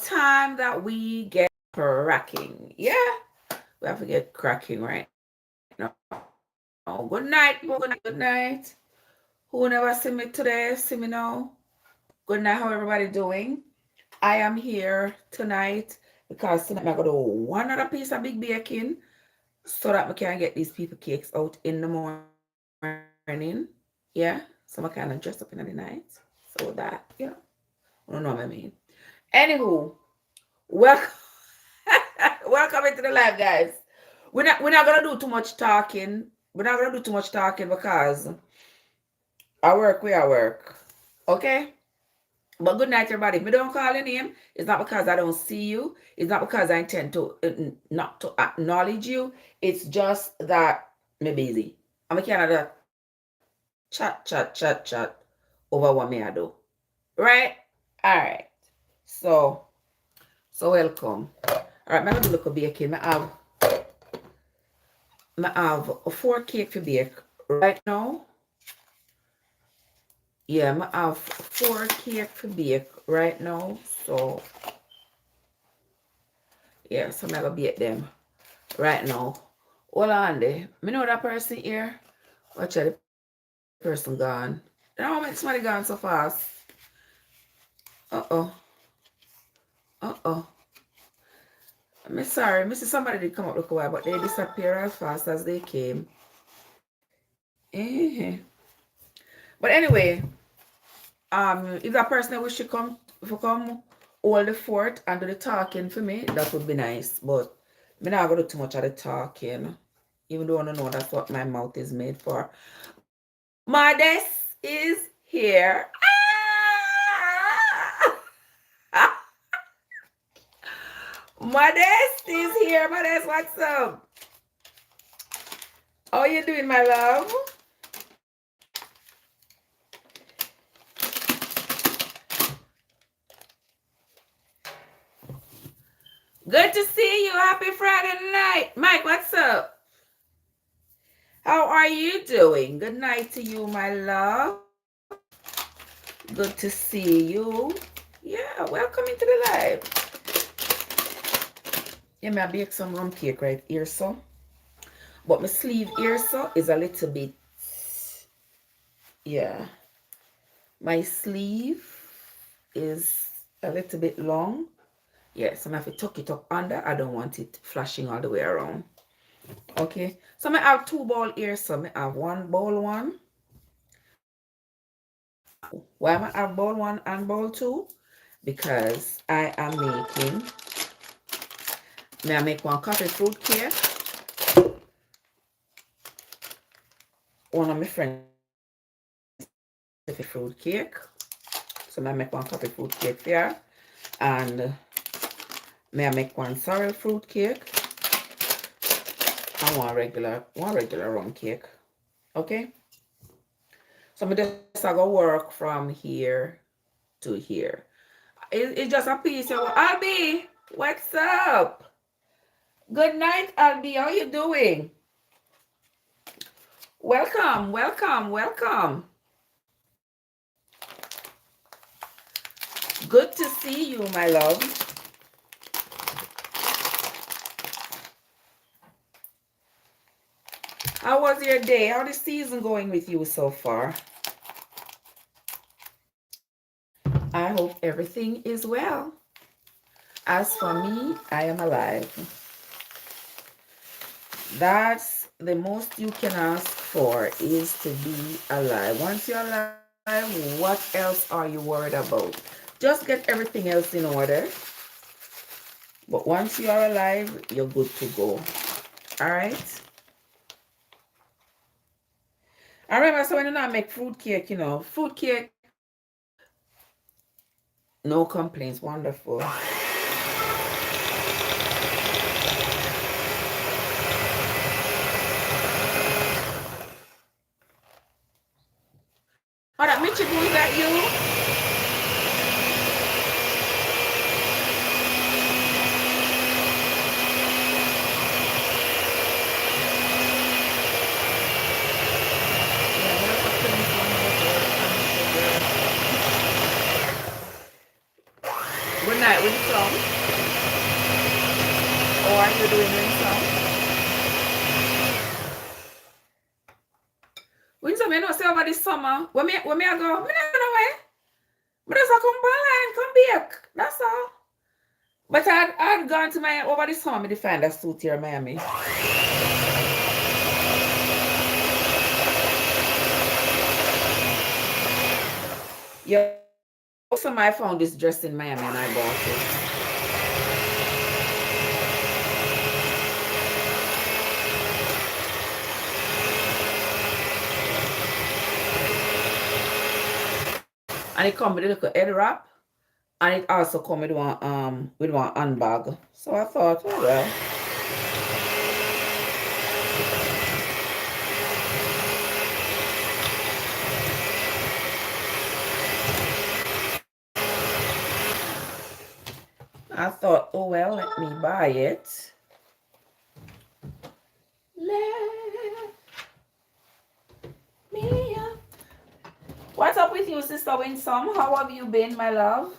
time that we get cracking. Yeah, we have to get cracking right now. Good night, people. Good night. Who never see me today, see me now. Good night, how everybody doing? I am here tonight because tonight I'm going to do one other piece of big baking so that we can get these people cakes out in the morning. Yeah, so I kind of dress up in the night. So that, I don't know what I mean. Anywho, welcome, welcome into the live, guys. We're not gonna do too much talking. We're not gonna do too much talking because we are work. Okay? But good night, everybody. If we don't call your name, it's not because I don't see you. It's not because I intend to not to acknowledge you. It's just that me busy. I'm a Canada chat over what me I do. Right? Alright. So welcome. Alright, I'm gonna do a little baking. I have a 4 cake for bake right now. Yeah, I have 4 cake for bake right now. So yeah, so I'm gonna bake them right now. Hold on there. Me know that person here. Watch out, the person gone. You know how much somebody gone so fast? Uh-oh. Uh-oh. I'm sorry. Me see somebody did come up look a while, but they disappear as fast as they came. But anyway, if that person that wish to come hold the fort and do the talking for me, that would be nice. But me not gonna do too much of the talking. Even though I don't know that's what my mouth is made for. Modest is here. Ah! Modest is here. Modest, what's up? How you doing, my love? Good to see you. Happy Friday night. Mike, what's up? How are you doing? Good night to you, my love. Good to see you. Yeah, welcome into the live. Yeah, me I bake some rum cake right here, so. But my sleeve here, so, is a little bit, yeah. My sleeve is a little bit long. Yeah, so I have to tuck it up under. I don't want it flashing all the way around. Okay, so I have 2 bowl here, so I have 1 bowl 1. Why am I have bowl 1 and bowl 2? Because I am making, may I make 1 coffee fruit cake. One of my friends fruit cake. So I make 1 coffee fruit cake there. And may I make 1 sorrel fruit cake. And 1 regular rum cake. Okay? So I'm just gonna work from here to here. It's just a piece of Albie, what's up? Good night, Albie. How you doing? Welcome, welcome, welcome. Good to see you, my love. How was your day? How the season going with you so far? I hope everything is well. As for me, I am alive. That's the most you can ask for, is to be alive. Once you're alive, what else are you worried about? Just get everything else in order. But once you are alive, you're good to go. All right? I remember, so when you not make fruit cake, fruit cake, no complaints, wonderful. Oh, that Mitchie Boo, is that you? Good night, with the song. How are you doing, Winsome? Winsome, you know, say over this summer, when me I go, me not know where. But just come online, come back. That's all. But I'd gone to my over this summer, me to find a suit here in Miami. Yeah, also I found this dress in Miami and I bought it. And it come with a little head wrap. And it also come with one handbag. So I thought, oh well. I thought, oh well, let me buy it. Let me up. What's up with you, Sister Winsome? How have you been, my love?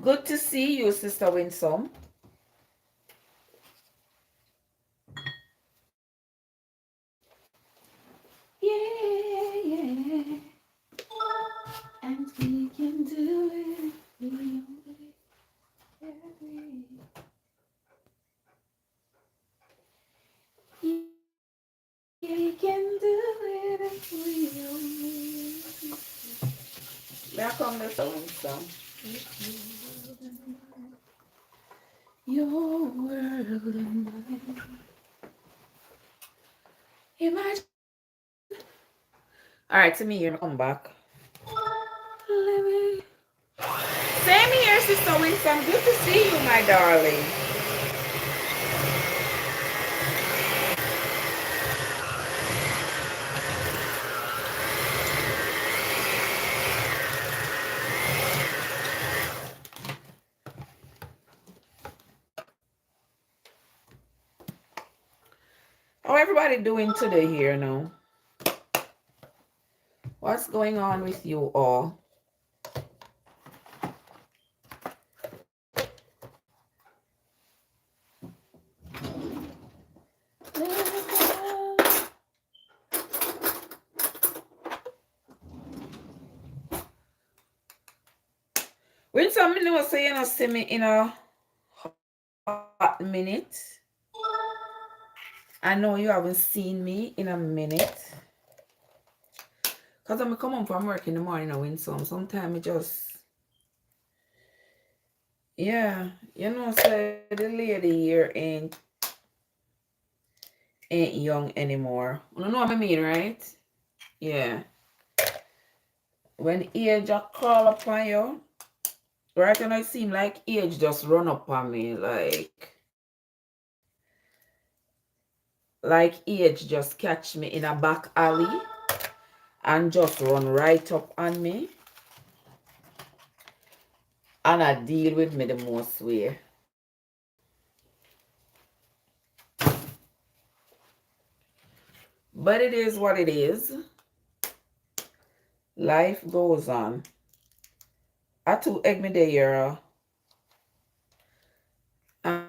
Good to see you, Sister Winsome. Yeah. And we can do it. Yeah, we can do it if we only. Back on the song. Your world and mine. Imagine. All right, to me, you're gonna come back. Same here, Sister Winsome. Good to see you, my darling. How everybody doing today here now? What's going on with you all? When somebody was saying, you know, see me in a hot minute. I know you haven't seen me in a minute. Because I'm come home from work in the morning and win sometimes it just, yeah, you know, say the lady here ain't young anymore. You know what I mean, right? Yeah. When age just crawl upon you, right? And it seem like age just run up on me, like age just catch me in a back alley and just run right up on me. And I deal with me the most way. But it is what it is. Life goes on. I too egg me there. I'm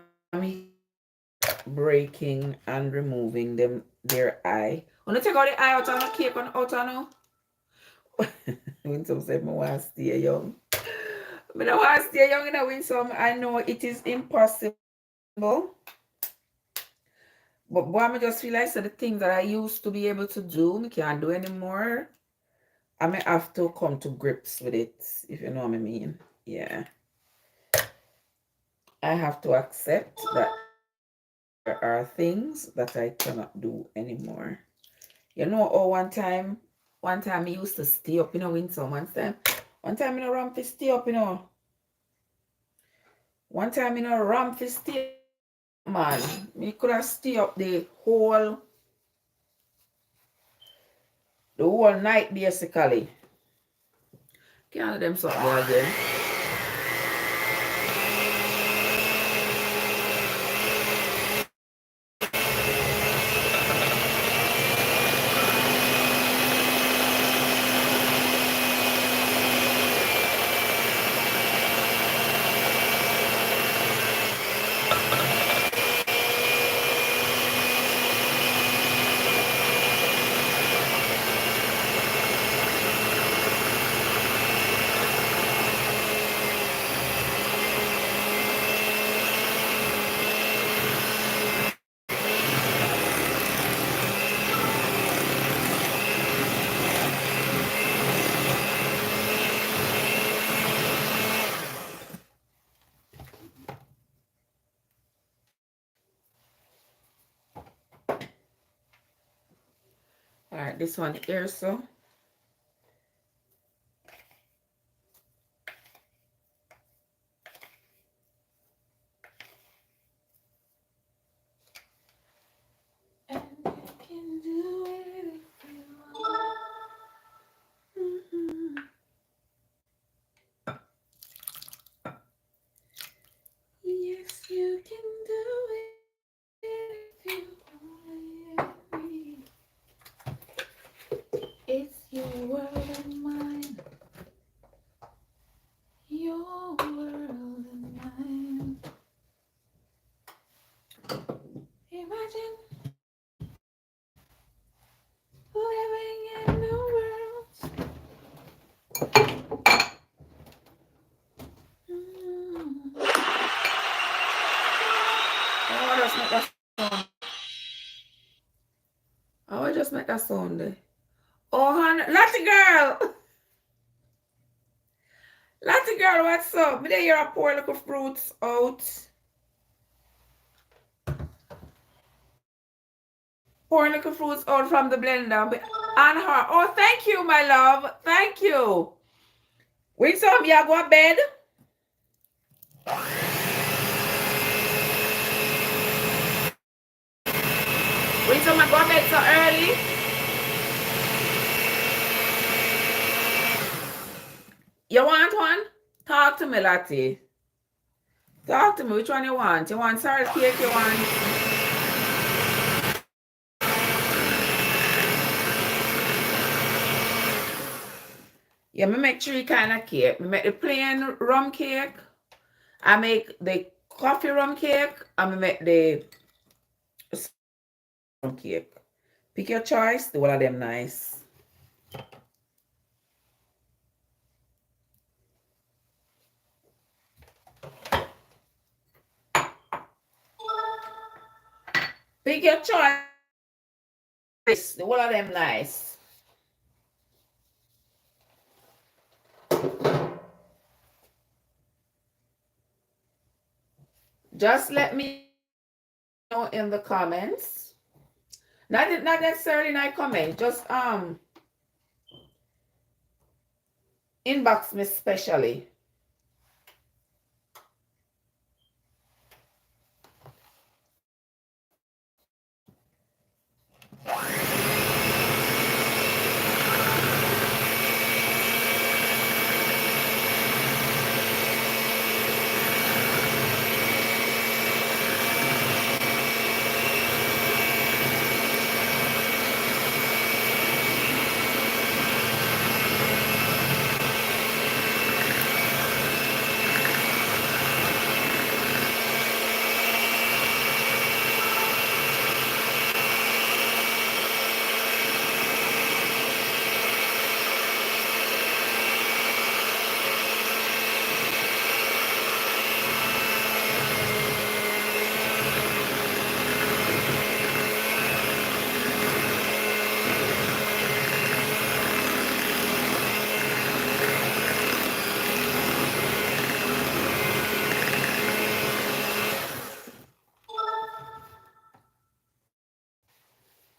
breaking and removing their eye. When I take out the eye out of the cake on out now. When some say I want to stay young. I don't want to stay young in a win some. I know it is impossible. But boy, I just feel like so the things that I used to be able to do, I can't do anymore. I may have to come to grips with it, if you know what I mean. Yeah. I have to accept that there are things that I cannot do anymore. You know, oh, one time I used to stay up, you know, in some one time in a ramp to stay up, you know. One time in a ramp to stay up, man. Me could have stay up the whole night basically. Can't let them something there again. like this one here, so. And you can do it if you want. Yes, you can do it if you only let me. It's your world and mine. Your world and mine. Imagine living in a world. Oh, just make that sound. Oh, just make that sound there. Oh, honey, Lottie girl. Lottie girl, what's up? Me there hear a pour little fruits out. Pour little fruits out from the blender. On her. Oh, thank you, my love. Thank you. When some you go to bed? When some go to bed so early? You want one? Talk to me, Lottie. Talk to me. Which one you want? You want sour cake? You want? Yeah, me make 3 kind of cake. Me make the plain rum cake. I make the coffee rum cake. And me make the rum cake. Pick your choice. The one of them nice. Pick your choice. The one of them nice. Just let me know in the comments. Not necessarily in my comment. Just inbox me specially.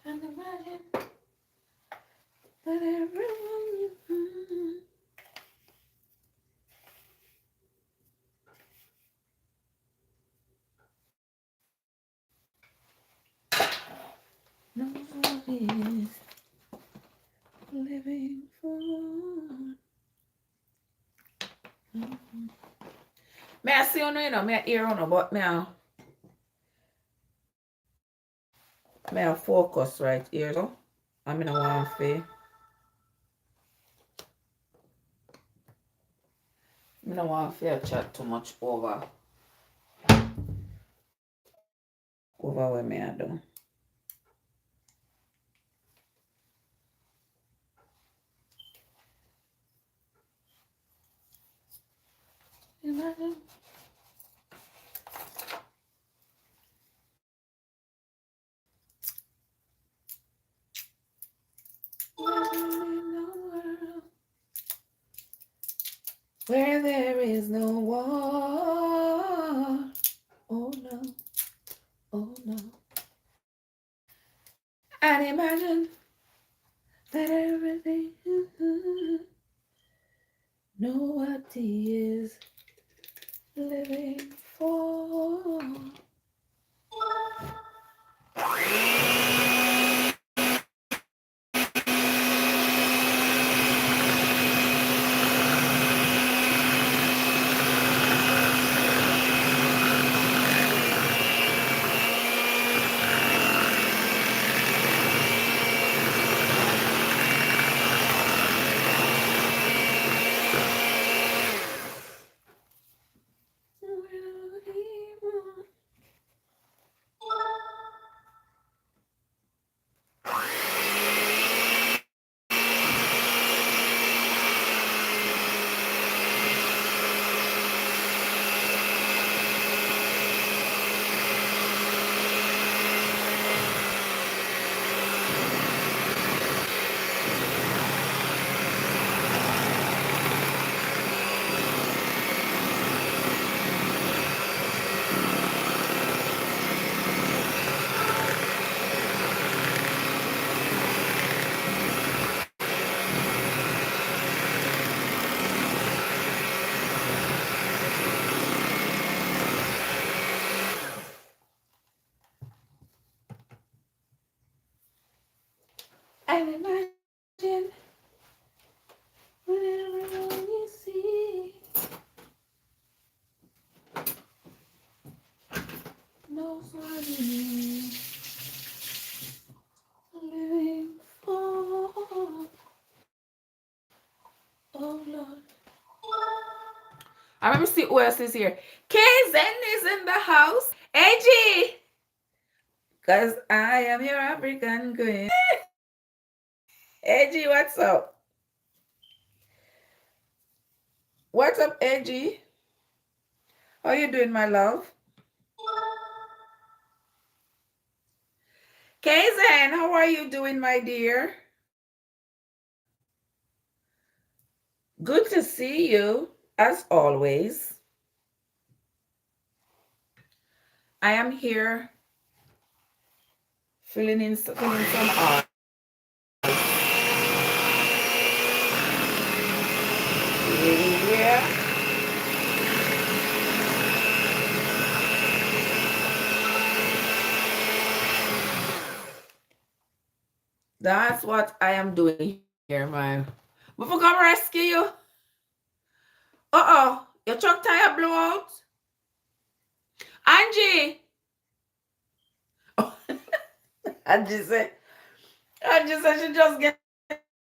And imagine that everyone knows what is living for. May I see you know, may I hear you, but may I focus right here, so I'm in a one for. I don't want to chat too much over what me I do. Imagine. Where there is no war. Oh no. Oh no. And imagine know what he is living for. I imagine whenever you see knows what he is living for. Oh Lord. Let me see who else is here. KZen is in the house. AG. Because I am your African queen. AG, what's up? What's up, AG? How you doing, my love? KZen, how are you doing, my dear? Good to see you, as always. I am here filling some art. Yeah. That's what I am doing here, man. Before I come rescue you. Uh-oh. Your truck tire blew out. Angie. Oh. Angie said she just get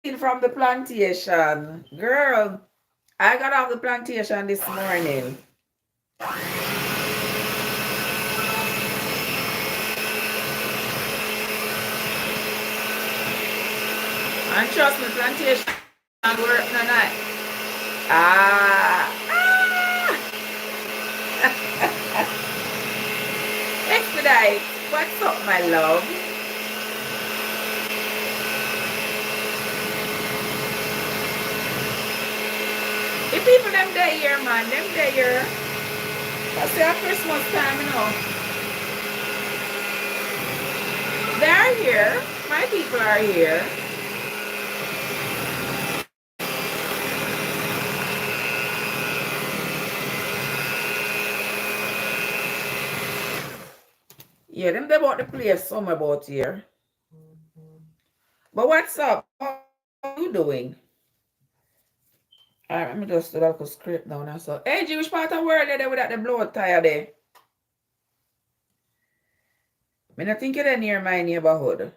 in from the plantation. Girl, I got off the plantation this morning. And trust me, plantation work no night. Expedite. What's up, my love? The people them there here, man. Them there here. That's their Christmas time, you know. They're here. My people are here. Yeah, them they bought the place some about here. But what's up? How are you doing? Alright, let me just do that little script down now. So, hey, G, which part of the world are there without the blood tire there? I don't think you're near my neighborhood.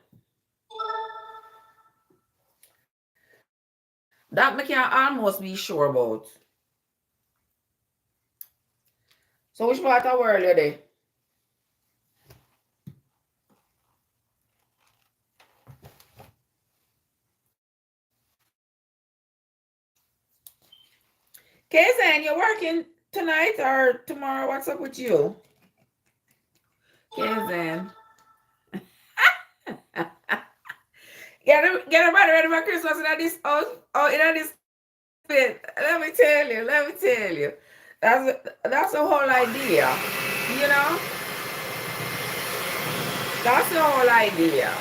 That I can almost be sure about. So which part of the world are they? KZen, you're working tonight or tomorrow? What's up with you? KZen. Get everybody ready for Christmas in this house. Oh, in this bit. Let me tell you. That's the whole idea. You know? That's the whole idea.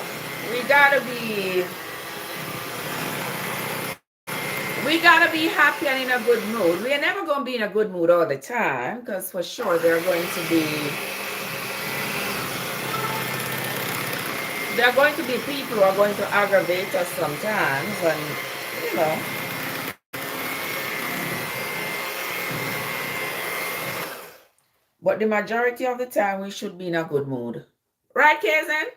We we gotta be happy and in a good mood. We are never gonna be in a good mood all the time, because for sure there are going to be people who are going to aggravate us sometimes, and you know. But the majority of the time we should be in a good mood. Right, Kazen?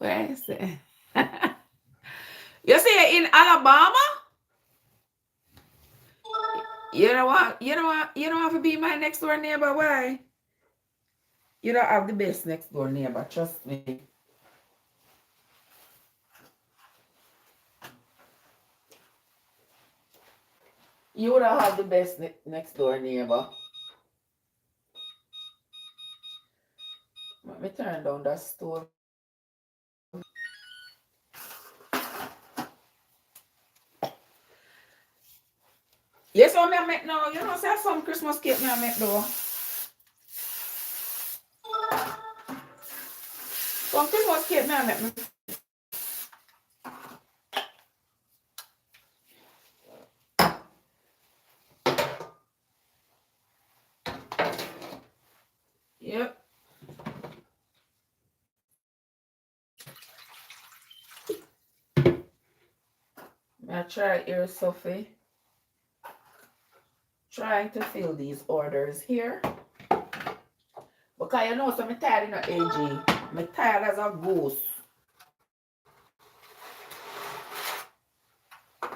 Where is it? You see, in Alabama, you don't have to be my next door neighbor. Why? You don't have the best next door neighbor, trust me. You would have the best next door neighbor. Let me turn down that stove. Yes, what I make now. You know, say some Christmas cake I make though. Some Christmas cake I make. Yep. I try here, Sophie. Trying to fill these orders here. Because you know, so I'm tired in a AG. I'm tired as a goose.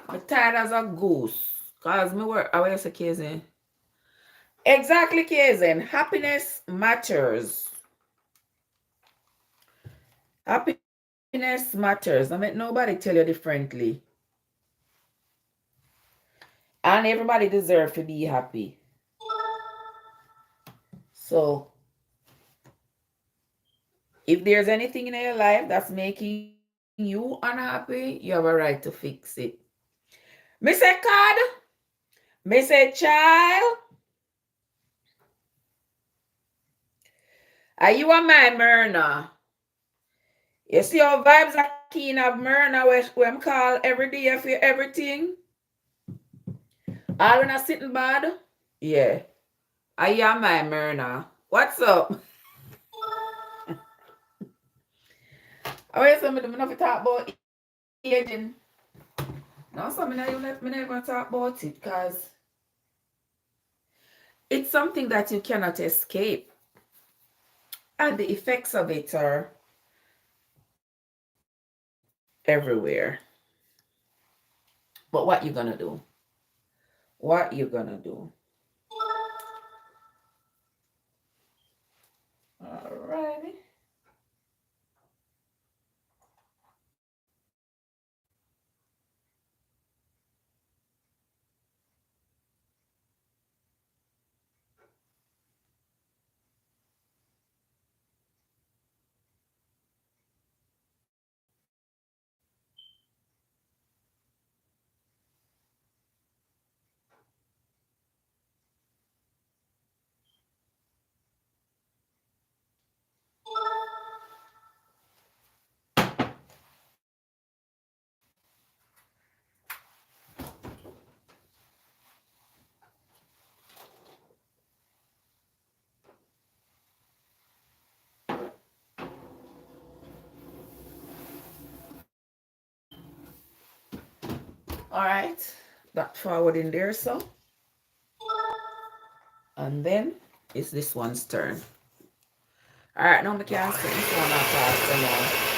I'm tired as a goose. Because me work, how you say, Kazen? Exactly, Kazen. Happiness matters. Happiness matters. I mean, nobody tell you differently. And everybody deserves to be happy. So, if there's anything in your life that's making you unhappy, you have a right to fix it. Me say, card. Me say, child. Are you a my Myrna? You see how vibes are keen of Myrna, where I'm called every day for everything? All when I sitting bad? Yeah. I am my Myrna. What's up? I always say, I'm not talk about aging. No, so I'm not going to talk about it because it's something that you cannot escape. And the effects of it are everywhere. But what you gonna do? What you gonna do? Alrighty. All right, that forward in there, so. And then it's this one's turn. All right, now we can set this one up faster now.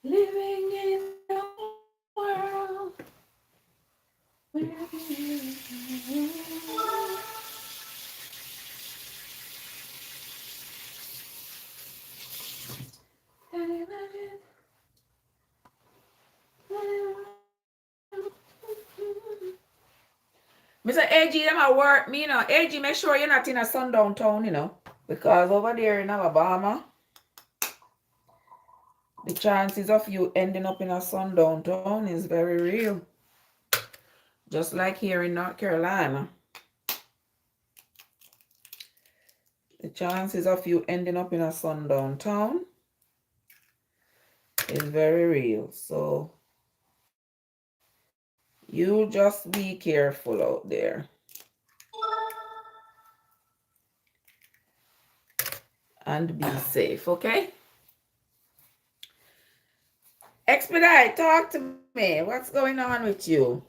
Living in a world where Mr. AG, them at work, me, AG, make sure you're not in a sundown town, because over there in Alabama, the chances of you ending up in a sundown town is very real. Just like here in North Carolina. The chances of you ending up in a sundown town is very real. So you just be careful out there. And be safe, okay? Expedite, talk to me. What's going on with you?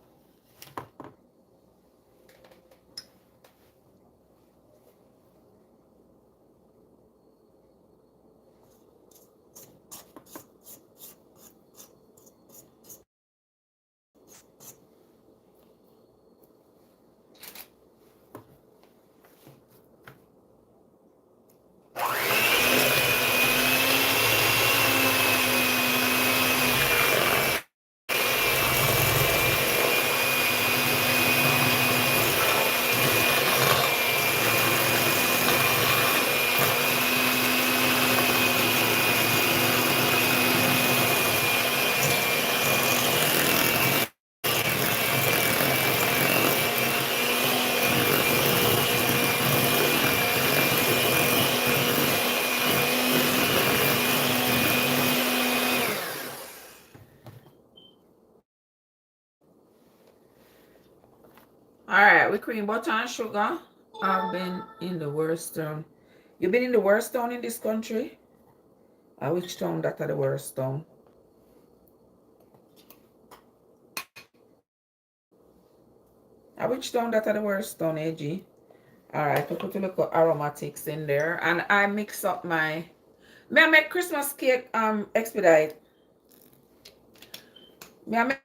All right, with cream butter and sugar. I've been in the worst town. You've been in the worst town in this country? Which town that are the worst town? Which town that are the worst town, AG? All right, I put a little aromatics in there. And I mix up my... May I make Christmas cake expedite? May I make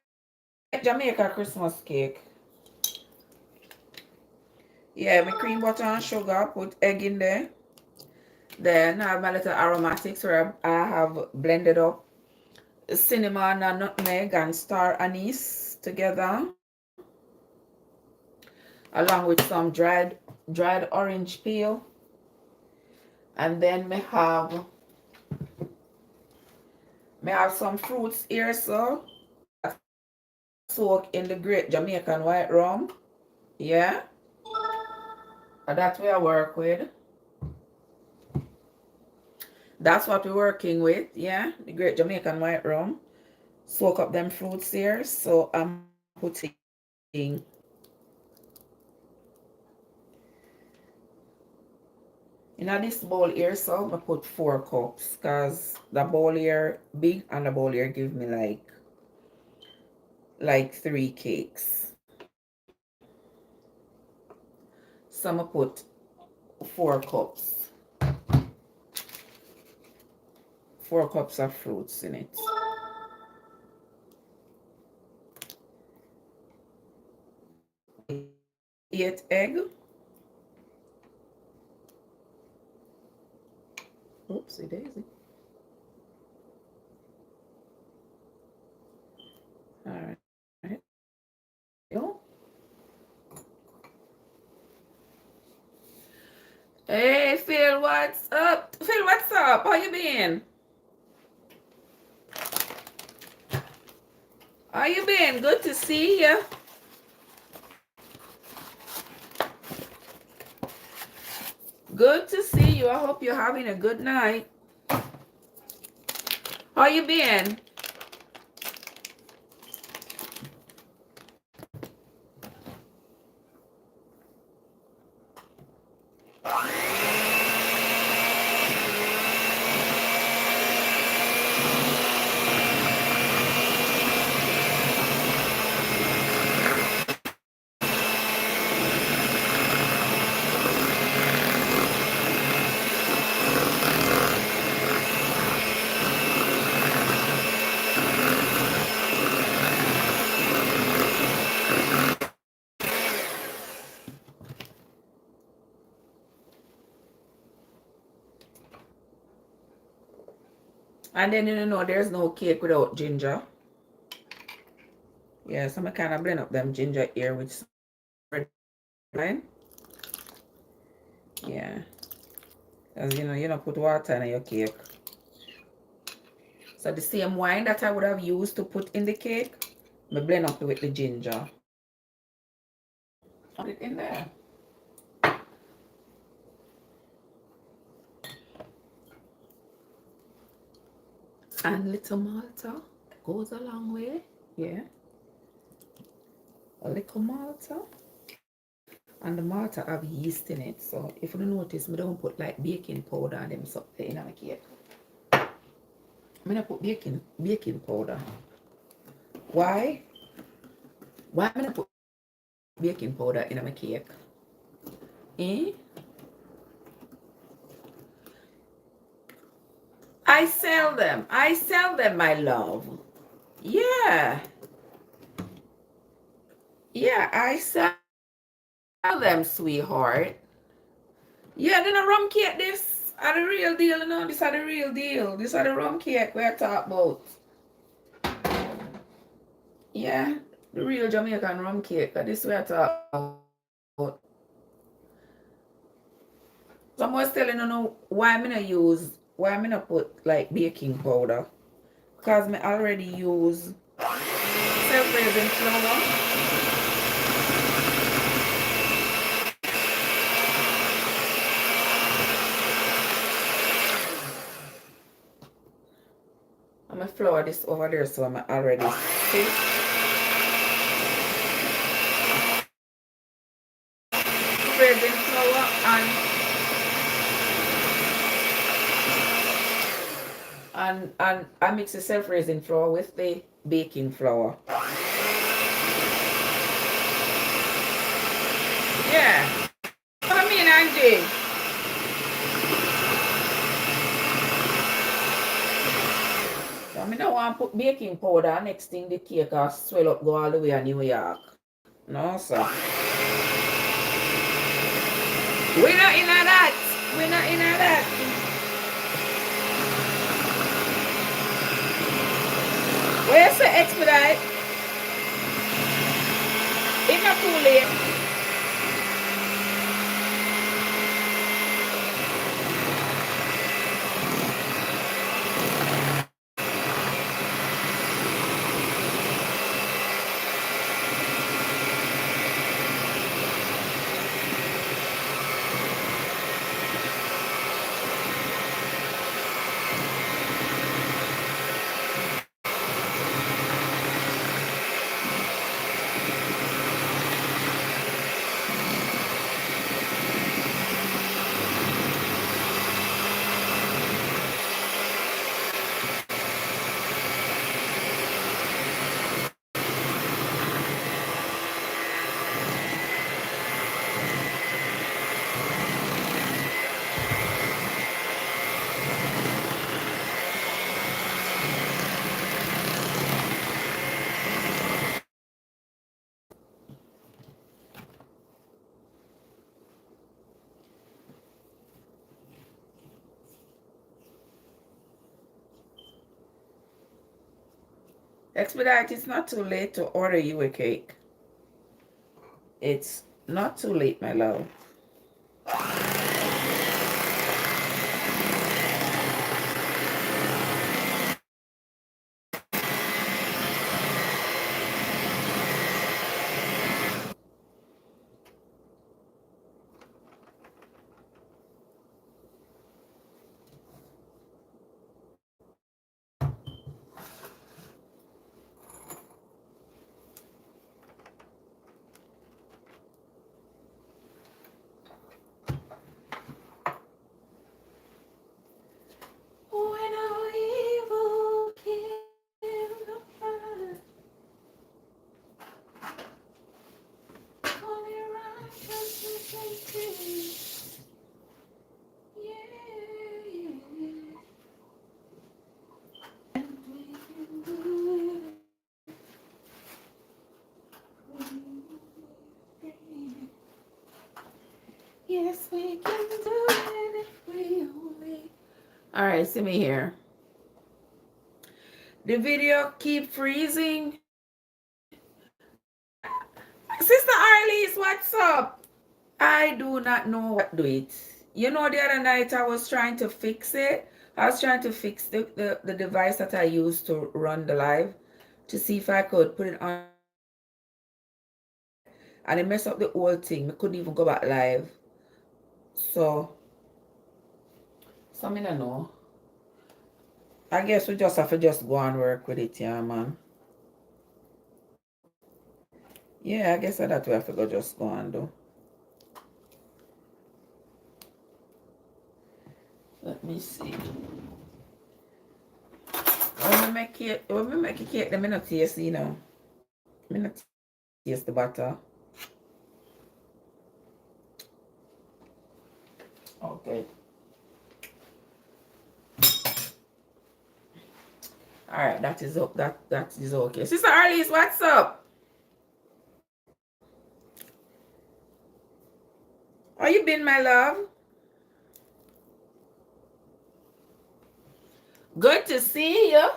Jamaica Christmas cake? Yeah, my cream butter and sugar, put egg in there. Then I have my little aromatics where I have blended up cinnamon and nutmeg and star anise together, along with some dried orange peel. And then me have some fruits here, so that soak in the great Jamaican white rum. Yeah, and that's what I work with. That's what we're working with, yeah, the great Jamaican white rum. Soak up them fruits here, so I'm putting in this bowl here, so I put 4 cups, because the bowl here big and the bowl here give me like 3 cakes. So I'm gonna put 4 cups. 4 cups of fruits in it. Eight egg. Oopsie daisy. All right. Go. Hey Phil, what's up? Phil, what's up? How you been? How you been? Good to see you. Good to see you. I hope you're having a good night. How you been? And then you know there's no cake without ginger. Yeah, so I kind of blend up them ginger here with some red wine. Yeah. As you know, put water in your cake. So the same wine that I would have used to put in the cake, I blend up with the ginger. Put it in there. And little Malta goes a long way. Yeah. A little Malta. And the Malta have yeast in it. So if you notice, I don't put like baking powder and them stuff in my cake. I'm gonna put baking powder. Why? Why am I gonna put baking powder in my cake? Eh? I sell them. I sell them, my love. Yeah. Yeah, I sell them, sweetheart. Yeah, then a rum cake this are the real deal, you know. This are the real deal. This are the rum cake we're talking about. Yeah, the real Jamaican rum cake. This we're talking about. Someone's telling you know why I'm not put like baking powder. Because I already use self-raising flour. I'm gonna flour this over there so I'm already see. Self-raising flour and I mix the self-raising flour with the baking flour. Yeah. What I mean, Angie? I don't want to put baking powder. Next thing the cake will swell up, go all the way to New York. No, sir. We're not in that. We're not in that. Where's the expedite? It's not too late. Expedite, it's not too late to order you a cake. It's not too late, my love. Yes, we can do it if we only. All right, see me here. The video keep freezing. Sister Arlise, what's up? I do not know what to do it. You know, the other night I was trying to fix it. I was trying to fix the device that I used to run the live to see if I could put it on. And it messed up the whole thing. I couldn't even go back live. So I don't know. I guess we just have to just go and work with it, yeah, man. Yeah, I guess that we have to go just go and do. Let me see. When we make it, cake, them not taste, you know. Me not taste the butter. Okay. Alright, that is up. That is okay. Sister Arlise, what's up? How you been, my love? Good to see you.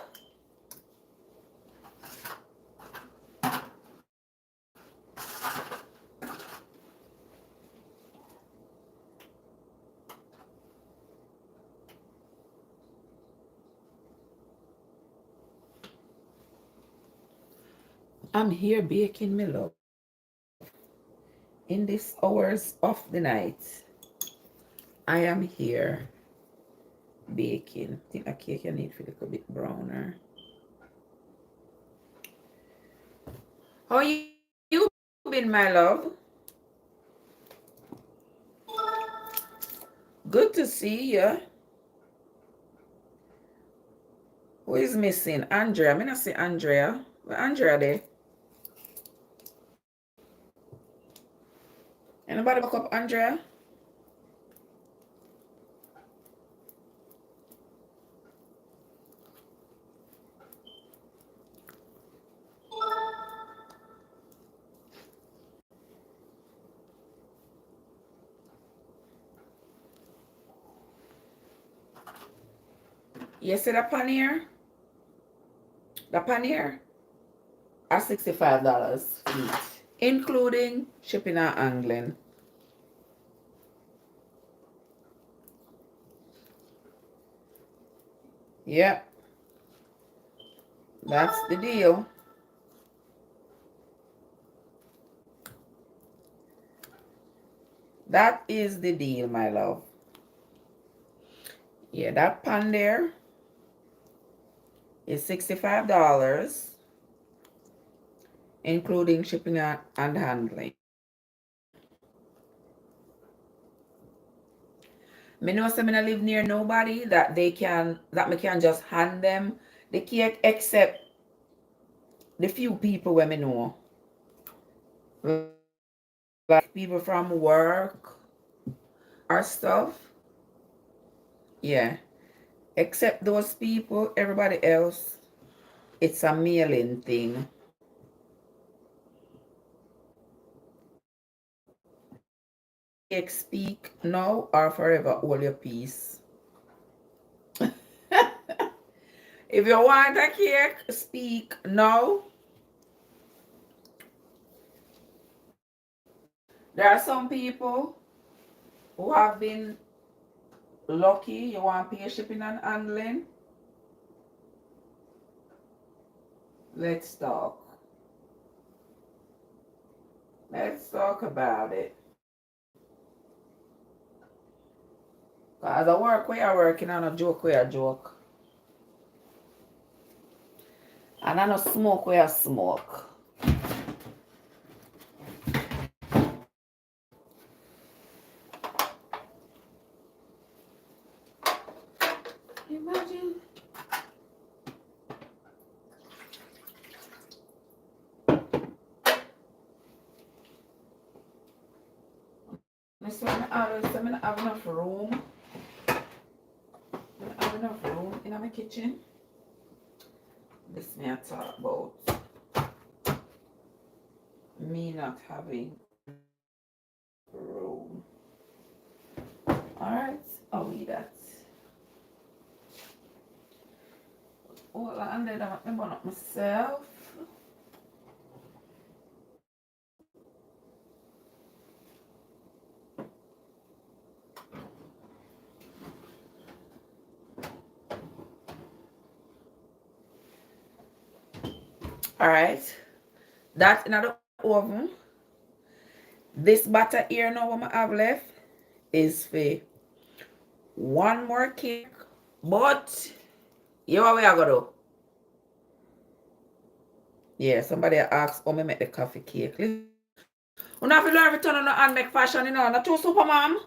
I'm here baking, my love. In these hours of the night, I am here baking. I think a cake I need for a little bit browner. How you been, my love? Good to see you. Who is missing? Andrea. I'm not see Andrea. Where Andrea there? Anybody back up Andrea? You see the paneer? The paneer are $65 each, including shipping and handling. Yep. That's the deal. That is the deal, my love. Yeah, that pan there is $65, including shipping and handling. Me know some I live near nobody that me can just hand them the cake except the few people where me know. Like people from work or stuff. Yeah. Except those people, everybody else, it's a mailing thing. Cake speak now or forever hold your peace. If you want a cake, speak now. There are some people who have been lucky. You want to pay shipping and handling? Let's talk. Let's talk about it. Because the work we are working on a joke we are joke. And I know smoke we are smoke. Imagine. I don't have enough room. I don't have enough room in my kitchen. This may I talk about me not having room. Alright, I'll leave that. Hold on, and then I'm burn up myself. Alright. That's in the oven. This batter here now what I have left is for one more cake. But you know what we are gonna do? Yeah, somebody asked how me make the coffee cake. Listen, you have to learn to turn on and make fashion, you know. Not too super, mom.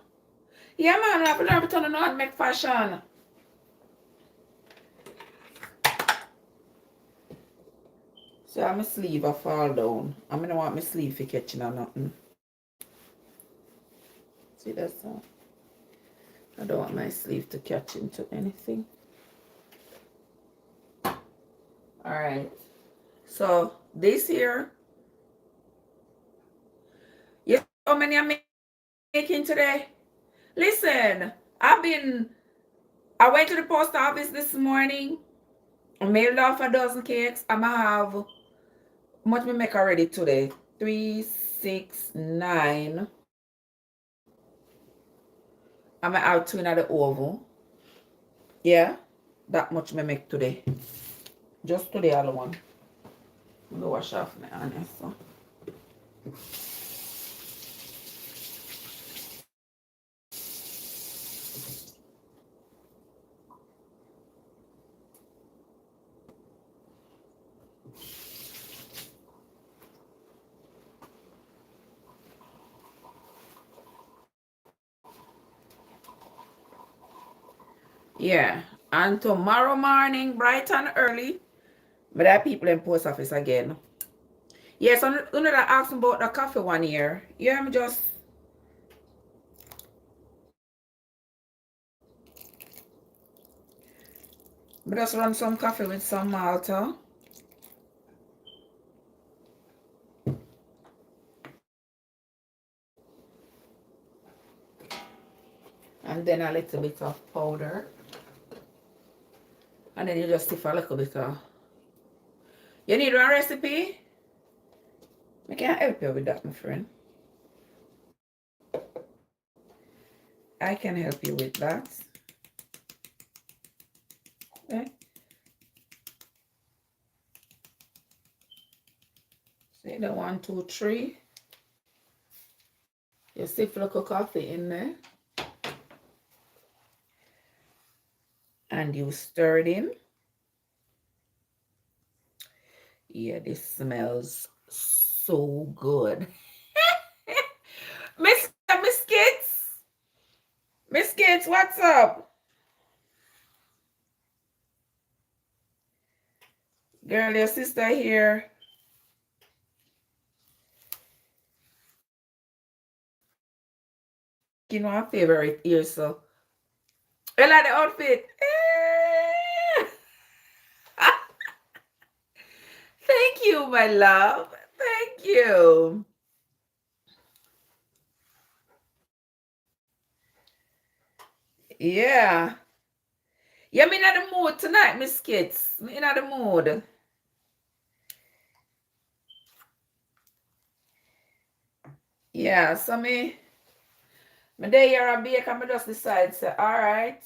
Yeah, man, you have to learn to turn on and make fashion. So my sleeve will fall down. I don't want my sleeve to catch or nothing. See that sound? I don't want my sleeve to catch into anything. Alright. So this here. Yes, how many I'm making today? Listen, I went to the post office this morning. I mailed off a dozen cakes. I'm gonna have how much we make already today? 3, 6, 9. I'm gonna have 2 in the oven. Yeah, that much me make today. Just today alone. I'm gonna wash off my hands. So. Yeah, and tomorrow morning, bright and early, but I people in post office again. Yes, yeah, so that asking about the coffee one year. Yeah, I'm just run some coffee with some Malta. And then a little bit of powder. And then you just sift a little bit of. You need one recipe? I can help you with that, my friend. I can help you with that. Okay. Say the 1, 2, 3. You sift a little coffee in there. And you stir it in. Yeah, this smells so good. Miss Kids, what's up? Girl, your sister here. You know her favorite here, so. I like the outfit. Thank you, my love. Thank you. Yeah. Yeah, me in the mood tonight, Miss Kids. Me in the mood. Yeah, so me day here a bake and me just decide say, all right.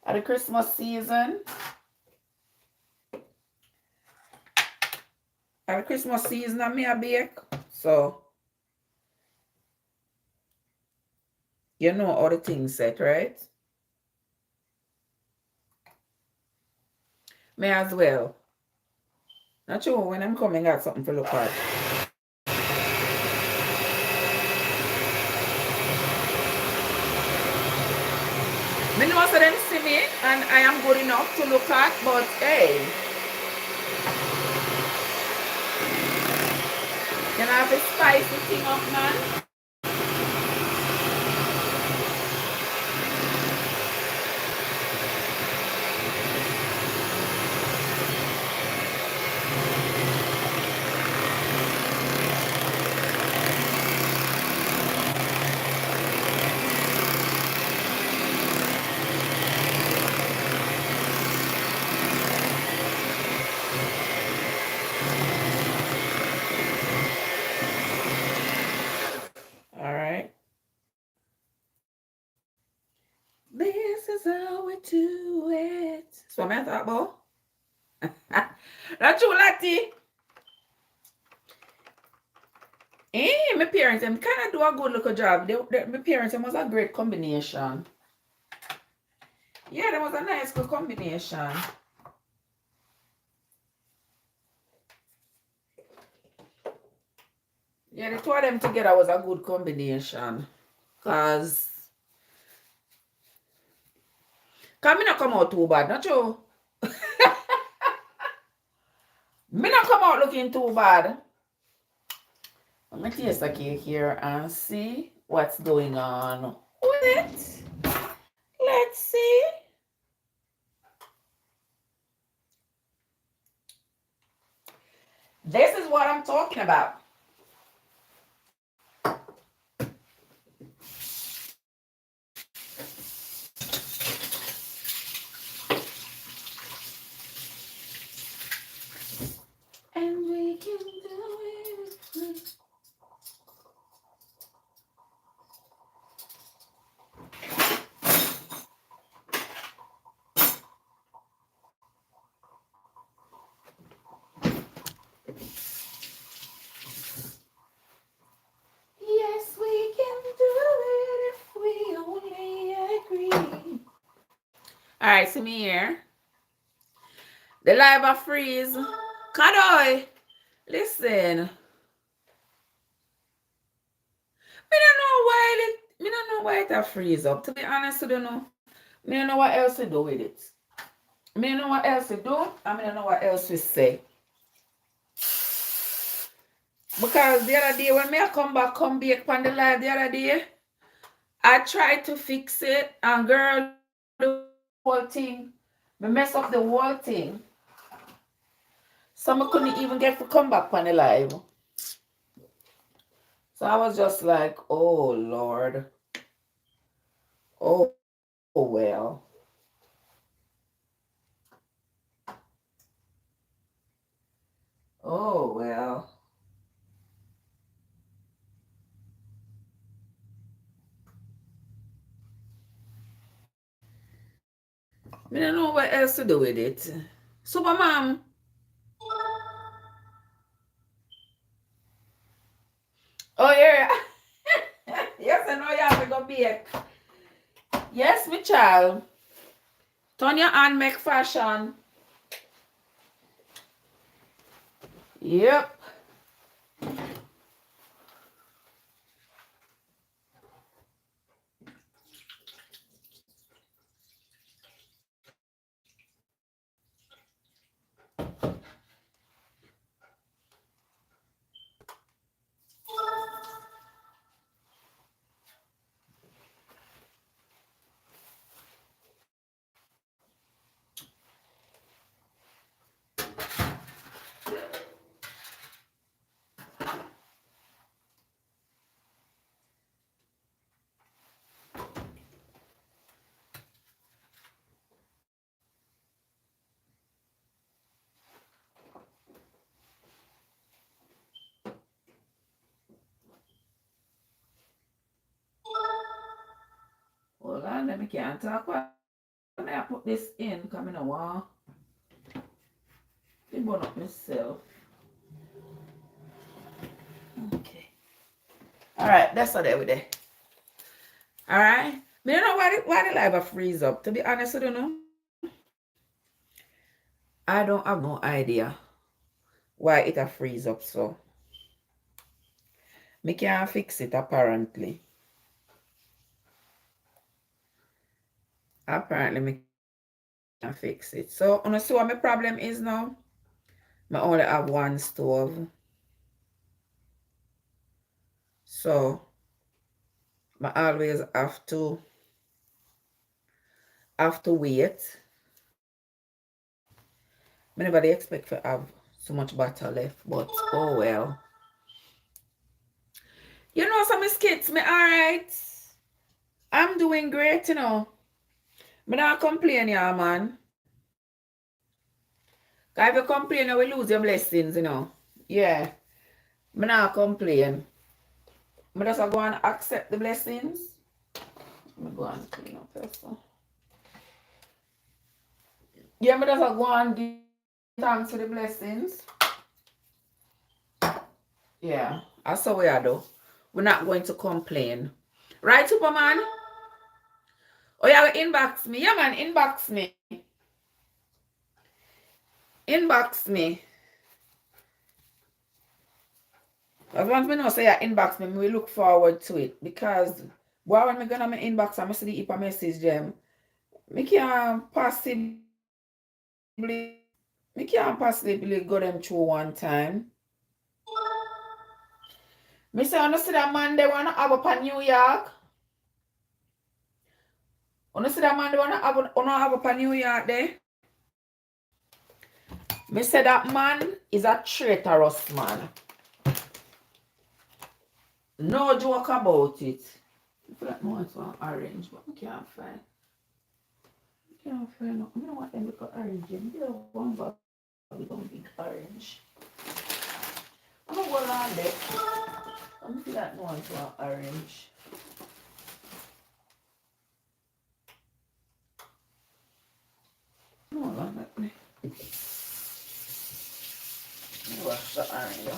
At the Christmas season. At the Christmas season I me a bake. So you know all the things set, right? Me as well. Not sure when I'm coming got something to look at. Me know so them see me and I am good enough to look at, but hey. Can I have a spicy thing up, man? So I thought about. Not true, Lati. My parents them kind of do a good little job. My parents them was a great combination. Yeah, that was a nice good combination. Yeah, the two of them together was a good combination. Cause me not come out too bad, not true? Me not come out looking too bad. I'm gonna taste the cake here and see what's going on with it. Let's see. This is what I'm talking about. And we can do it. Yes, we can do it if we only agree. All right, see me here. The live a freeze. Kadoy, listen. Me don't know why it a freeze up. To be honest, I don't know. Me don't know what else to do with it. Me don't know what else to do. And me don't know what else to say. Because the other day when me I come back, come back on the live the other day, I tried to fix it and girl, the whole thing, me mess up the whole thing. So I couldn't even get to come back on the live. So I was just like, oh Lord. Oh well. Oh well. I don't know what else to do with it. Super mom. Oh yeah. Yes, I know you have to go bake. Yes, my child. Turn your hand, make fashion. Yep. Hold on, let me can't talk. When I put this in, come in a while. I burn up myself. Okay. Alright, that's all there with it. Alright. Me don't know why the live a freeze up. To be honest, I don't know. I don't have no idea why it a freeze up so. Me can't fix it apparently. Apparently me can't fix it. So you see what my problem is now? I only have one stove. So I always have to wait. I never expect to have so much butter left, but oh well. You know some skits, me alright. I'm doing great, you know. Me not complain, yeah, man. Cause if you complain, you will lose your blessings, you know. Yeah. Me not complain. Me just go and accept the blessings. Me go and clean up first. Yeah, me just go and give thanks for the blessings. Yeah, that's how we are though. We're not going to complain. Right, Superman? Oh, yeah, inbox me. Yeah, man, inbox me. Inbox me. As once me know say you inbox me, we look forward to it. Because boy, when me go on my inbox, I must see the heap of message them. Me can't possibly go them through one time. Me say I see that man they wanna have up in New York. I see that man they wanna have up in New York there. Me say that man is a traitorous man. No joke about it. I feel like no, it's one orange, but I can't find. I can't find no. I don't want them to look orange. They don't want big orange. I'm gonna go on there. I feel like no, it's one orange. No, not like me. Wash the orange.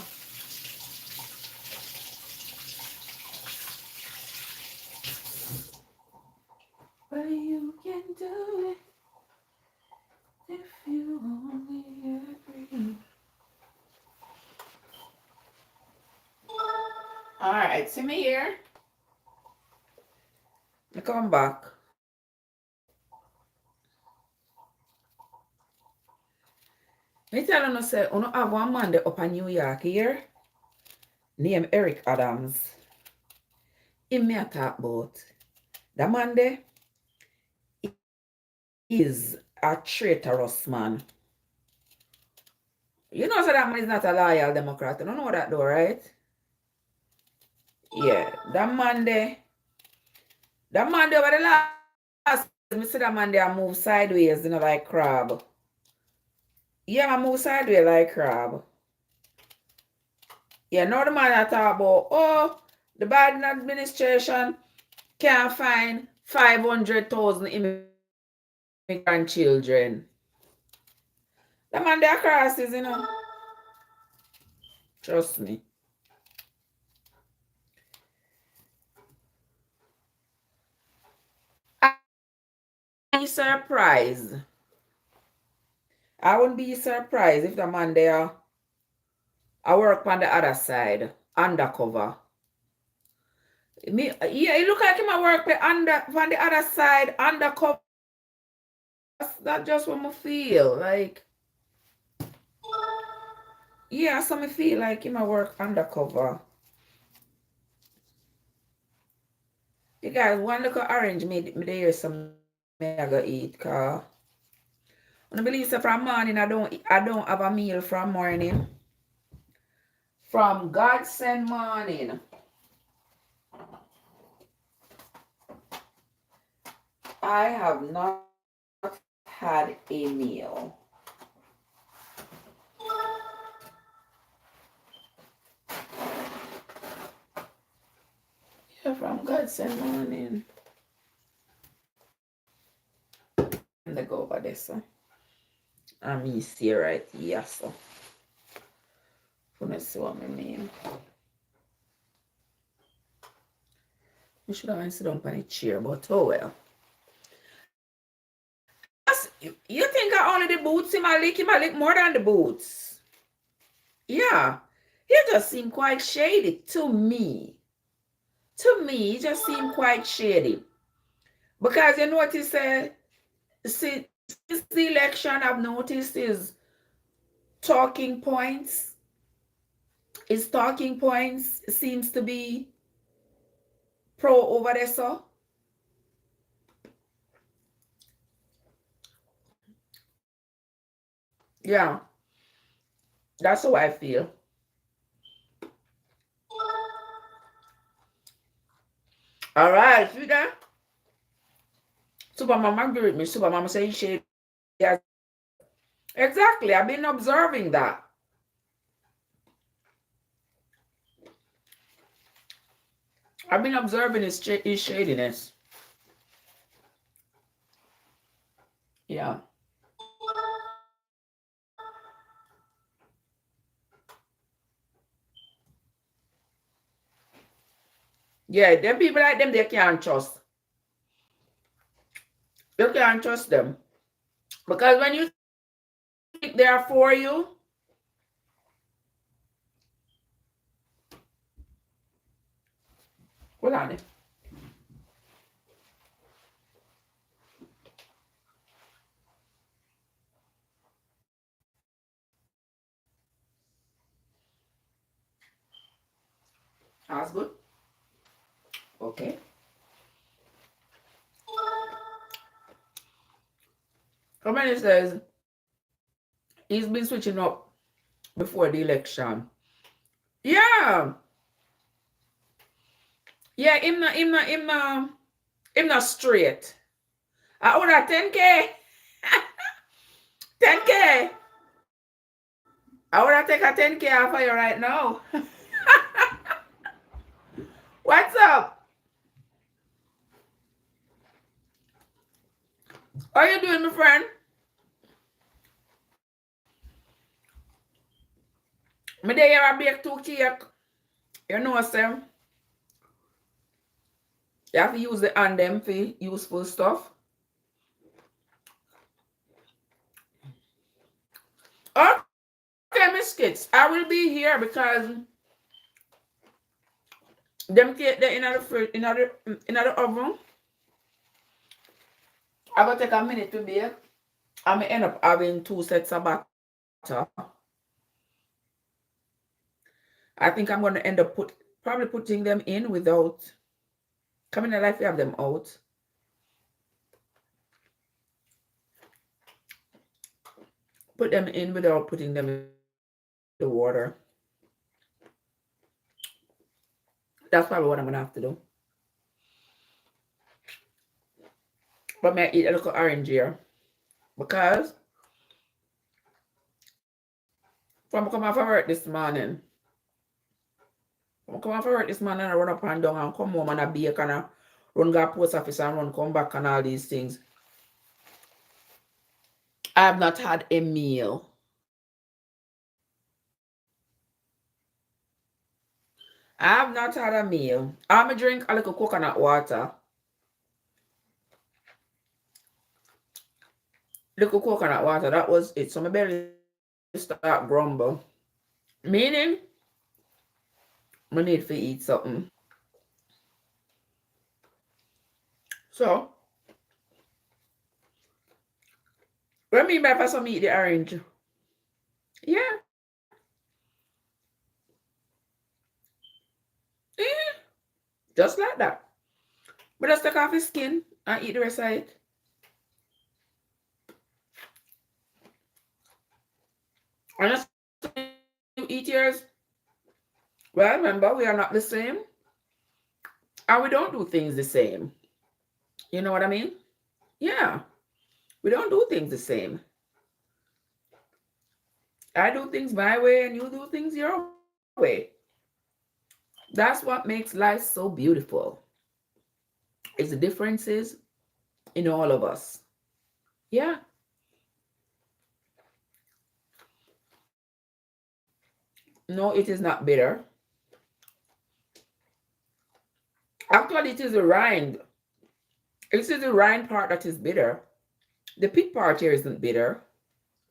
But you can do it if you only agree. Alright, see me here. I come back. Me tell you say, I have one man there up in New York here, named Eric Adams. Him me a talk about. That man there is a traitorous man. You know so that man is not a loyal Democrat. You don't know that though, right? Yeah, that man there over the last me see that man there move sideways, you know, like crab. Yeah, I move sideways like crab. Yeah, now the man I talk about, oh, the Biden administration can't find 500,000 immigrant children. The man there crosses, you know. Trust me. I'd be surprised. I wouldn't be surprised if the man there I work on the other side, undercover. Yeah, it look like him I work on the other side, undercover. That's just what I feel. Like, yeah, so I feel like him I work undercover. You guys, one look at orange me there some I go eat, cause I believe so from morning I don't have a meal from morning. From God send morning. I have not had a meal. Yeah, from God send morning. And they go over there, so. I'm easy right here, so. Let's see what I mean. I should have sit down on a chair, but oh well. You think I only the boots in my lick more than the boots. Yeah. He just seemed quite shady to me. To me, he just seemed quite shady. Because you notice, since the election, I've noticed his talking points. His talking points seems to be pro over there, so. Yeah. That's how I feel. All right, see that? Super Mama agree with me. Super Mama saying shady. Yeah. Exactly. I've been observing that. I've been observing his shadiness. Yeah. Yeah, them people like them, they can't trust. You can't trust them. Because when you think they are for you, hold on it. That's good. Okay. Somebody says he's been switching up before the election. Yeah. Yeah, him not straight. I order 10K. 10K. I wanna take a 10K off of you right now. What's up? How you doing, my friend? Me there here a bake 2 cake. You know, Sam. You have to use the hand them for useful stuff. Okay, Miss Kids. I will be here because them cake there in the fridge, in the oven. I gotta take a minute to bake. I may end up having 2 sets of butter. I think I'm gonna end up probably putting them in without coming in life. You have them out. Put them in without putting them in the water. That's probably what I'm gonna have to do. But may I eat a little orange here because from come off of work this morning. Come off of work this morning, I run up and down and come home and I bake and I run go to post office and run come back and all these things. I have not had a meal. I have not had a meal. I'm gonna drink a little coconut water. Little coconut water, that was it. So my belly start grumble. Meaning, I need to eat something. So, what I mean by some eat the orange? Yeah. Yeah. Just like that. But just take off his skin and eat the rest of it. And just you eat yours. Well, remember, we are not the same. And we don't do things the same. You know what I mean? Yeah. We don't do things the same. I do things my way and you do things your way. That's what makes life so beautiful. It's the differences in all of us. Yeah. No, it is not bitter. Actually, it is the rind. It is the rind part that is bitter. The pit part here isn't bitter.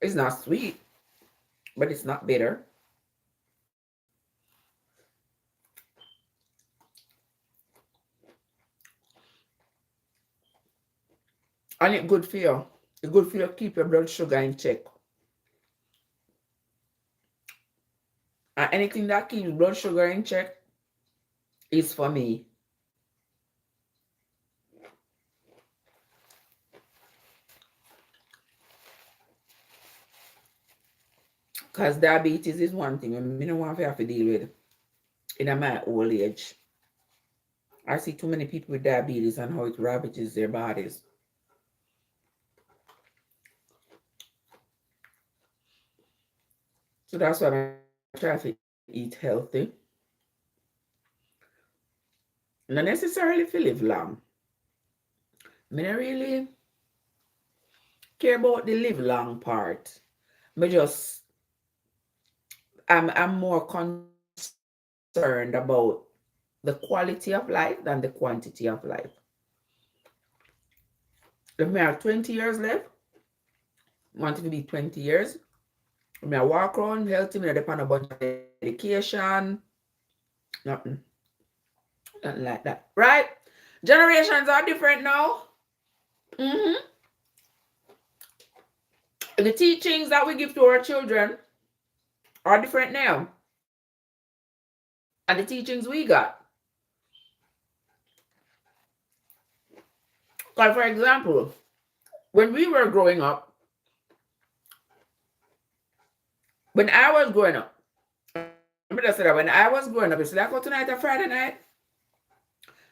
It's not sweet, but it's not bitter. And it's good for you. It's good for you to keep your blood sugar in check. And anything that keeps blood sugar in check is for me. Because diabetes is one thing I don't want to have to deal with in my old age. I see too many people with diabetes and how it ravages their bodies. So that's why I try to eat healthy. Not necessarily to live long. I don't really care about the live long part. I'm more concerned about the quality of life than the quantity of life. If I have 20 years left, I want it to be 20 years. If I walk around healthy, I depend on a bunch of medication. Nothing. Nothing like that. Right? Generations are different now. The teachings that we give to our children are different now. And the teachings we got. Like, for example, when we were growing up, when I was growing up, it's like, oh, tonight a Friday night.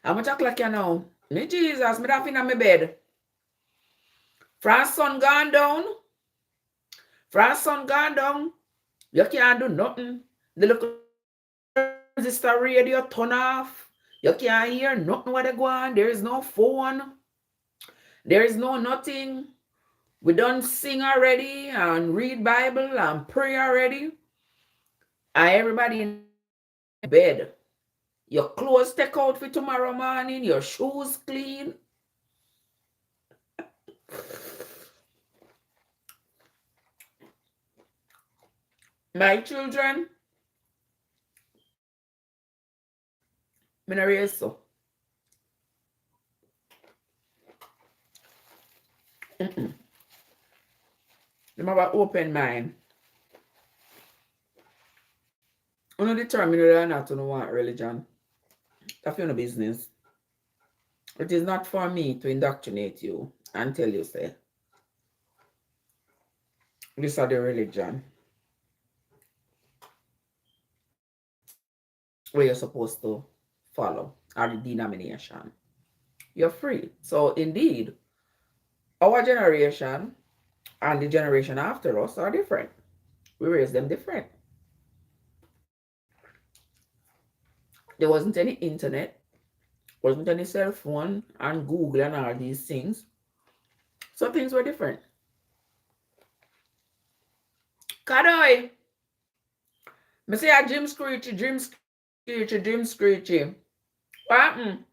How much o'clock you know? Me Jesus, me that in my bed. France sun gone down. You can't do nothing. The little resistor radio turn off. You can't hear nothing what they go on. There is no phone. There is no nothing. We don't sing already and read Bible and pray already. And everybody in bed. Your clothes take out for tomorrow morning. Your shoes clean. My children, I'm not raise so. Them have an open mind. You don't determine whether or not you want religion. That's your business. It is not for me to indoctrinate you and tell you, say, this is the religion where you're supposed to follow, or the denomination. You're free. So indeed, our generation and the generation after us are different. We raise them different. There wasn't any internet, wasn't any cell phone and Google and all these things. So things were different. Kadoy. Me say a Jim Screechy. What happened?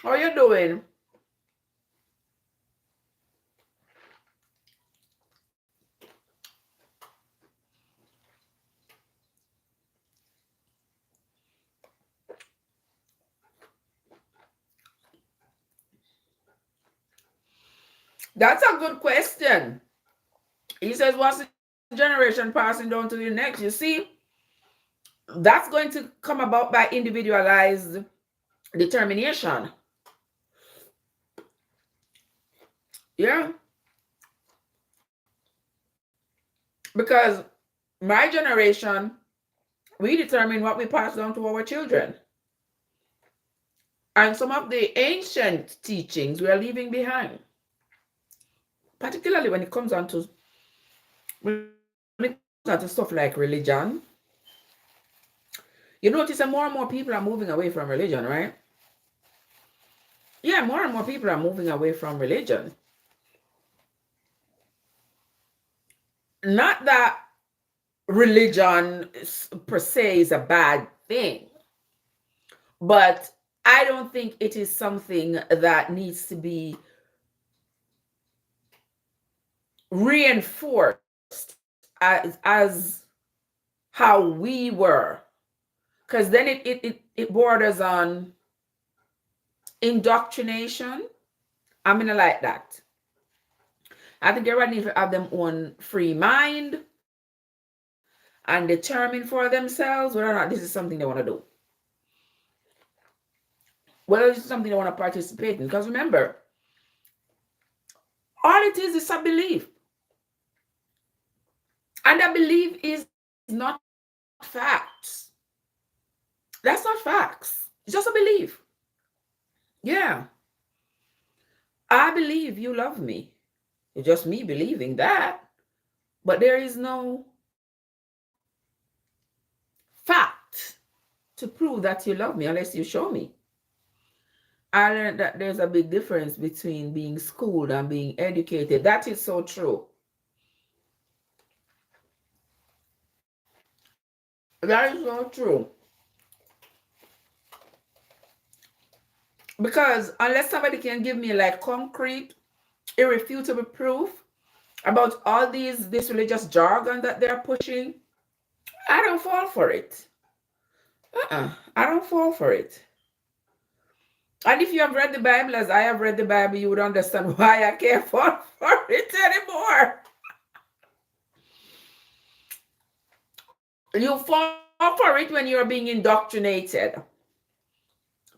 How you doing? That's a good question. He says, what's the generation passing down to the next? You see, that's going to come about by individualized determination. Yeah. Because my generation, we determine what we pass down to our children. And some of the ancient teachings we are leaving behind. Particularly when it comes on to stuff like religion. You notice that more and more people are moving away from religion, right? Yeah, more and more people are moving away from religion. Not that religion per se is a bad thing, but I don't think it is something that needs to be reinforced as how we were, because then it borders on indoctrination. I mean, I like that. I think everybody needs to have their own free mind and determine for themselves whether or not this is something they want to do, whether this is something they want to participate in. Because remember, all it is a belief. And that belief is not facts. That's not facts. It's just a belief. Yeah. I believe you love me. It's just me believing that. But there is no fact to prove that you love me unless you show me. I learned that there's a big difference between being schooled and being educated. That is so true. That is so true. Because unless somebody can give me like concrete, irrefutable proof about all this religious jargon that they're pushing, I don't fall for it. I don't fall for it. And if you have read the Bible as I have read the Bible, you would understand why I can't fall for it anymore. You fall for it when you're being indoctrinated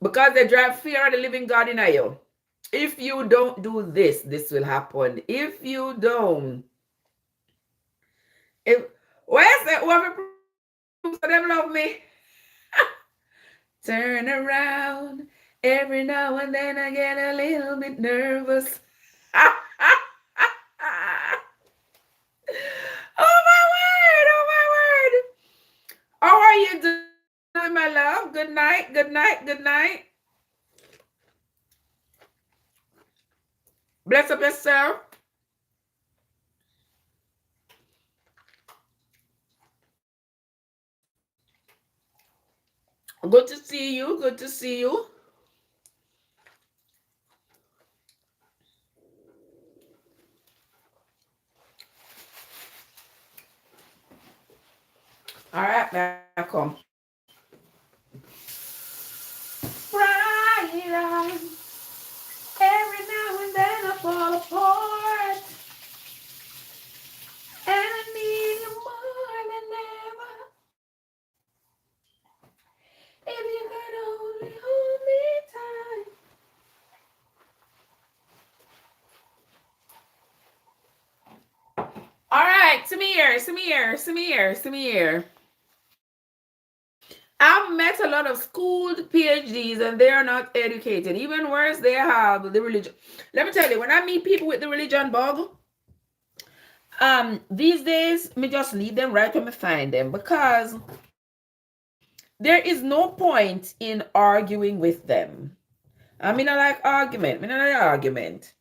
because they drive fear of the living God in you. If you don't do this, this will happen. If you don't, if where's that? Whoever proves that them love me, turn around. Every now and then I get a little bit nervous. Oh my word! Oh my word! How are you doing, my love? Good night. Good night. Good night. Bless up yourself. Good to see you. Good to see you. All right, back home. Right on. Every now and then I fall apart. And I need you more than ever. If you could only hold me tight. All right, Samir. I've met a lot of schooled PhDs and they are not educated. Even worse, they have the religion. Let me tell you, when I meet people with the religion bug, these days, me just leave them right when me find them because there is no point in arguing with them. I mean, I like argument. I mean, I like argument.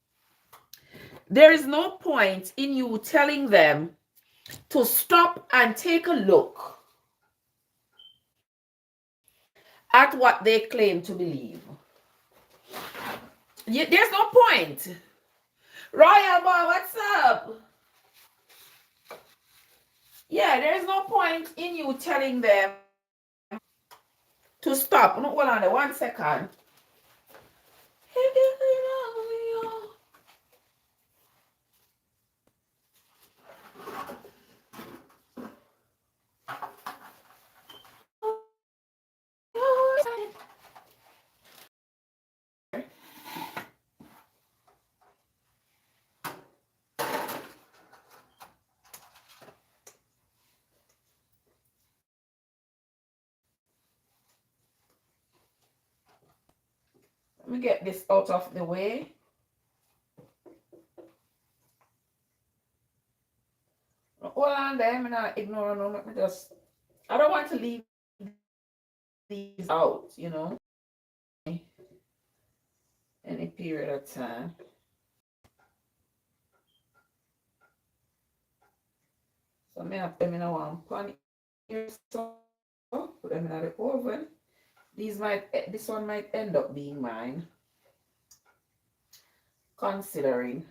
There is no point in you telling them to stop and take a look at what they claim to believe. There's no point. Royal boy, what's up? Yeah, there's no point in you telling them to stop. No, hold on there, 1 second. Let me get this out of the way. Hold on there, I'm not ignoring them. Let me just, I don't want to leave these out, you know, any period of time. So I have them in a one pan here, so put them in the oven. This one might end up being mine, considering.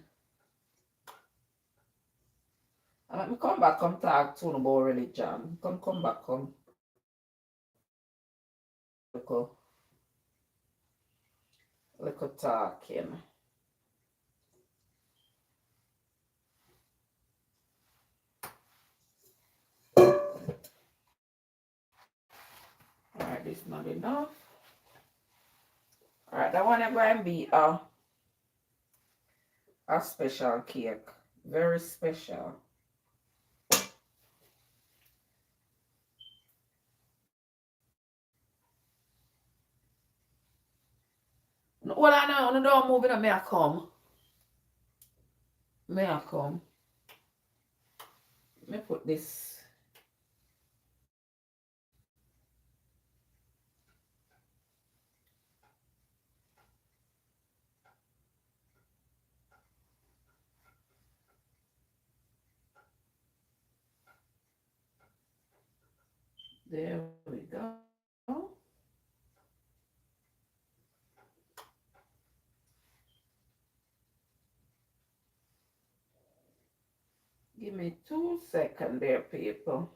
Let me come back, come talk to you about religion. Come back, come. Little talking. Alright, this is not enough. Alright, that one is going to be a special cake. Very special. Well, I know, no, don't move it up. May I come? May I come? Let me put this. There we go. Give me 2 seconds there, people.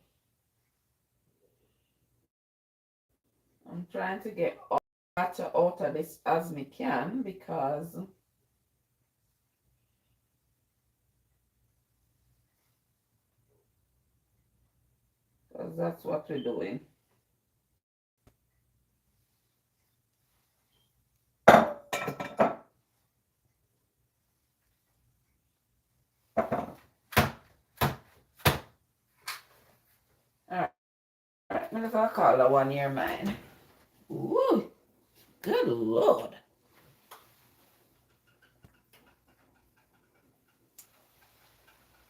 I'm trying to get all the water out of this as me can because that's what we're doing. Alright, I'm gonna call the one year mine. Ooh, good Lord.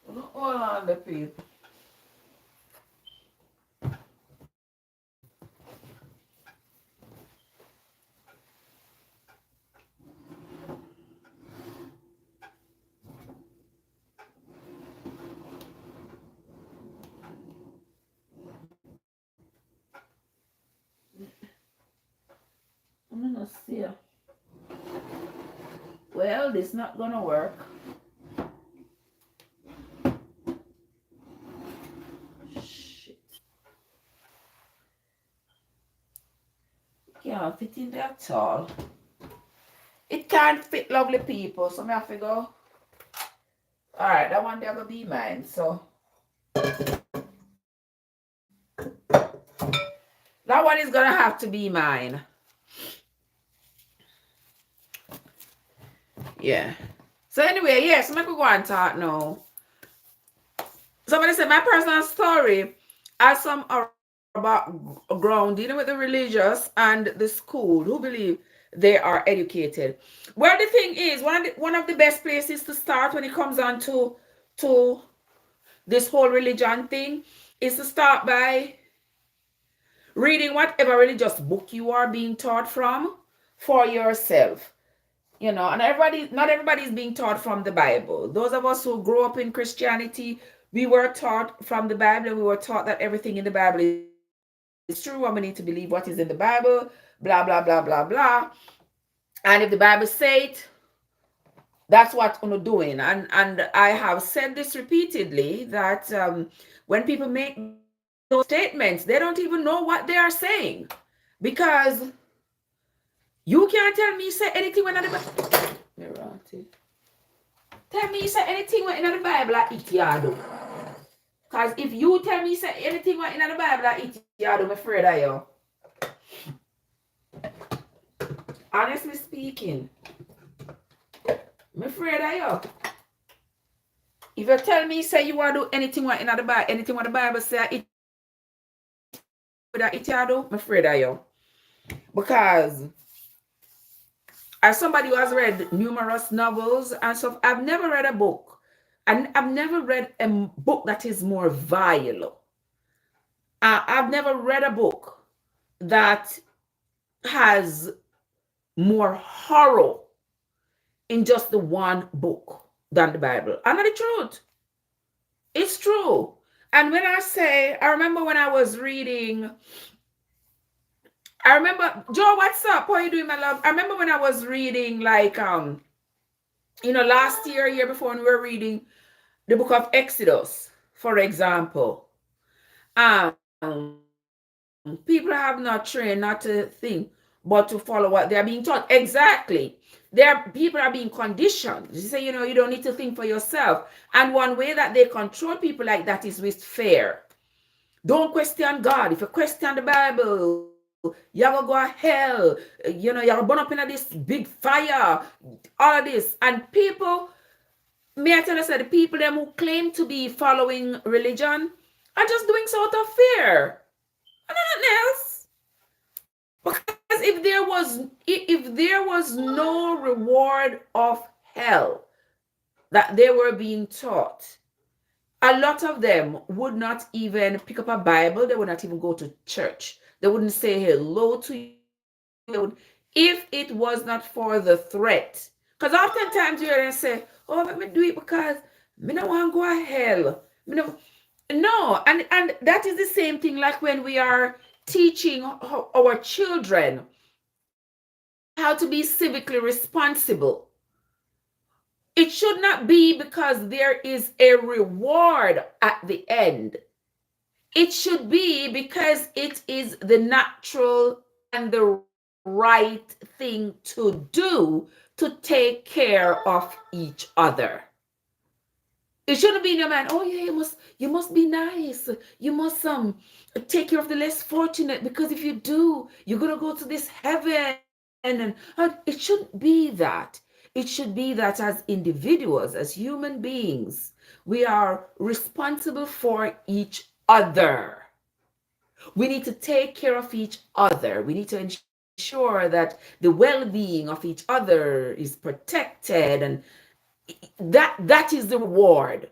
Hold on the people. I'm gonna see. Well, this not gonna work. Shit. Can't fit in there at all. It can't fit, lovely people, so I have to go. Alright, that one there gonna be mine, so that one is gonna have to be mine. Yeah. So anyway, yes, I'm gonna go and talk now. Somebody said my personal story has some about ground dealing with the religious and the school who believe they are educated. Well, the thing is, one of the best places to start when it comes on to this whole religion thing is to start by reading whatever religious book you are being taught from for yourself. You know, and not everybody is being taught from the Bible. Those of us who grew up in Christianity, we were taught from the Bible, and we were taught that everything in the Bible is true, and we need to believe what is in the Bible, blah, blah, blah, blah, blah. And if the Bible says it, that's what we're doing. And I have said this repeatedly, that when people make those statements, they don't even know what they are saying. Because you can't tell me say anything when the Bible. Tell me say anything when in the Bible I eat yado. Because if you tell me say anything when in the Bible I eat yado, I'm afraid of you. Honestly speaking, I'm afraid of you. If you tell me say you want to do anything what in the Bible, anything what the Bible say I eat yado, I'm afraid of you. Because as somebody who has read numerous novels and stuff, I've never read a book. And I've never read a book that is more vile. I've never read a book that has more horror in just the one book than the Bible. And that's the truth. It's true. And when I say, I remember when I was reading, Joe, what's up? How are you doing, my love? I remember when I was reading, like, last year before, when we were reading the book of Exodus, for example. People have not trained not to think, but to follow what they are being taught. Exactly. People are being conditioned. You say, you don't need to think for yourself. And one way that they control people like that is with fear. Don't question God. If you question the Bible, you're going to go to hell. You're going to burn up in this big fire. All of this. And people, may I tell you, the people them who claim to be following religion are just doing so out of fear. And nothing else. Because if there was no reward of hell that they were being taught, a lot of them would not even pick up a Bible. They would not even go to church. They wouldn't say hello to you if it was not for the threat. Because oftentimes you're going to say, oh, let me do it because I don't want to go to hell. No, and that is the same thing like when we are teaching our children how to be civically responsible. It should not be because there is a reward at the end. It should be because it is the natural and the right thing to do to take care of each other. It shouldn't be no man, oh yeah, you must be nice. You must take care of the less fortunate, because if you do, you're gonna go to this heaven. And it shouldn't be that. It should be that as individuals, as human beings, we are responsible for each other. We need to take care of each other. We need to ensure that the well-being of each other is protected, and that is the reward.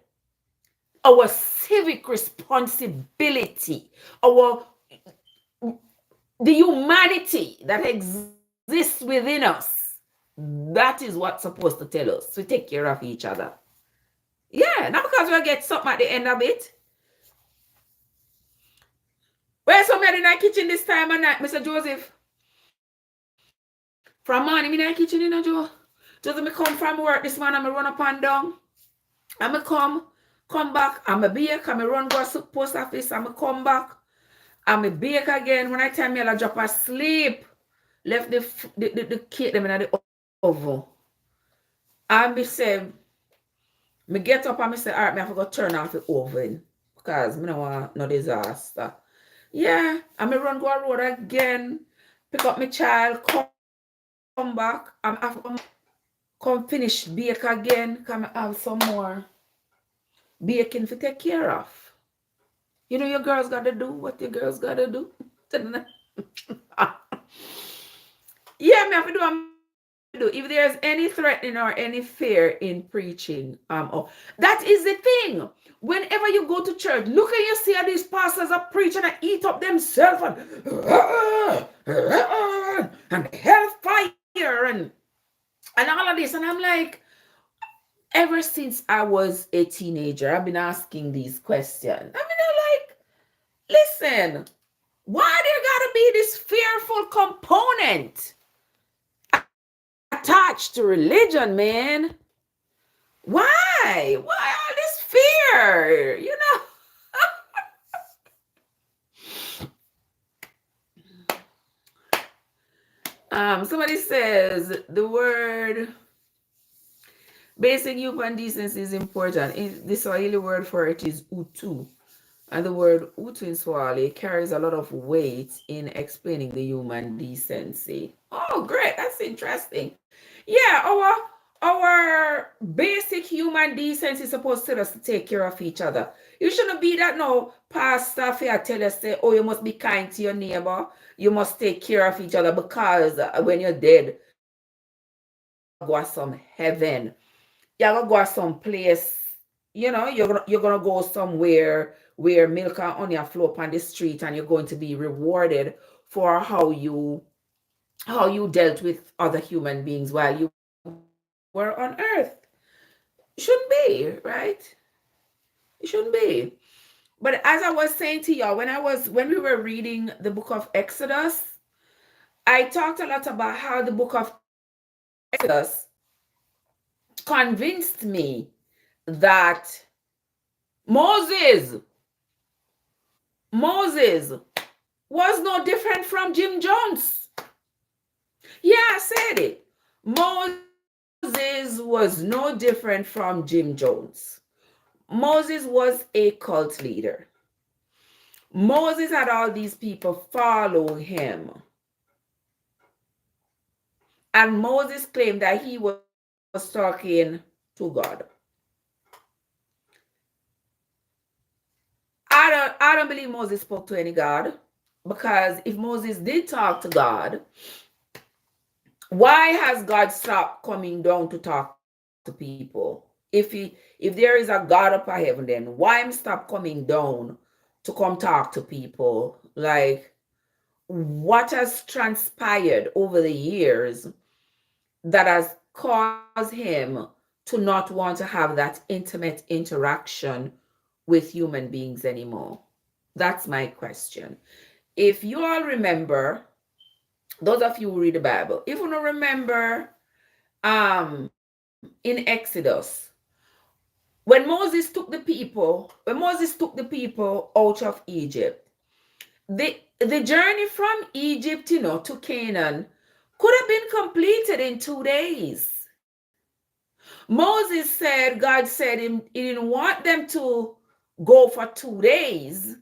Our civic responsibility, our the humanity that exists within us. That is what's supposed to tell us to take care of each other. Yeah, not because we'll get something at the end of it. Where's somebody in the kitchen this time of night, Mr. Joseph? From morning, in the kitchen, Joe. Joseph, me come from work this morning, I run up and down. I me come back, I'm a bake, I me run go to post office, I me come back. I'm a bake again. When I tell me I'll drop asleep, left the cake them in the oven. And me say, me get up and me say, all right, me have to go turn off the oven because me don't want no disaster. Yeah, and me run go a road again, pick up my child, come back, I'm have to come finish bake again, come have some more baking to take care of. You know your girls gotta do what your girls gotta do. Yeah, me have to do what I have to do. If there's any threatening or any fear in preaching, that is the thing. Whenever you go to church, look and you see how these pastors are preaching and eat up themselves and hellfire and all of this. And I'm like, ever since I was a teenager, I've been asking these questions. I mean, I'm like, listen, why there gotta be this fearful component attached to religion, man? Why? Why all this fear? You know? Somebody says the word basic human decency is important. The Swahili word for it is utu. And the word utu in Swahili carries a lot of weight in explaining the human decency. Oh, great. That's interesting. Yeah, our basic human decency is supposed to tell us to take care of each other. You shouldn't be that no pastor here tell us, say, oh, you must be kind to your neighbor. You must take care of each other because when you're dead, you're going to go some heaven. You're going to go some place, you're gonna go somewhere where milk and honey flow upon the street, and you're going to be rewarded for how you dealt with other human beings while you were on earth. Shouldn't be, right? It shouldn't be. But as I was saying to y'all, when we were reading the book of Exodus, I talked a lot about how the book of Exodus convinced me that Moses was no different from Jim Jones. Yeah, I said it. Moses was no different from Jim Jones. Moses was a cult leader. Moses had all these people follow him. And Moses claimed that he was talking to God. I don't believe Moses spoke to any God, because if Moses did talk to God, why has God stopped coming down to talk to people? If there is a God up in heaven, then why him stop coming down to come talk to people? Like, what has transpired over the years that has caused him to not want to have that intimate interaction with human beings anymore? That's my question. If you all remember, those of you who read the Bible, if you don't remember, in Exodus, when Moses took the people out of Egypt, the journey from Egypt, to Canaan could have been completed in 2 days. Moses said, God said he didn't want them to go for 2 days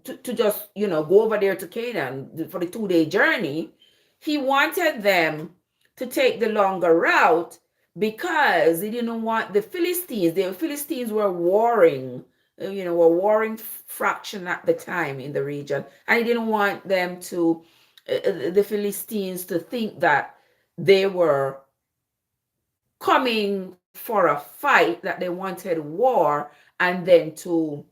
to just, go over there to Canaan for the 2 day journey. He wanted them to take the longer route because he didn't want the Philistines. The Philistines were warring, were warring fraction at the time in the region. And he didn't want them the Philistines to think that they were coming for a fight, that they wanted war, and then to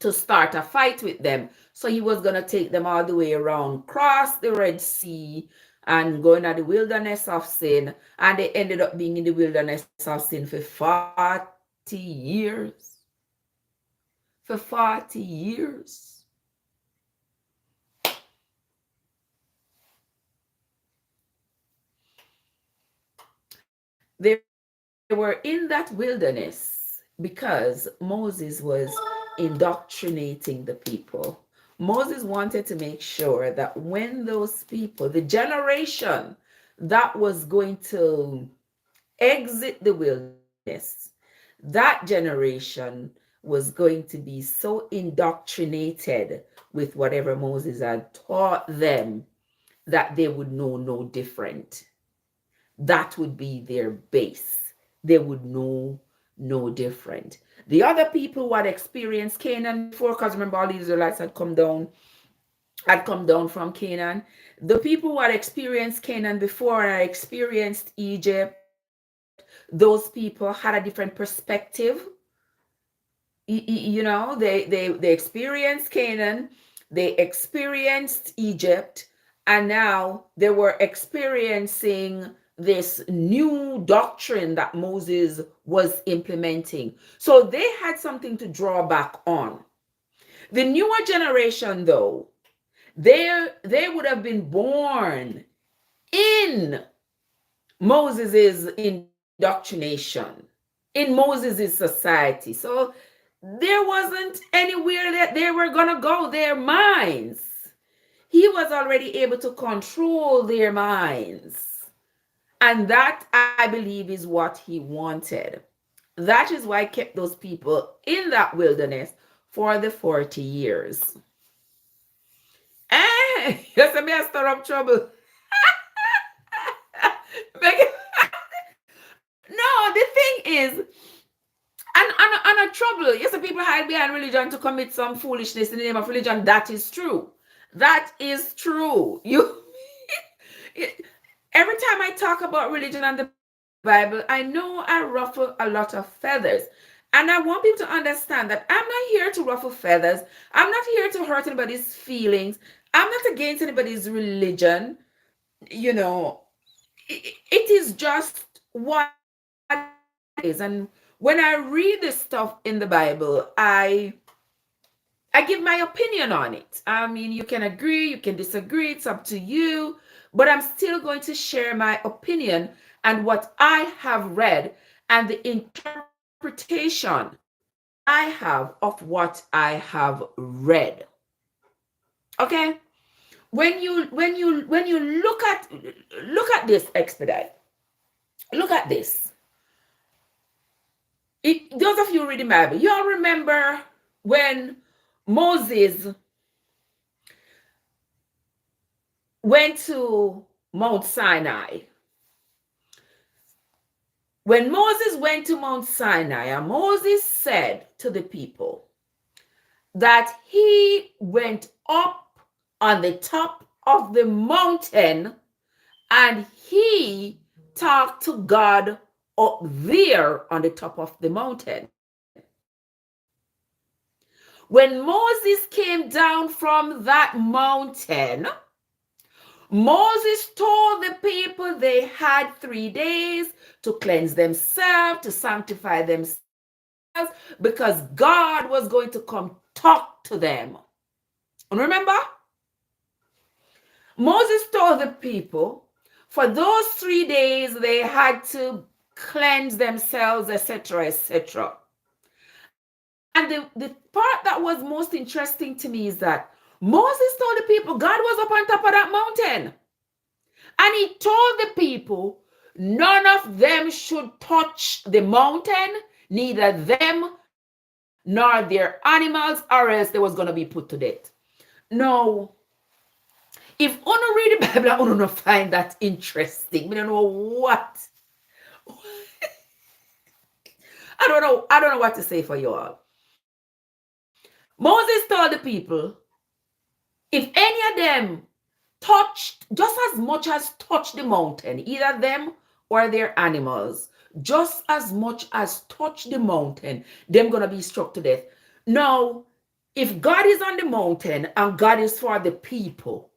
start a fight with them. So he was going to take them all the way around, cross the Red Sea, and go into the wilderness of sin. And they ended up being in the wilderness of sin for 40 years. For 40 years. They were in that wilderness because Moses was indoctrinating the people. Moses wanted to make sure that when those people, the generation that was going to exit the wilderness, that generation was going to be so indoctrinated with whatever Moses had taught them that they would know no different. That would be their base. They would know no different. The other people who had experienced Canaan before, because remember all the Israelites had come down from Canaan. The people who had experienced Canaan before and had experienced Egypt, those people had a different perspective. They experienced Canaan, they experienced Egypt, and now they were experiencing this new doctrine that Moses was implementing. So they had something to draw back on. The newer generation, though, they would have been born in Moses's indoctrination, in Moses's society. So there wasn't anywhere that they were going to go, their minds. He was already able to control their minds. And that, I believe, is what he wanted. That is why he kept those people in that wilderness for the 40 years. Yes, I may stir up trouble. No, the thing is, and a trouble. Yes, people hide behind religion to commit some foolishness in the name of religion. That is true. That is true. Every time I talk about religion and the Bible, I know I ruffle a lot of feathers. And I want people to understand that I'm not here to ruffle feathers. I'm not here to hurt anybody's feelings. I'm not against anybody's religion. It is just what it is. And when I read this stuff in the Bible, I give my opinion on it. I mean, you can agree, you can disagree, it's up to you, but I'm still going to share my opinion and what I have read and the interpretation I have of what I have read. Okay? When you look at this expedite, look at this. Those of you reading the Bible, you all remember when Moses went to Mount Sinai. When Moses went to Mount Sinai, Moses said to the people that he went up on the top of the mountain and he talked to God up there on the top of the mountain. When Moses came down from that mountain, Moses told the people they had 3 days to cleanse themselves, to sanctify themselves, because God was going to come talk to them. And remember, Moses told the people for those 3 days they had to cleanse themselves, etc., etc. And the part that was most interesting to me is that Moses told the people God was up on top of that mountain. And he told the people none of them should touch the mountain, neither them nor their animals, or else they was going to be put to death. Now, if you read the Bible, you don't find that interesting. We don't know what. I don't know what to say for you all. Moses told the people, if any of them touched, just as much as touch the mountain, either them or their animals, just as much as touch the mountain, them gonna be struck to death. Now, if God is on the mountain and God is for the people,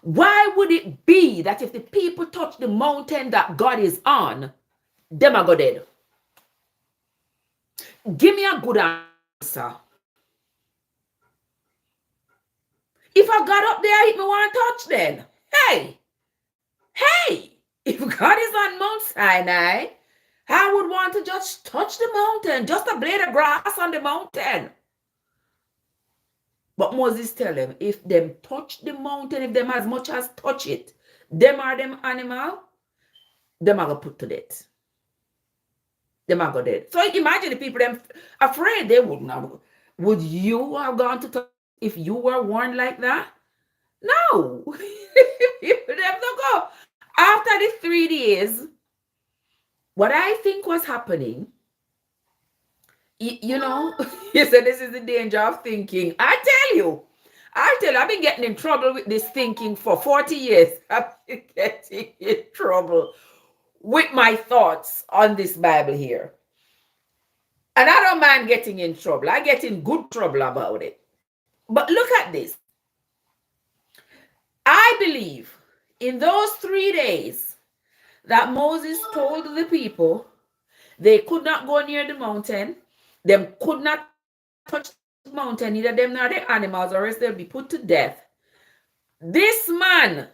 why would it be that if the people touch the mountain that God is on, them are go dead? Give me a good answer. If I got up there, if me want to touch then. Hey, if God is on Mount Sinai, I would want to just touch the mountain, just a blade of grass on the mountain. But Moses tell them, if them touch the mountain, if them as much as touch it, them are them animal, them are going to put to death. Them are going to dead. So imagine the people them afraid they wouldn't have. Would you have gone to touch if you were warned like that? No. People them don't go. After the 3 days, what I think was happening, you know, you said this is the danger of thinking. I tell you, I've been getting in trouble with this thinking for 40 years. I've been getting in trouble with my thoughts on this Bible here. And I don't mind getting in trouble. I get in good trouble about it. But look at this. I believe in those 3 days that Moses told the people they could not go near the mountain, them could not touch the mountain, neither them nor their animals, or else they'll be put to death. This man,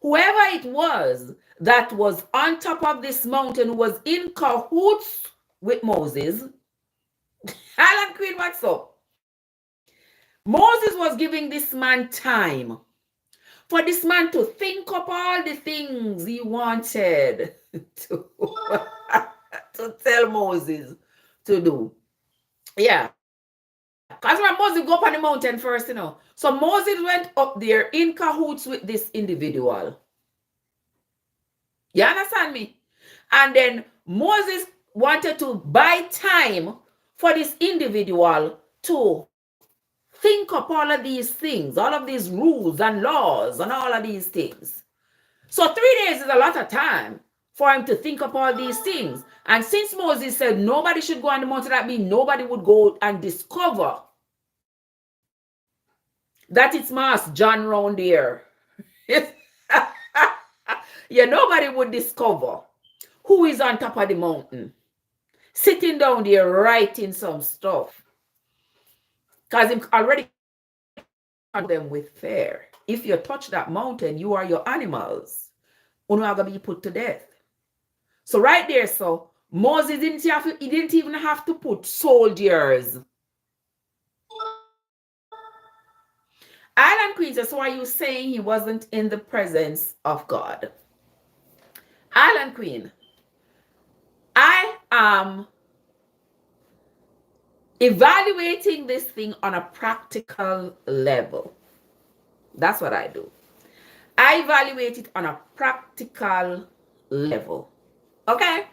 whoever it was that was on top of this mountain, was in cahoots with Moses. Alan Queen, what's up? Moses was giving this man time for this man to think up all the things he wanted to, to tell Moses to do. Yeah. Because when Moses go up on the mountain first, you know. So Moses went up there in cahoots with this individual. You understand me? And then Moses wanted to buy time for this individual to think up all of these things, all of these rules and laws and all of these things. So 3 days is a lot of time for him to think up all these things. And since Moses said nobody should go on the mountain, that means nobody would go and discover that it's Mass John round there. Yeah, nobody would discover who is on top of the mountain, sitting down there writing some stuff. Because him already them with fear. If you touch that mountain, you are your animals. You're not going to be put to death. So right there, so Moses he didn't even have to put soldiers. Alan Queen says, so are you saying he wasn't in the presence of God? Alan Queen, I am evaluating this thing on a practical level. That's what I do. I evaluate it on a practical level. Okay?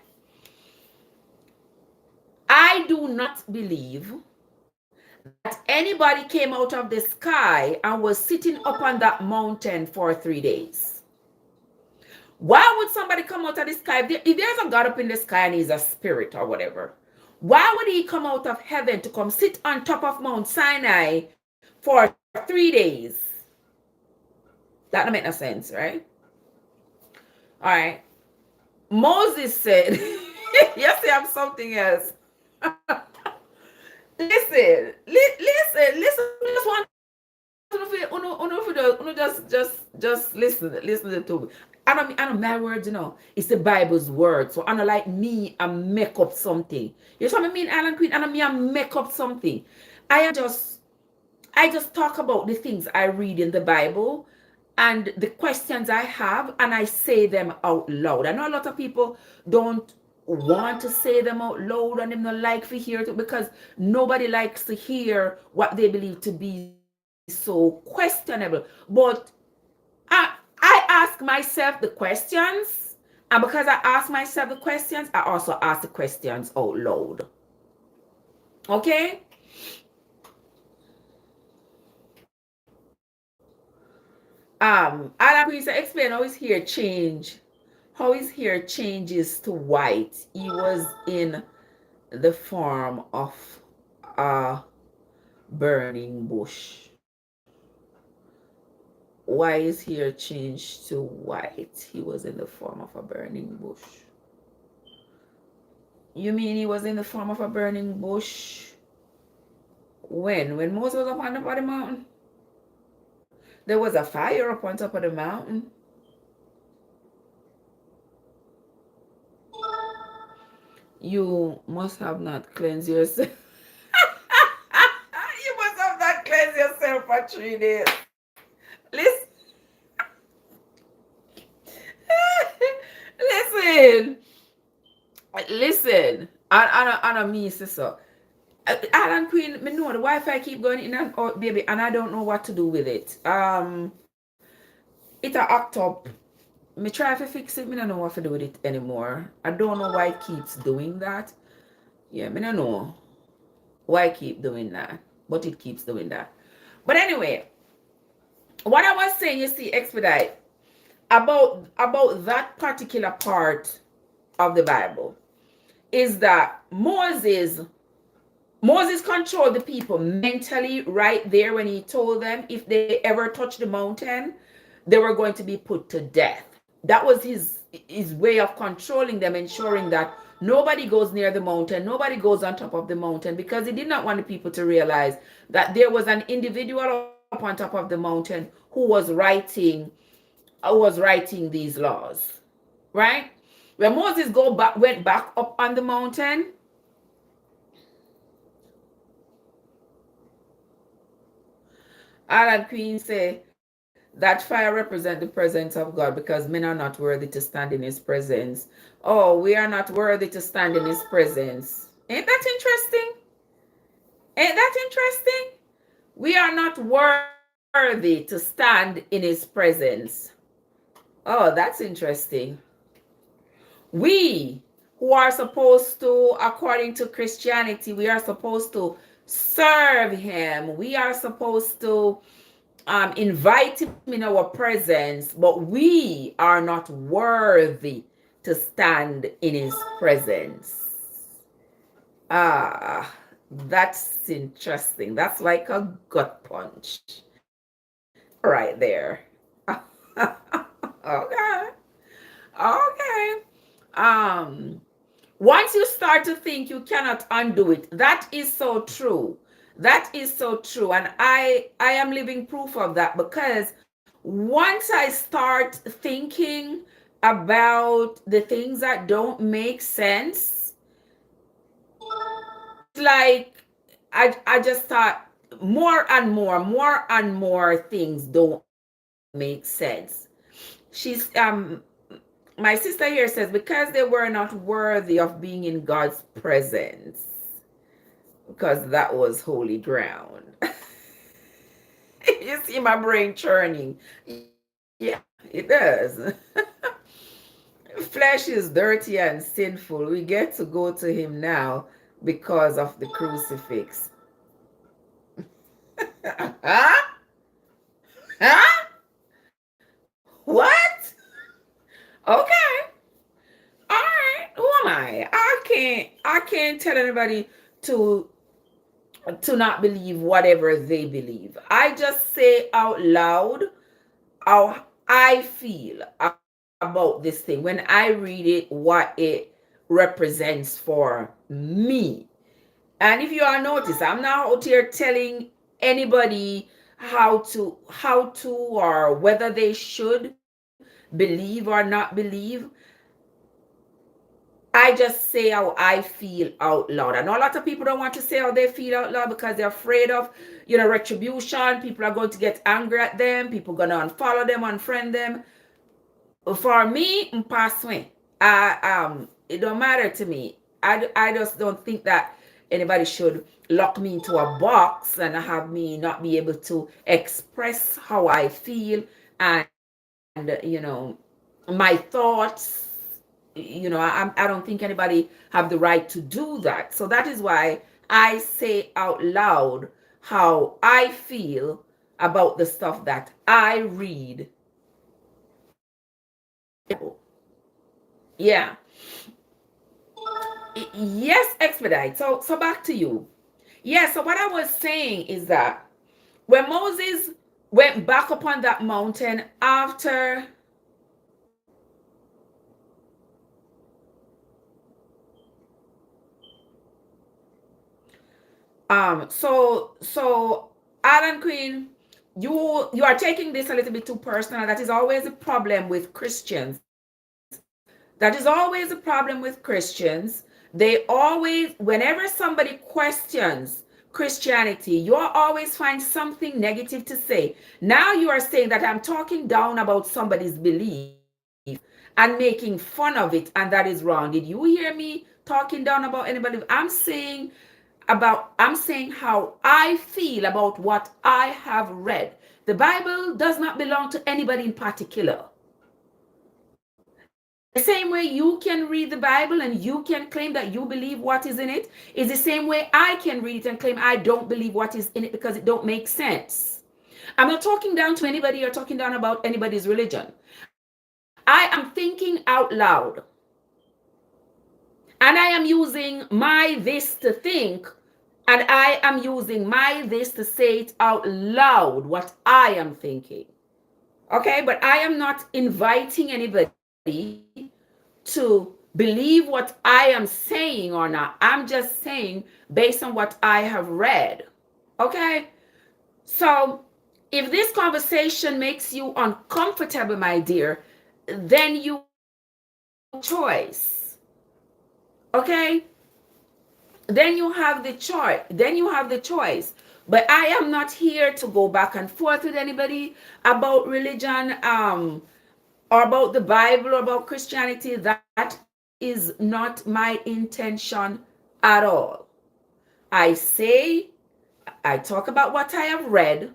I do not believe that anybody came out of the sky and was sitting up on that mountain for 3 days. Why would somebody come out of the sky? If there's a God up in the sky and he's a spirit or whatever, why would he come out of heaven to come sit on top of Mount Sinai for 3 days? That don't make no sense, right? All right. Moses said, yes, I have something else. listen. Just want just listen to me. I know my words, it's the Bible's word. So I know like me, I make up something. You know what I mean, Alan Queen? I know me, I make up something. I am just I just talk about the things I read in the Bible and the questions I have, and I say them out loud. I know a lot of people don't want to say them out loud and them not like to hear it because nobody likes to hear what they believe to be so questionable. But I ask myself the questions, and because I ask myself the questions, I also ask the questions out loud. Okay? Alan Queen said, explain how his hair change. How his hair changes to white. He was in the form of a burning bush. Why his hair changed to white? He was in the form of a burning bush. You mean he was in the form of a burning bush? When Moses was up on top of the mountain? There was a fire up on top of the mountain. You must have not cleansed yourself. You must have not cleansed yourself for 3 days. Listen. Listen. Listen. I don't mean sister. Alan Queen, me know the Wi-Fi keep going in and out, baby, and I don't know what to do with it. It a act up. Me try to fix it, me don't know what to do with it anymore. I don't know why it keeps doing that. Yeah, me don't know why it keep doing that, but it keeps doing that. But anyway, what I was saying, you see, expedite about that particular part of the Bible is that Moses controlled the people mentally right there when he told them if they ever touched the mountain, they were going to be put to death. That was his way of controlling them, ensuring that nobody goes near the mountain, nobody goes on top of the mountain, because he did not want the people to realize that there was an individual up on top of the mountain who was writing these laws. Right? When Moses went back up on the mountain, Alan Queen say that fire represent the presence of God because men are not worthy to stand in his presence. Oh, we are not worthy to stand in his presence. Ain't that interesting? Ain't that interesting? We are not worthy to stand in his presence. Oh, that's interesting. We who are supposed to, according to Christianity, we are supposed to serve him. We are supposed to invite him in our presence, but we are not worthy to stand in his presence. Ah, that's interesting. That's like a gut punch right there. Okay. Okay. Um, Once you start to think you cannot undo it, that is so true. That is so true. And I am living proof of that, because once I start thinking about the things that don't make sense, it's like I just thought more and more things don't make sense. She's my sister here says, because they were not worthy of being in God's presence, because that was holy ground. You see my brain churning. Yeah, it does. Flesh is dirty and sinful. We get to go to him now because of the crucifix. Huh? Huh? What? Okay. All right. Who am I? I can't tell anybody to not believe whatever they believe. I just say out loud how I feel about this thing when I read it, what it represents for me. And if you are notice, I'm not out here telling anybody how to or whether they should believe or not believe. I just say how I feel out loud. I know a lot of people don't want to say how they feel out loud because they're afraid of, retribution. People are going to get angry at them. People are going to unfollow them, unfriend them. For me, pass me. It don't matter to me. I just don't think that anybody should lock me into a box and have me not be able to express how I feel and my thoughts. I don't think anybody have the right to do that. So that is why I say out loud how I feel about the stuff that I read. Yeah. Yes, expedite. So back to you. Yeah, so what I was saying is that when Moses went back upon that mountain after so Alan Queen, you are taking this a little bit too personal. That is always a problem with Christians. That is always a problem with Christians. They always, whenever somebody questions Christianity, you always find something negative to say. Now you are saying that I'm talking down about somebody's belief and making fun of it, and that is wrong. Did you hear me talking down about anybody? I'm saying how I feel about what I have read. The Bible does not belong to anybody in particular. The same way you can read the Bible and you can claim that you believe what is in it is the same way I can read it and claim I don't believe what is in it because it don't make sense. I'm not talking down to anybody or talking down about anybody's religion. I am thinking out loud. And I am using my this to think, and I am using my this to say it out loud what I am thinking. Okay, but I am not inviting anybody to believe what I am saying or not. I'm just saying based on what I have read. Okay, so if this conversation makes you uncomfortable, my dear, then you have the choice. Okay, then you have the choice. But I am not here to go back and forth with anybody about religion, or about the Bible or about Christianity. That is not my intention at all. I say, I talk about what I have read,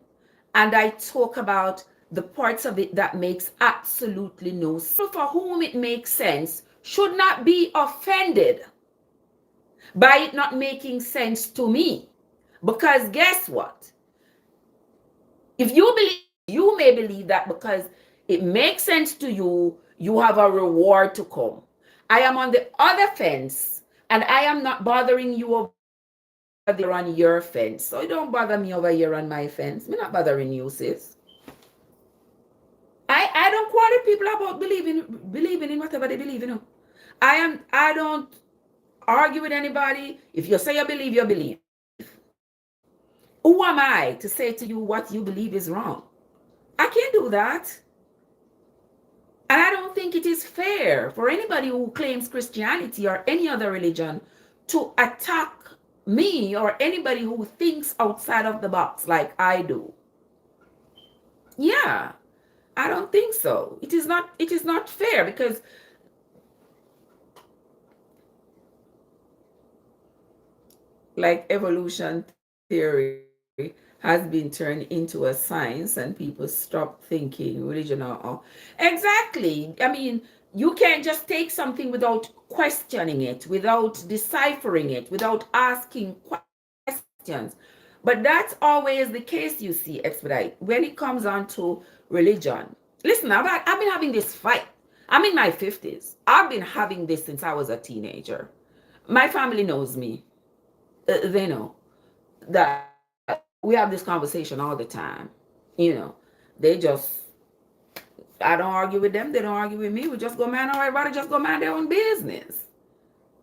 and I talk about the parts of it that makes absolutely no sense. For whom it makes sense should not be offended by it not making sense to me. Because guess what? If you believe, you may believe that because it makes sense to you, you have a reward to come. I am on the other fence, and I am not bothering you over there on your fence. So don't bother me over here on my fence. Me not bothering you, sis. I don't quarrel people about believing in whatever they believe in. I don't argue with anybody. If you say you believe, you believe. Who am I to say to you what you believe is wrong? I can't do that. And I don't think it is fair for anybody who claims Christianity or any other religion to attack me or anybody who thinks outside of the box like I do. Yeah, I don't think so. It is not fair because like evolution theory has been turned into a science and people stop thinking religion or exactly. I mean, you can't just take something without questioning it, without deciphering it, without asking questions. But that's always the case, you see, expedite, when it comes on to religion. Listen, I've been having this fight. I'm in my 50s. I've been having this since I was a teenager. My family knows me. They know that we have this conversation all the time. They just, I don't argue with them. They don't argue with me. We just go man, all right, brother, just go mind their own business.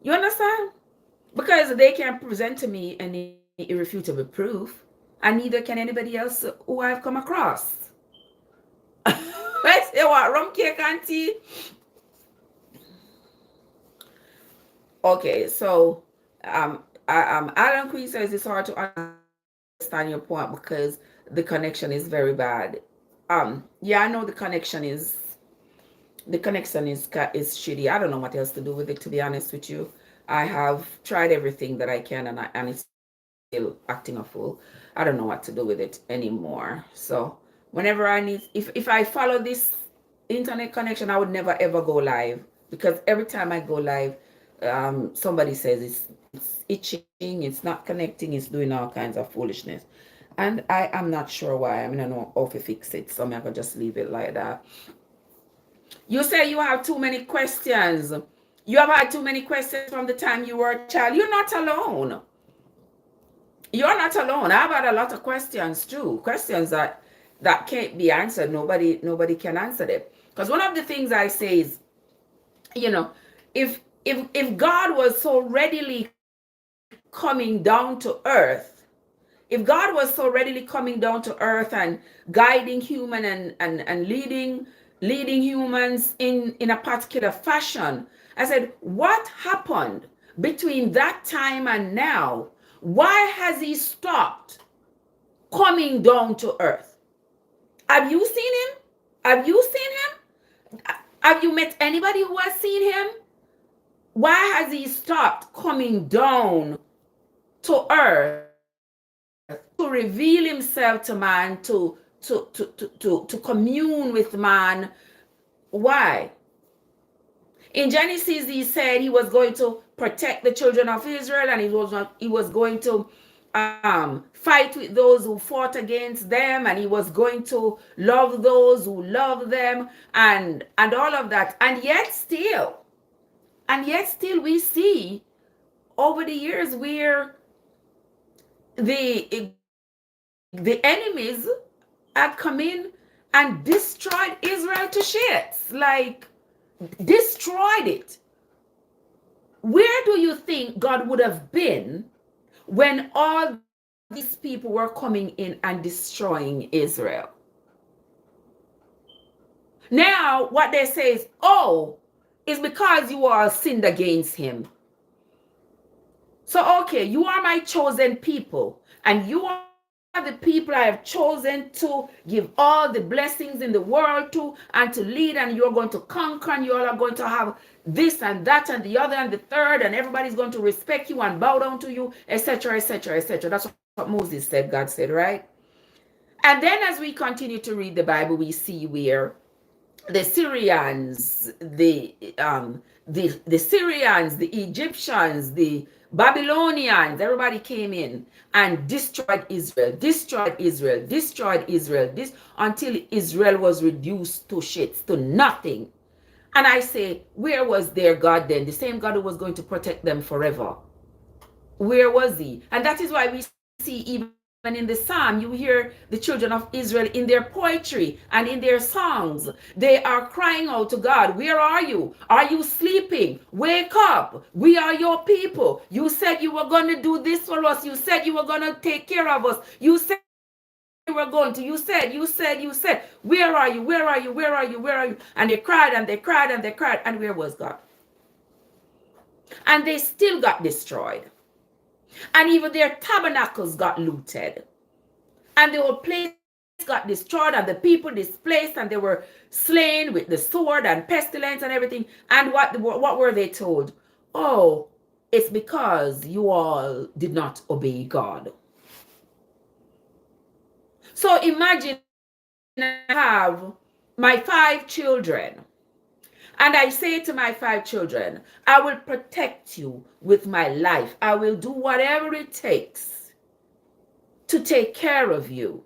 You understand? Because they can't present to me any irrefutable proof, and neither can anybody else who I've come across. Let's say what, rum cake and tea. Okay, so Alan Queen says it's hard to understand your point because the connection is very bad. Yeah, I know the connection is shitty. I don't know what else to do with it, to be honest with you. I have tried everything that I can, and it's still acting a fool. I don't know what to do with it anymore. So whenever I need, if I follow this internet connection, I would never ever go live, because every time I go live, somebody says it's itching, it's not connecting, it's doing all kinds of foolishness, and I am not sure why. I mean, I know how to fix it, so I can just leave it like that. You say you have too many questions. You have had too many questions from the time you were a child. You're not alone. You're not alone. I've had a lot of questions too. Questions that can't be answered. Nobody can answer them. Because one of the things I say is, you know, if God was so readily coming down to earth, if God was so readily coming down to earth and guiding human and leading humans in a particular fashion, I said, what happened between that time and now? Why has he stopped coming down to earth? Have you seen him? Have you seen him? Have you met anybody who has seen him? Why has he stopped coming down to earth to reveal himself to man, to commune with man? Why? In Genesis, he said he was going to protect the children of Israel, and he was going to fight with those who fought against them, and he was going to love those who love them, and all of that. And yet still we see over the years where the enemies have come in and destroyed Israel to shits, like destroyed it. Where do you think God would have been when all these people were coming in and destroying Israel? Now, what they say is, oh, it's because you all sinned against him. So, okay, you are my chosen people, and you are the people I have chosen to give all the blessings in the world to, and to lead, and you're going to conquer, and you all are going to have this and that and the other and the third, and everybody's going to respect you and bow down to you, etc., etc., etc. That's what Moses said, God said, right? And then as we continue to read the Bible, we see where the Syrians, the Syrians, the Egyptians, the Babylonians, everybody came in and destroyed Israel, until Israel was reduced to shits, to nothing. And I say, where was their God then? The same God who was going to protect them forever. Where was he? And that is why we see even in the Psalm, you hear the children of Israel in their poetry and in their songs. They are crying out to God, where are you? Are you sleeping? Wake up. We are your people. You said you were going to do this for us. You said you were going to take care of us. You said you were going to. You said. Where are you? Where are you? Where are you? Where are you? And they cried and they cried and they cried. And where was God? And they still got destroyed. And even their tabernacles got looted. And the whole place got destroyed, and the people displaced, and they were slain with the sword and pestilence and everything. And what were they told? Oh, it's because you all did not obey God. So imagine I have my 5 children, and I say to my 5 children, I will protect you with my life. I will do whatever it takes to take care of you.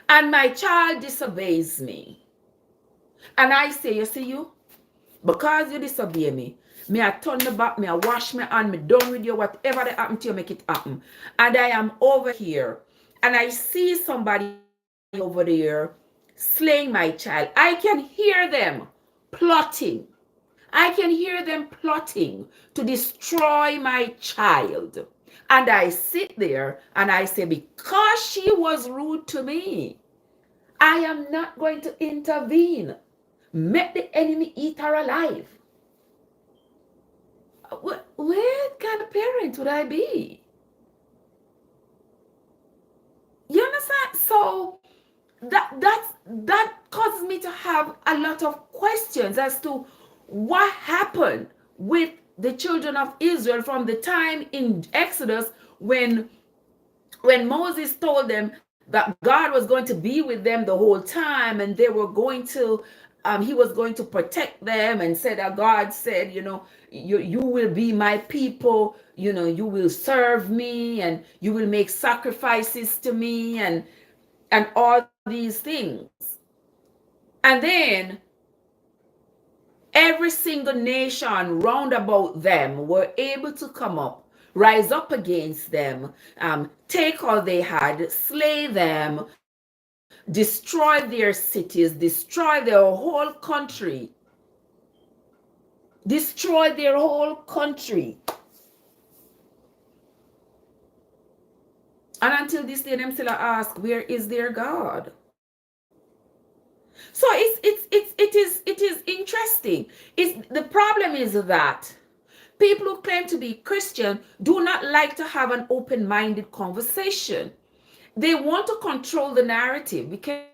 And my child disobeys me. And I say, you see you? Because you disobey me, I turn me back, I wash me hand, me done with you, whatever that happen to you, make it happen. And I am over here, and I see somebody over there slaying my child. I can hear them plotting. I can hear them plotting to destroy my child. And I sit there and I say, because she was rude to me, I am not going to intervene. Make the enemy eat her alive. What kind of parent would I be? You understand? So that causes me to have a lot of questions as to what happened with the children of Israel from the time in Exodus when Moses told them that God was going to be with them the whole time, and they were going to he was going to protect them, and said that God said, you will be my people, you will serve me, and you will make sacrifices to me, and all these things. And then every single nation round about them were able to come up, rise up against them, take all they had, slay them, destroy their cities, destroy their whole country. Destroy their whole country. And until this day, them still ask, where is their God? So it is interesting. The problem is that people who claim to be Christian do not like to have an open-minded conversation. They want to control the narrative because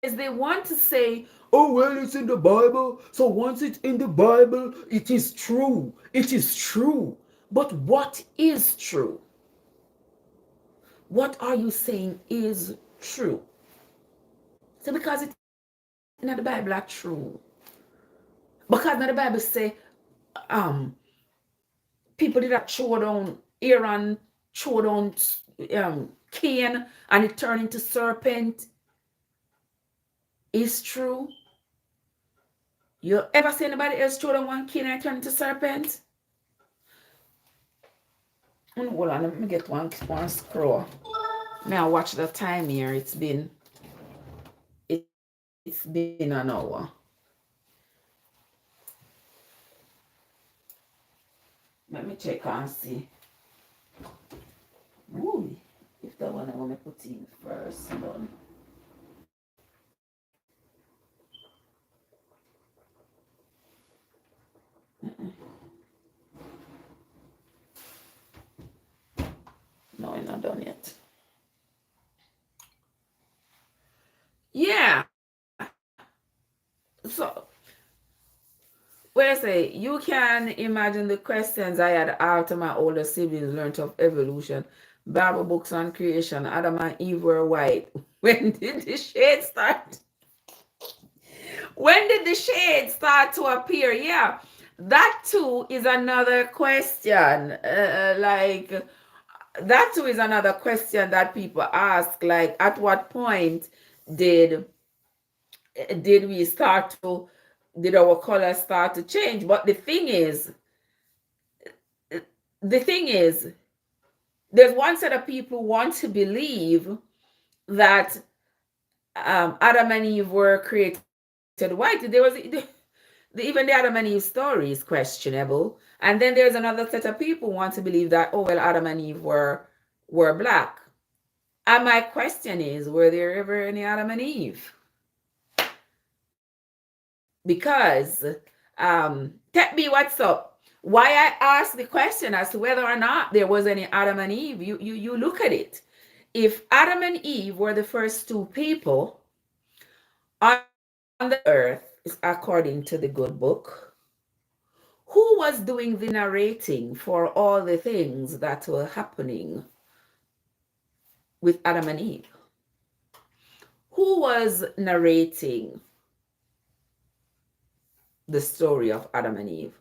they want to say, oh, well, it's in the Bible. So once it's in the Bible, it is true. It is true. But what is true? What are you saying is true? So because it's in the Bible are true. Because in the Bible say, people did that throw down Aaron, throw down Cain, and it turned into serpent. Is true. You ever see anybody else throw down one Cain and it turned into serpent? Hold on, let me get one scroll. Now watch the time here. It's been an hour. Let me check and see. Ooh, if that one I want to put in first. Done. No, I'm not done yet. Yeah. So, where I say, you can imagine the questions I had after my older siblings learned of evolution, Bible books on creation, Adam and Eve were white. When did the shade start? When did the shade start to appear? Yeah, that too is another question. That too is another question that people ask. Like, at what point did we start to, did our color start to change? But the thing is, there's one set of people who want to believe that Adam and Eve were created white. Even the Adam and Eve story is questionable. And then there's another set of people who want to believe that, oh, well, Adam and Eve were black. And my question is, were there ever any Adam and Eve? Because, Tech B, what's up? Why I asked the question as to whether or not there was any Adam and Eve, you look at it. If Adam and Eve were the first two people on the earth, according to the good book, who was doing the narrating for all the things that were happening with Adam and Eve? Who was narrating the story of Adam and Eve?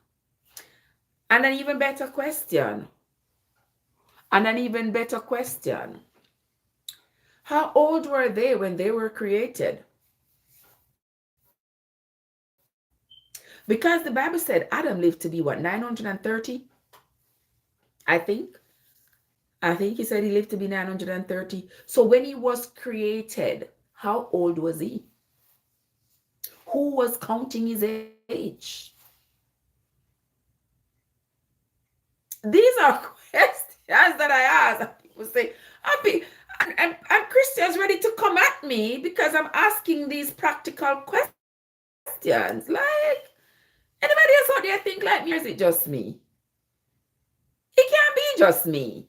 And an even better question. How old were they when they were created? Because the Bible said Adam lived to be what, 930? I think he said he lived to be 930. So when he was created, how old was he? Who was counting his age? These are questions that I ask. And people say, and Christians ready to come at me because I'm asking these practical questions. Like, anybody else out there think like me, or is it just me? It can't be just me.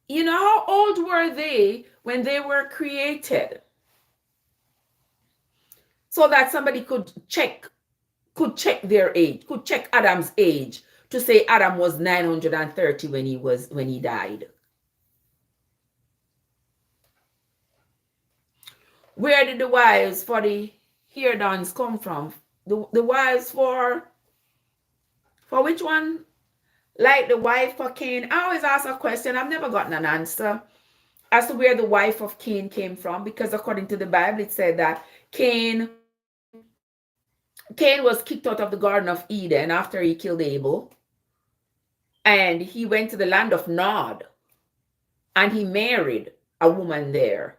You know, how old were they when they were created? So that somebody could check their age, could check Adam's age to say Adam was 930 when he died. Where did the wives for the hair dons come from? The wives for which one? Like the wife for Cain. I always ask a question. I've never gotten an answer as to where the wife of Cain came from, because according to the Bible, it said that Cain was kicked out of the Garden of Eden after he killed Abel. And he went to the land of Nod and he married a woman there.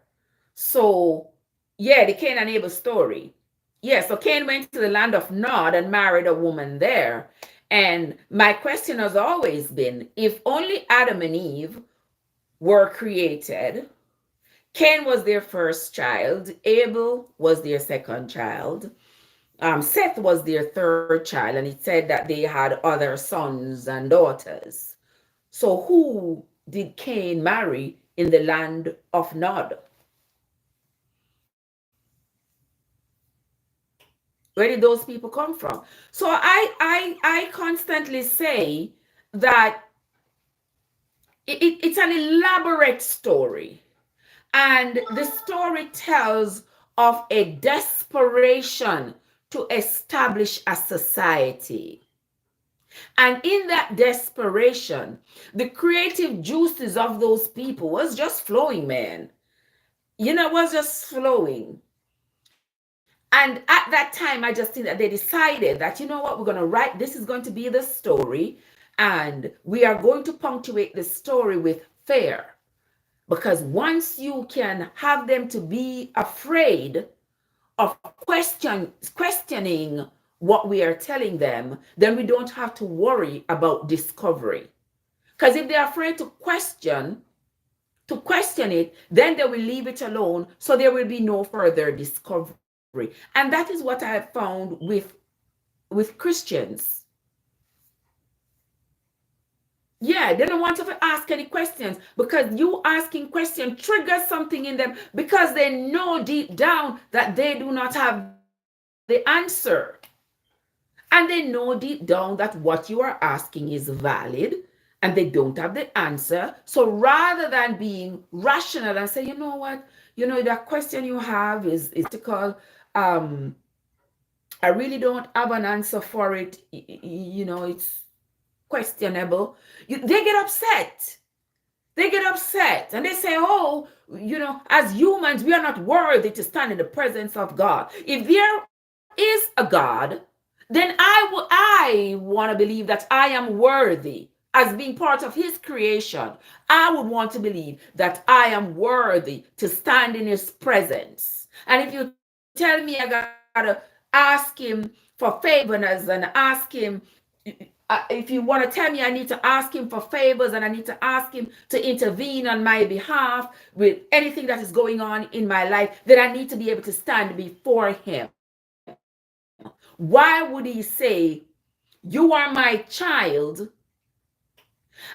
So, yeah, the Cain and Abel story. Yeah, so Cain went to the land of Nod and married a woman there. And my question has always been, if only Adam and Eve were created, Cain was their first child, Abel was their second child, Seth was their third child, and it said that they had other sons and daughters. So who did Cain marry in the land of Nod? Where did those people come from? So I constantly say that it's an elaborate story. And the story tells of a desperation to establish a society. And in that desperation, the creative juices of those people was just flowing, man. You know, it was just flowing. And at that time, I just think that they decided that, you know what, we're going to write, this is going to be the story. And we are going to punctuate the story with fear. Because once you can have them to be afraid of questioning what we are telling them, then we don't have to worry about discovery. Because if they're afraid to question it, then they will leave it alone. So there will be no further discovery. And that is what I have found with Christians. Yeah, they don't want to ask any questions, because you asking questions triggers something in them, because they know deep down that they do not have the answer. And they know deep down that what you are asking is valid and they don't have the answer. So rather than being rational and say, you know what, you know, that question you have is critical. I really don't have an answer for it. You know, it's questionable. They get upset. They get upset and they say, oh, you know, as humans, we are not worthy to stand in the presence of God. If there is a God, then I want to believe that I am worthy as being part of his creation. I would want to believe that I am worthy to stand in his presence. And if you tell me I got to ask him for favors and ask him, if you want to tell me I need to ask him for favors and I need to ask him to intervene on my behalf with anything that is going on in my life, then I need to be able to stand before him. Why would he say, you are my child,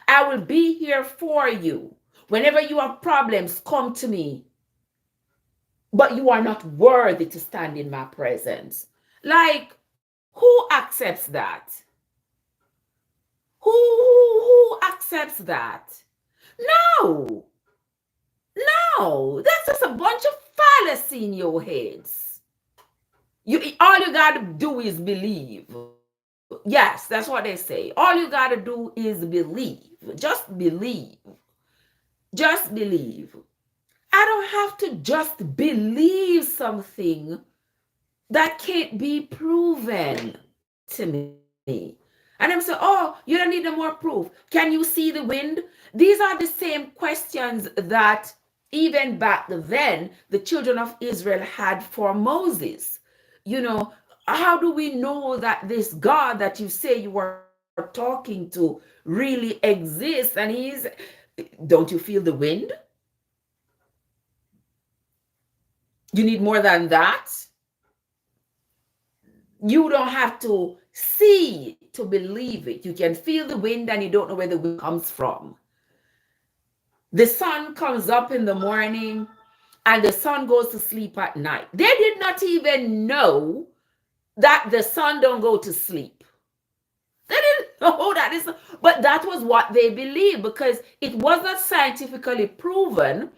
I will be here for you. Whenever you have problems, come to me. But you are not worthy to stand in my presence. Like, who accepts that? Who accepts that? No. No. That's just a bunch of fallacy in your heads. All you got to do is believe. Yes, that's what they say. All you got to do is believe. Just believe. Just believe. I don't have to just believe something that can't be proven to me. And I'm saying, oh, you don't need no more proof. Can you see the wind? These are the same questions that even back then, the children of Israel had for Moses. You know, how do we know that this God that you say you are talking to really exists, and don't you feel the wind? You need more than that. You don't have to see to believe it. You can feel the wind and you don't know where the wind comes from. The sun comes up in the morning and the sun goes to sleep at night. They did not even know that the sun don't go to sleep. They didn't know that is, but that was what they believed, because it was not scientifically proven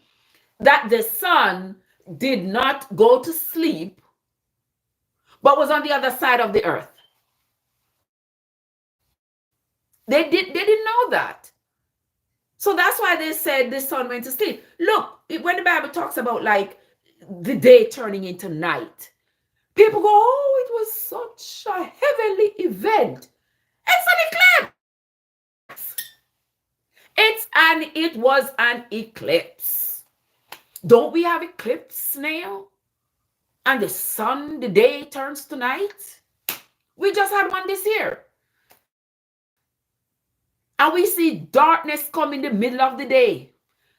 that the sun did not go to sleep, but was on the other side of the earth. They didn't know that. So that's why they said the sun went to sleep. Look, when the Bible talks about like the day turning into night, people go, oh, it was such a heavenly event. It's an eclipse. It was an eclipse. Don't we have eclipse now? And the sun, the day turns to night. We just had one this year. And we see darkness come in the middle of the day.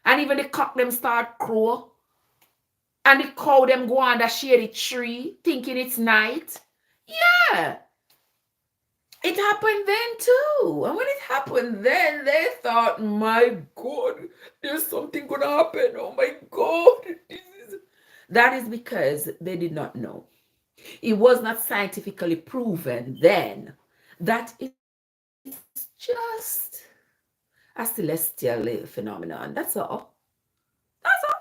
And even the cock them start crow. And the cow them go under shady tree thinking it's night. Yeah. It happened then too. And when it happened then, they thought, my God, there's something going to happen. Oh my God. That is because they did not know. It was not scientifically proven then that it's just a celestial phenomenon. That's all. That's all.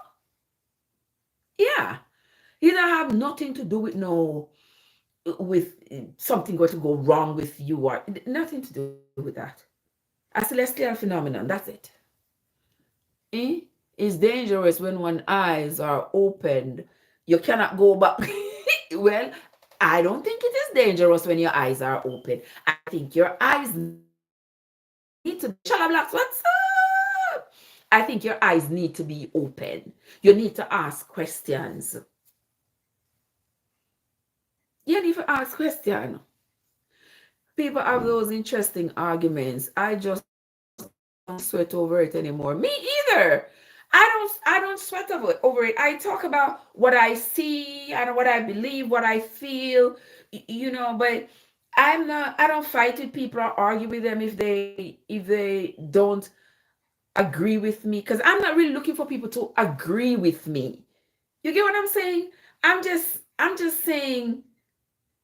Yeah. It don't have nothing to do with something going to go wrong with you, or nothing to do with that. A celestial phenomenon, that's it. It's dangerous when one's eyes are opened. You cannot go back. Well, I don't think it is dangerous when your eyes are open. I think your eyes need to be, what's up? I think your eyes need to be open. You need to ask questions. You need to ask questions. People have those interesting arguments. I just don't sweat over it anymore. Me either. I don't sweat over it. I talk about what I see and what I believe, what I feel, but I don't fight with people or argue with them if they don't agree with me, because I'm not really looking for people to agree with me. You get what I'm saying? I'm just saying,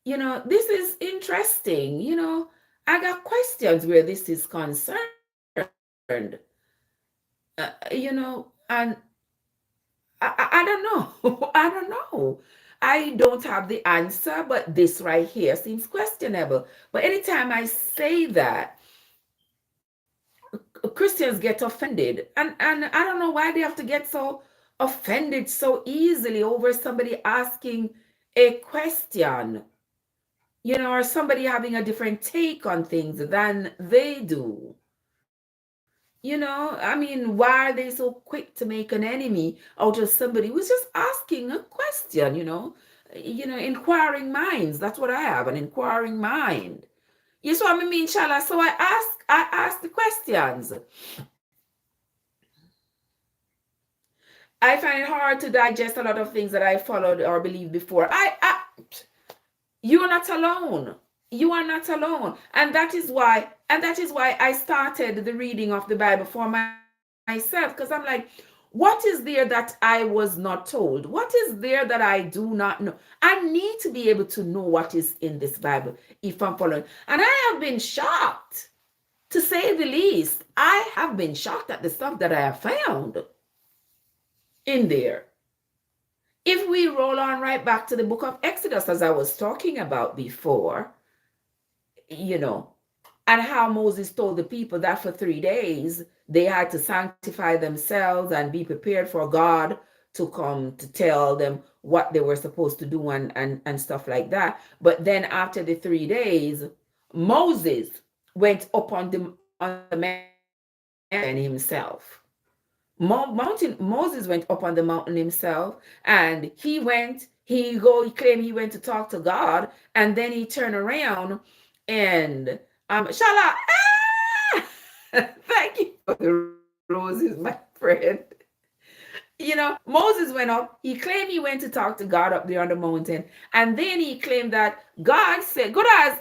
this is interesting. I got questions where this is concerned. And I don't know. I don't know. I don't have the answer, but this right here seems questionable. But anytime I say that, Christians get offended. And I don't know why they have to get so offended so easily over somebody asking a question, or somebody having a different take on things than they do. I mean, why are they so quick to make an enemy out of somebody who's just asking a question, inquiring minds. That's what I have, an inquiring mind. You see what I mean, Shala? So I ask the questions. I find it hard to digest a lot of things that I followed or believed before. You are not alone. You are not alone. And that is why I started the reading of the Bible for myself, because I'm like, what is there that I was not told? What is there that I do not know? I need to be able to know what is in this Bible if I'm following. And I have been shocked, to say the least. I have been shocked at the stuff that I have found in there. If we roll on right back to the book of Exodus, as I was talking about before, and how Moses told the people that for 3 days they had to sanctify themselves and be prepared for God to come to tell them what they were supposed to do and stuff like that. But then after the 3 days, Moses went up on the mountain himself. Moses went up on the mountain himself, and he claimed he went to talk to God, and then he turned around and Shala, thank you for the roses, my friend. Moses went up. He claimed he went to talk to God up there on the mountain. And then he claimed that God said, good as,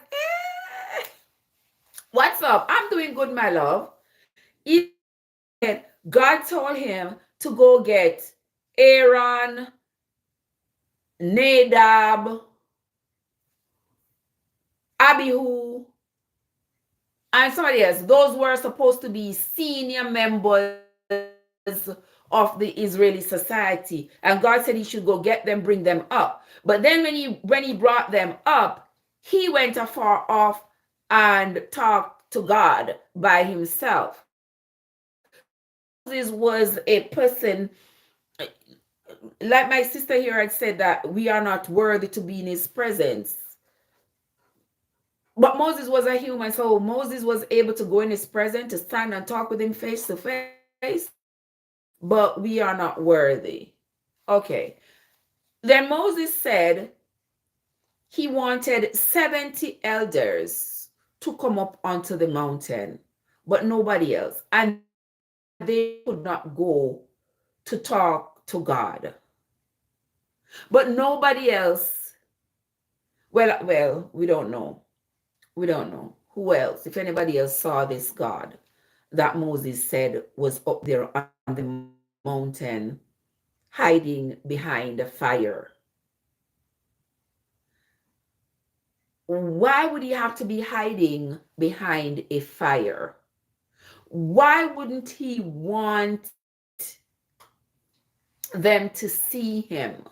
what's up? I'm doing good, my love. He said, God told him to go get Aaron, Nadab, Abihu, and somebody else. Those were supposed to be senior members of the Israeli society. And God said he should go get them, bring them up. But then when he brought them up, he went afar off and talked to God by himself. Moses was a person, like my sister here had said, that we are not worthy to be in his presence. But Moses was a human, so Moses was able to go in his presence, to stand and talk with him face to face. But we are not worthy. Okay. Then Moses said he wanted 70 elders to come up onto the mountain, but nobody else. And they could not go to talk to God. But nobody else, well, we don't know. We don't know. Who else? If anybody else saw this God that Moses said was up there on the mountain, hiding behind a fire. Why would he have to be hiding behind a fire? Why wouldn't he want them to see him?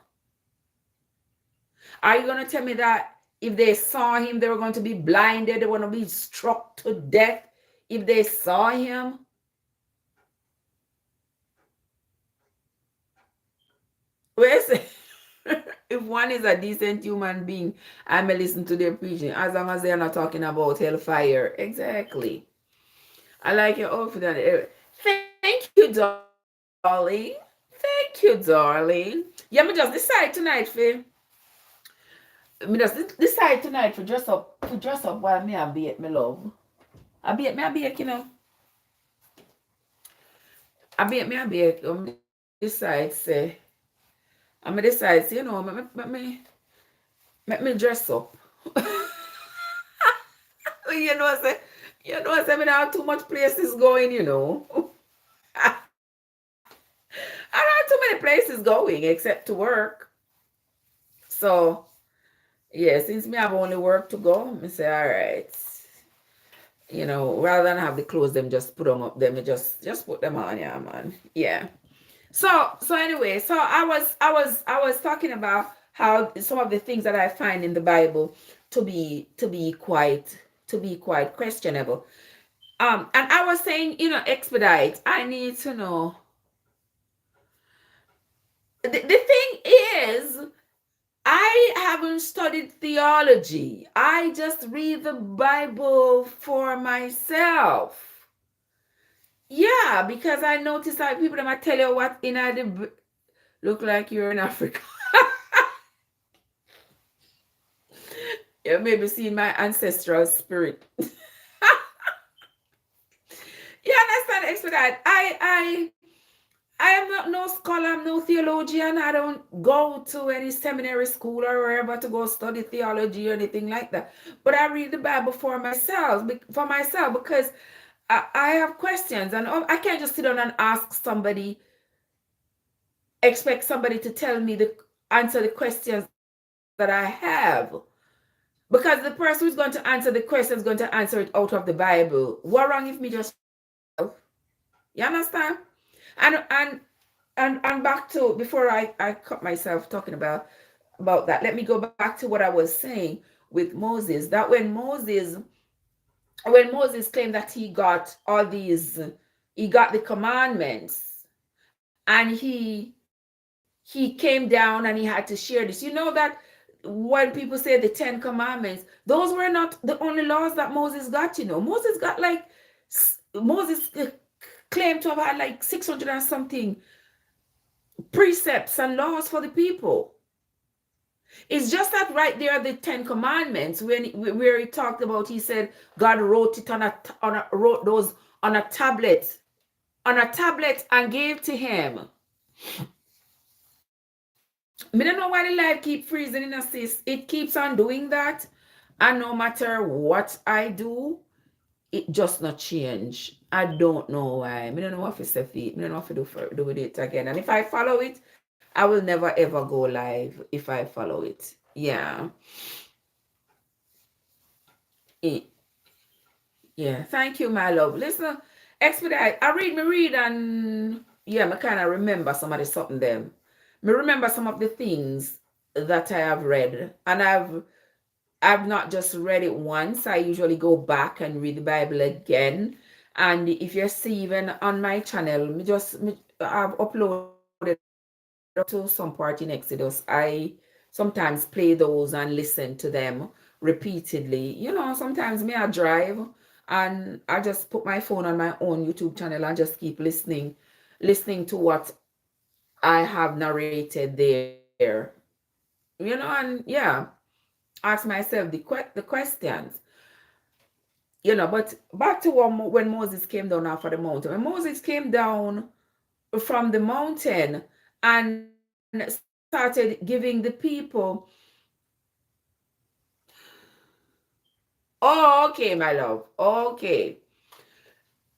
Are you going to tell me that if they saw him, they were going to be blinded, they were going to be struck to death if they saw him? If one is a decent human being, I may listen to their preaching, as long as they're not talking about hellfire. Exactly. I like your outfit. Thank you, darling. Thank you, darling. Yeah, me just decide tonight for dress up while me I bake, me love. I bake, you know. I bake. Decide, say, you know, let me dress up. You know, say, me don't have too much places going, you know. I don't have too many places going except to work. So, yeah, since me have only work to go, I say, all right. You know, rather than have the clothes, them just put them up, them just put them on, yeah, man. Yeah. So anyway, so I was talking about how some of the things that I find in the Bible to be quite questionable. And I was saying, you know, expedite. I need to know. The thing is, I haven't studied theology. I just read the Bible for myself. Yeah, because I noticed that people that might tell you what in the look like you're in Africa. You maybe seen my ancestral spirit. You understand, expedite? I am not no scholar, I'm no theologian. I don't go to any seminary school or wherever to go study theology or anything like that. But I read the Bible for myself because I have questions, and I can't just sit down and expect somebody to tell me answer the questions that I have. Because the person who's going to answer the question is going to answer it out of the Bible. What wrong if me just you understand? And back to before I cut myself talking about that, let me go back to what I was saying with Moses. That when Moses claimed that he got the commandments, and he came down and he had to share this. You know that when people say the 10 commandments, those were not the only laws that Moses got. You know, Moses claimed to have had like 600 and something precepts and laws for the people. It's just that right there, the Ten Commandments, where he talked about, he said God wrote it wrote those on a tablet, and gave to him. I don't know why the life keep freezing in us. It keeps on doing that, and no matter what I do, it just not change. I don't know why. I don't know what to say. I don't know what to do with it again. And if I follow it, I will never ever go live if I follow it. Yeah. Yeah. Thank you, my love. Listen, expedite. I read, and yeah, I kind of remember some of the something them. Me remember some of the things that I have read, and I've not just read it once. I usually go back and read the Bible again. And if you see even on my channel, I've uploaded to some part in Exodus. I sometimes play those and listen to them repeatedly. Sometimes me I drive and I just put my phone on my own YouTube channel and just keep listening to what I have narrated there. And yeah, ask myself the questions. But back to when Moses came down off of the mountain. When Moses came down from the mountain and started giving the people. Oh, okay, my love. Okay.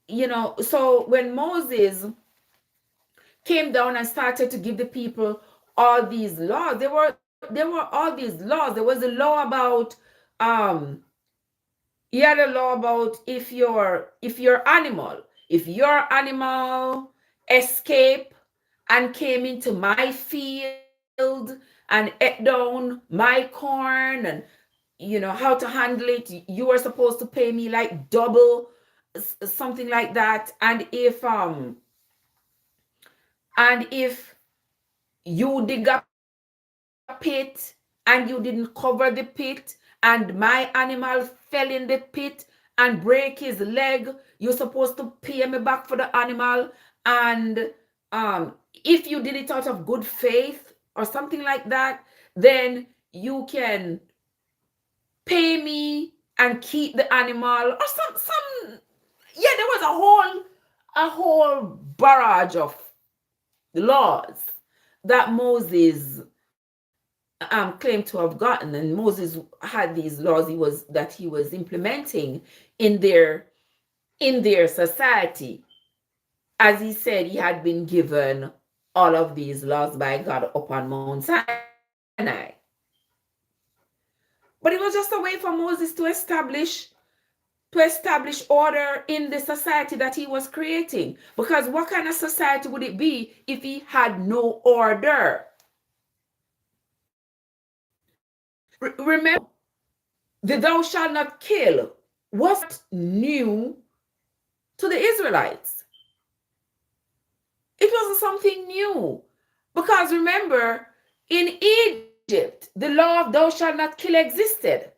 So when Moses came down and started to give the people all these laws, there were all these laws. There was a law about um he had a law about if your animal escape and came into my field and ate down my corn, and how to handle it. You were supposed to pay me like double, something like that. And if you dig a pit and you didn't cover the pit, and my animal fell in the pit and break his leg, you're supposed to pay me back for the animal. And if you did it out of good faith or something like that, then you can pay me and keep the animal, or some yeah, there was a whole barrage of laws that Moses claimed to have gotten. And Moses had these laws he was implementing in their society. As he said, he had been given all of these laws by God upon Mount Sinai. But it was just a way for Moses to establish order in the society that he was creating. Because what kind of society would it be if he had no order? Remember, the thou shalt not kill wasn't new to the Israelites. It wasn't something new. Because remember, in Egypt, the law of thou shalt not kill existed.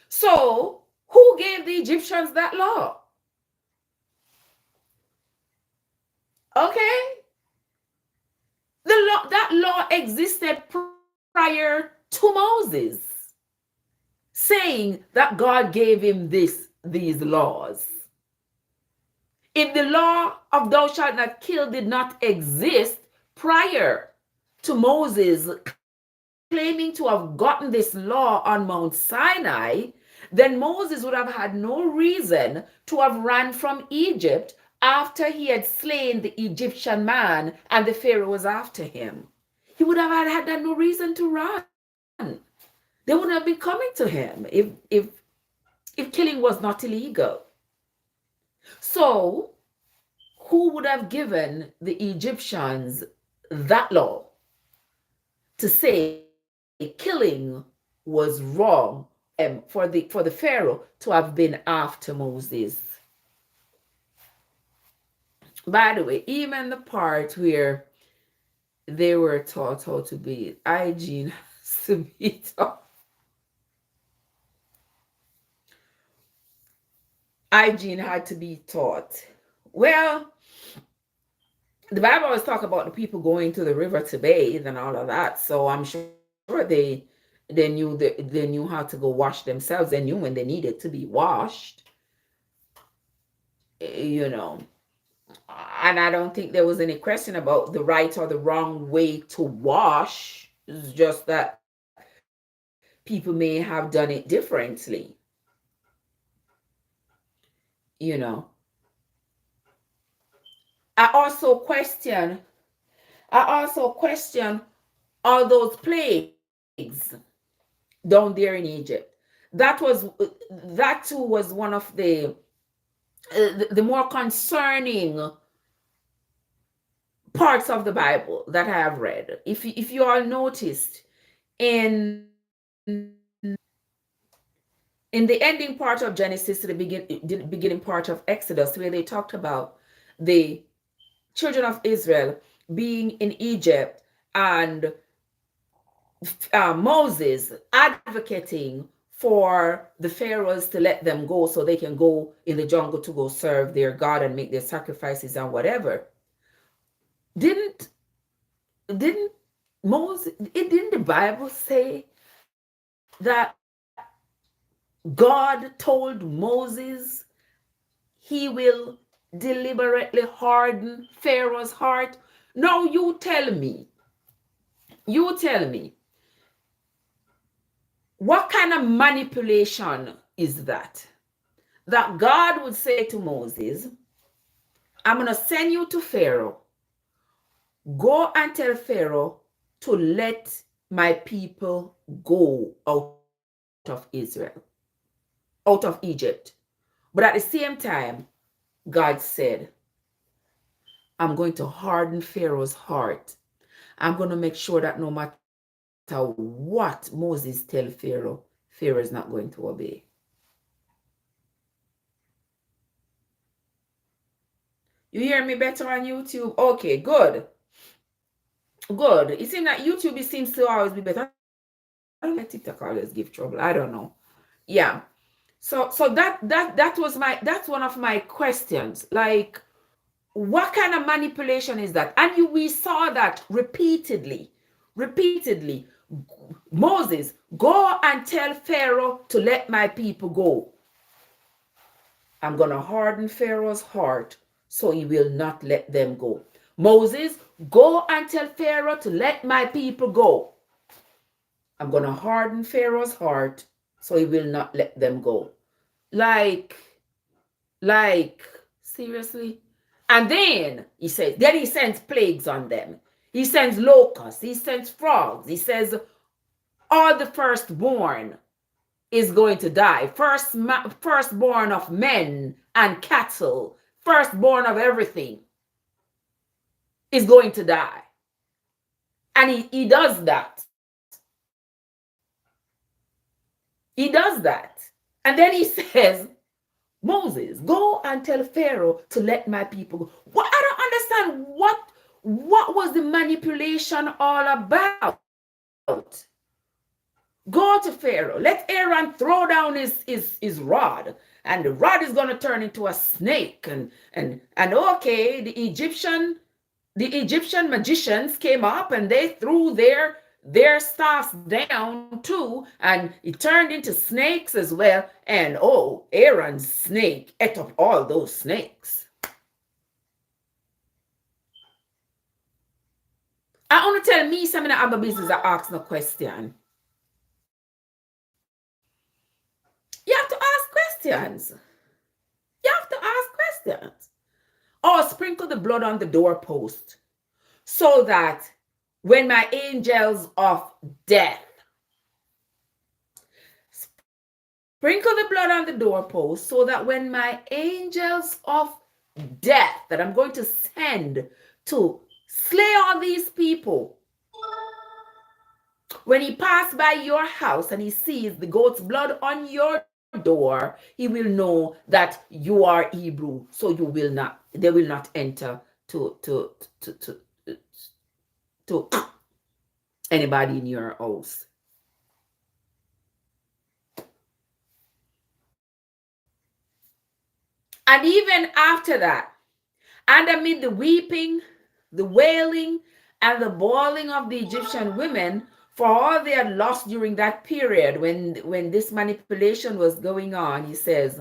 So, who gave the Egyptians that law? Okay? That law existed prior to Moses, saying that God gave him these laws. If the law of thou shalt not kill did not exist prior to Moses claiming to have gotten this law on Mount Sinai, then Moses would have had no reason to have ran from Egypt after he had slain the Egyptian man and the Pharaoh was after him. He would have had no reason to run. They wouldn't have been coming to him if killing was not illegal. So, who would have given the Egyptians that law to say killing was wrong, for the Pharaoh to have been after Moses? By the way, even the part where they were taught how to be hygiene to be taught. Hygiene had to be taught. Well, the Bible always talk about the people going to the river to bathe and all of that. So I'm sure they knew how to go wash themselves. They knew when they needed to be washed, you know. And I don't think there was any question about the right or the wrong way to wash. It's just that people may have done it differently, you know. I also question, all those plagues down there in Egypt. That too was one of the more concerning parts of the Bible that I have read. If you all noticed in in the ending part of Genesis to the beginning part of Exodus, where they talked about the children of Israel being in Egypt and Moses advocating for the pharaohs to let them go so they can go in the jungle to go serve their God and make their sacrifices and whatever. Didn't Moses, didn't the Bible say that God told Moses he will deliberately harden Pharaoh's heart? No, you tell me, what kind of manipulation is that? That God would say to Moses, I'm going to send you to Pharaoh. Go and tell Pharaoh to let my people go out of Israel, out of Egypt. But at the same time, God said, I'm going to harden Pharaoh's heart. I'm going to make sure that no matter what Moses tell Pharaoh, Pharaoh is not going to obey. You hear me better on YouTube? Okay, good. Good. It seems that YouTube, it seems to always be better. I don't know why TikTok always give trouble. I don't know. Yeah. So that's one of my questions. Like, what kind of manipulation is that? And we saw that repeatedly. Moses, go and tell Pharaoh to let my people go. I'm going to harden Pharaoh's heart so he will not let them go. Moses, go and tell Pharaoh to let my people go. I'm going to harden Pharaoh's heart so he will not let them go. Like, seriously? And then he says, then he sends plagues on them. He sends locusts. He sends frogs. He says, all the firstborn is going to die. Firstborn of men and cattle, firstborn of everything is going to die. And he does that. He does that. And then he says, Moses, go and tell Pharaoh to let my people go. What, I don't understand what was the manipulation all about. Go to Pharaoh. Let Aaron throw down his rod, and the rod is going to turn into a snake. And okay, the Egyptian magicians came up and they threw their staffs down too, and it turned into snakes as well. And oh, Aaron's snake ate up all those snakes. I want to tell me some of the other business that ask no question. You have to ask questions. Or sprinkle the blood on the doorpost so that when my angels of death, sprinkle the blood on the doorpost so that when my angels of death that I'm going to send to slay all these people, when he passes by your house and he sees the goat's blood on your door, he will know that you are Hebrew, so they will not enter to anybody in your house. And even after that, and amid the weeping, the wailing, and the bawling of the Egyptian women, For all they had lost during that period when this manipulation was going on, he says,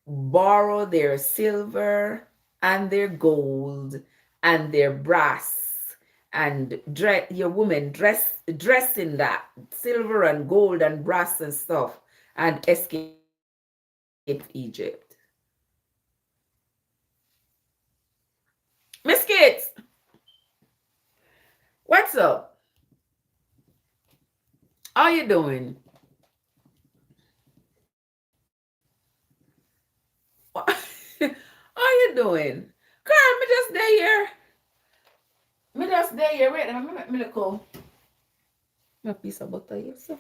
borrow their silver and their gold and their brass, and your woman dress in that silver and gold and brass and stuff, and escape Egypt. Miss Kids, what's up? How you doing? How you doing? Girl, me just there here. Me just there here. Wait, let me make me look. My piece of butter here. So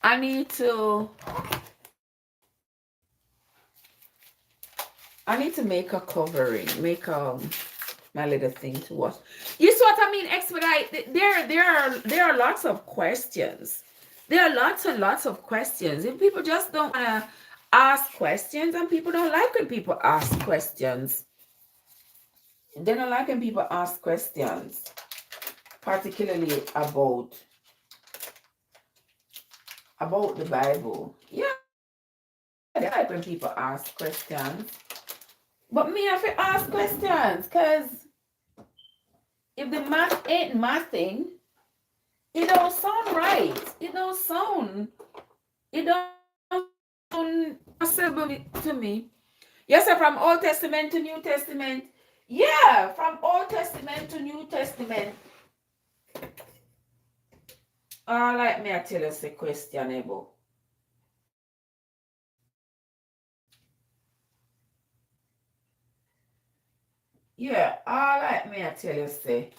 I need to make a covering, make my little thing to wash. You see what I mean? Expedite. There are lots of questions. There are lots and lots of questions. If people just don't want to ask questions, and people don't like when people ask questions. They don't like when people ask questions, particularly about the Bible. Yeah, they like when people ask questions. But me have to ask questions, because if the math ain't mathing, it don't sound right. It don't sound possible to me. Yes, sir, from Old Testament to New Testament. Yeah, from Old Testament to New Testament. Like me, I tell us a questionable. Yeah, all like me, I tell you, say,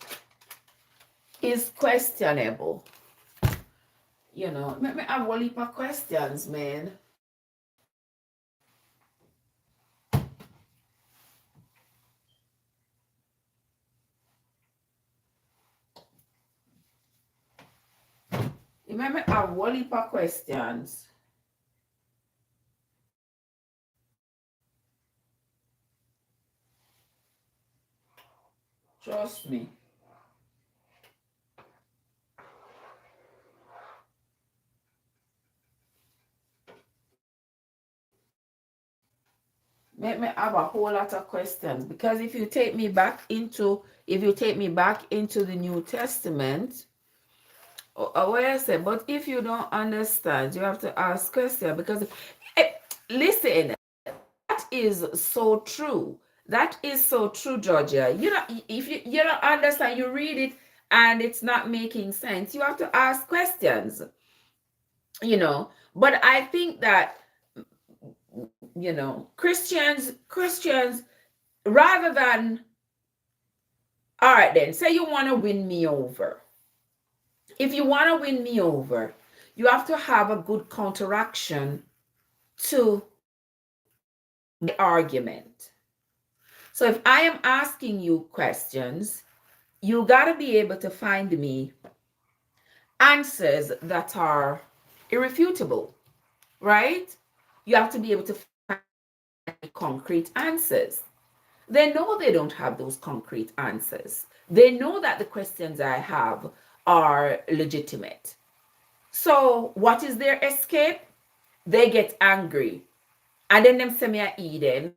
is questionable. You know, make me have a heap of questions, man. You make me have a heap of questions. Trust me. Make me have a whole lot of questions, because if you take me back into the New Testament, what I say, but if you don't understand, you have to ask questions, because listen, that is so true. That is so true, Georgia. You know, if you don't understand, you read it and it's not making sense, you have to ask questions. You know, but I think that, you know, Christians, rather than, all right, then, say you want to win me over. If you want to win me over, you have to have a good counteraction to the argument. So if I am asking you questions, you got to be able to find me answers that are irrefutable, right? You have to be able to find concrete answers. They know they don't have those concrete answers. They know that the questions I have are legitimate. So what is their escape? They get angry. And then them say me a Eden.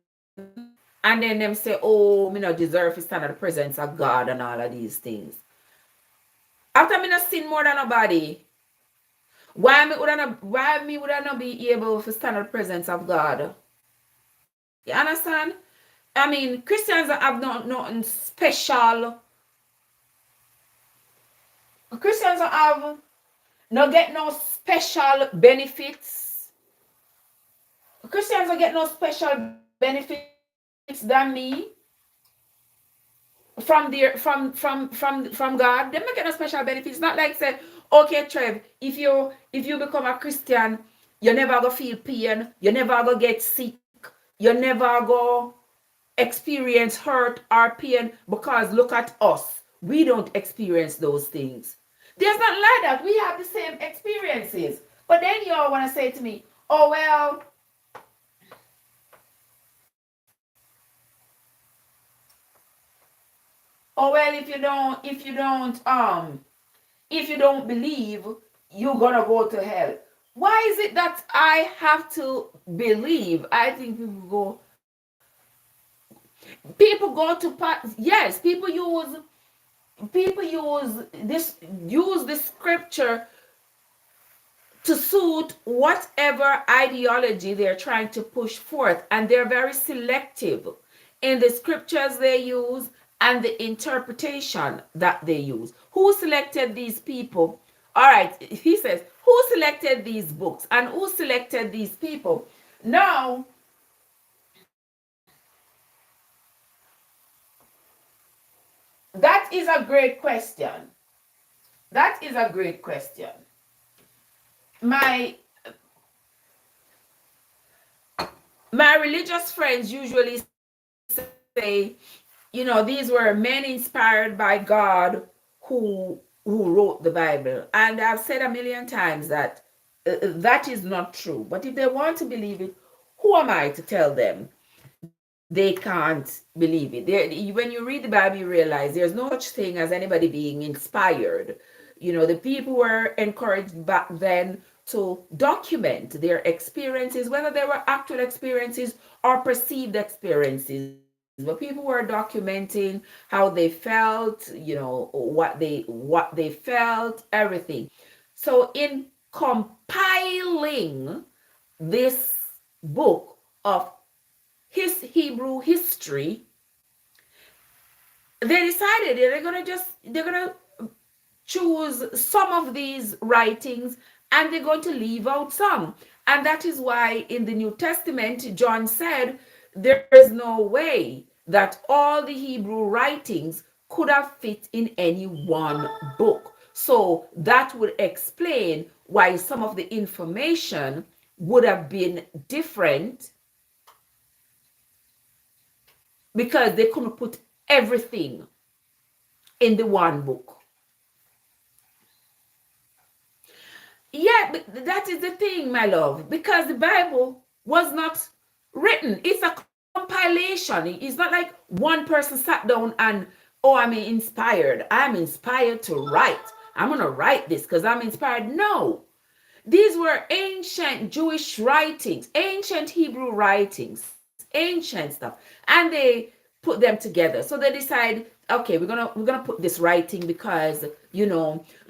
And then them say, oh, me not deserve to stand at the presence of God and all of these things. After me not sin more than nobody, why me would I not be able to stand at the presence of God? You understand? I mean, Christians have nothing special. Christians have no get no special benefits. Christians don't get no special benefits than me from God. They don't get no special benefits. Not like say, okay, Trev, if you become a Christian, you never go feel pain, you never go get sick, you never go experience hurt or pain, because look at us. We don't experience those things. There's not like that. We have the same experiences. But then you all want to say to me, oh well, if you don't if you don't believe, you're gonna go to hell. Why is it that I have to believe? I think people go to yes, people use this scripture to suit whatever ideology they're trying to push forth, and they're very selective in the scriptures they use and the interpretation that they use. Who selected these people? All right, he says, who selected these books and who selected these people? Now, that is a great question. That is a great question. My my religious friends usually say, these were men inspired by God who wrote the Bible. And I've said a million times that that is not true. But if they want to believe it, who am I to tell them they can't believe it? When you read the Bible, you realize there's no such thing as anybody being inspired. The people were encouraged back then to document their experiences, whether they were actual experiences or perceived experiences. But people were documenting how they felt, what they felt, everything. So in compiling this book of his Hebrew history, they decided they're gonna choose some of these writings and they're going to leave out some. And that is why in the New Testament, John said there's no way that all the Hebrew writings could have fit in any one book. So that would explain why some of the information would have been different, because they couldn't put everything in the one book. Yeah, but that is the thing, my love, because the Bible was not written. It's a compilation. It's not like one person sat down and, oh, I'm inspired. I'm inspired to write. I'm going to write this because I'm inspired. No. These were ancient Jewish writings, ancient Hebrew writings, ancient stuff, and they put them together. So they decide, okay, we're gonna put this writing because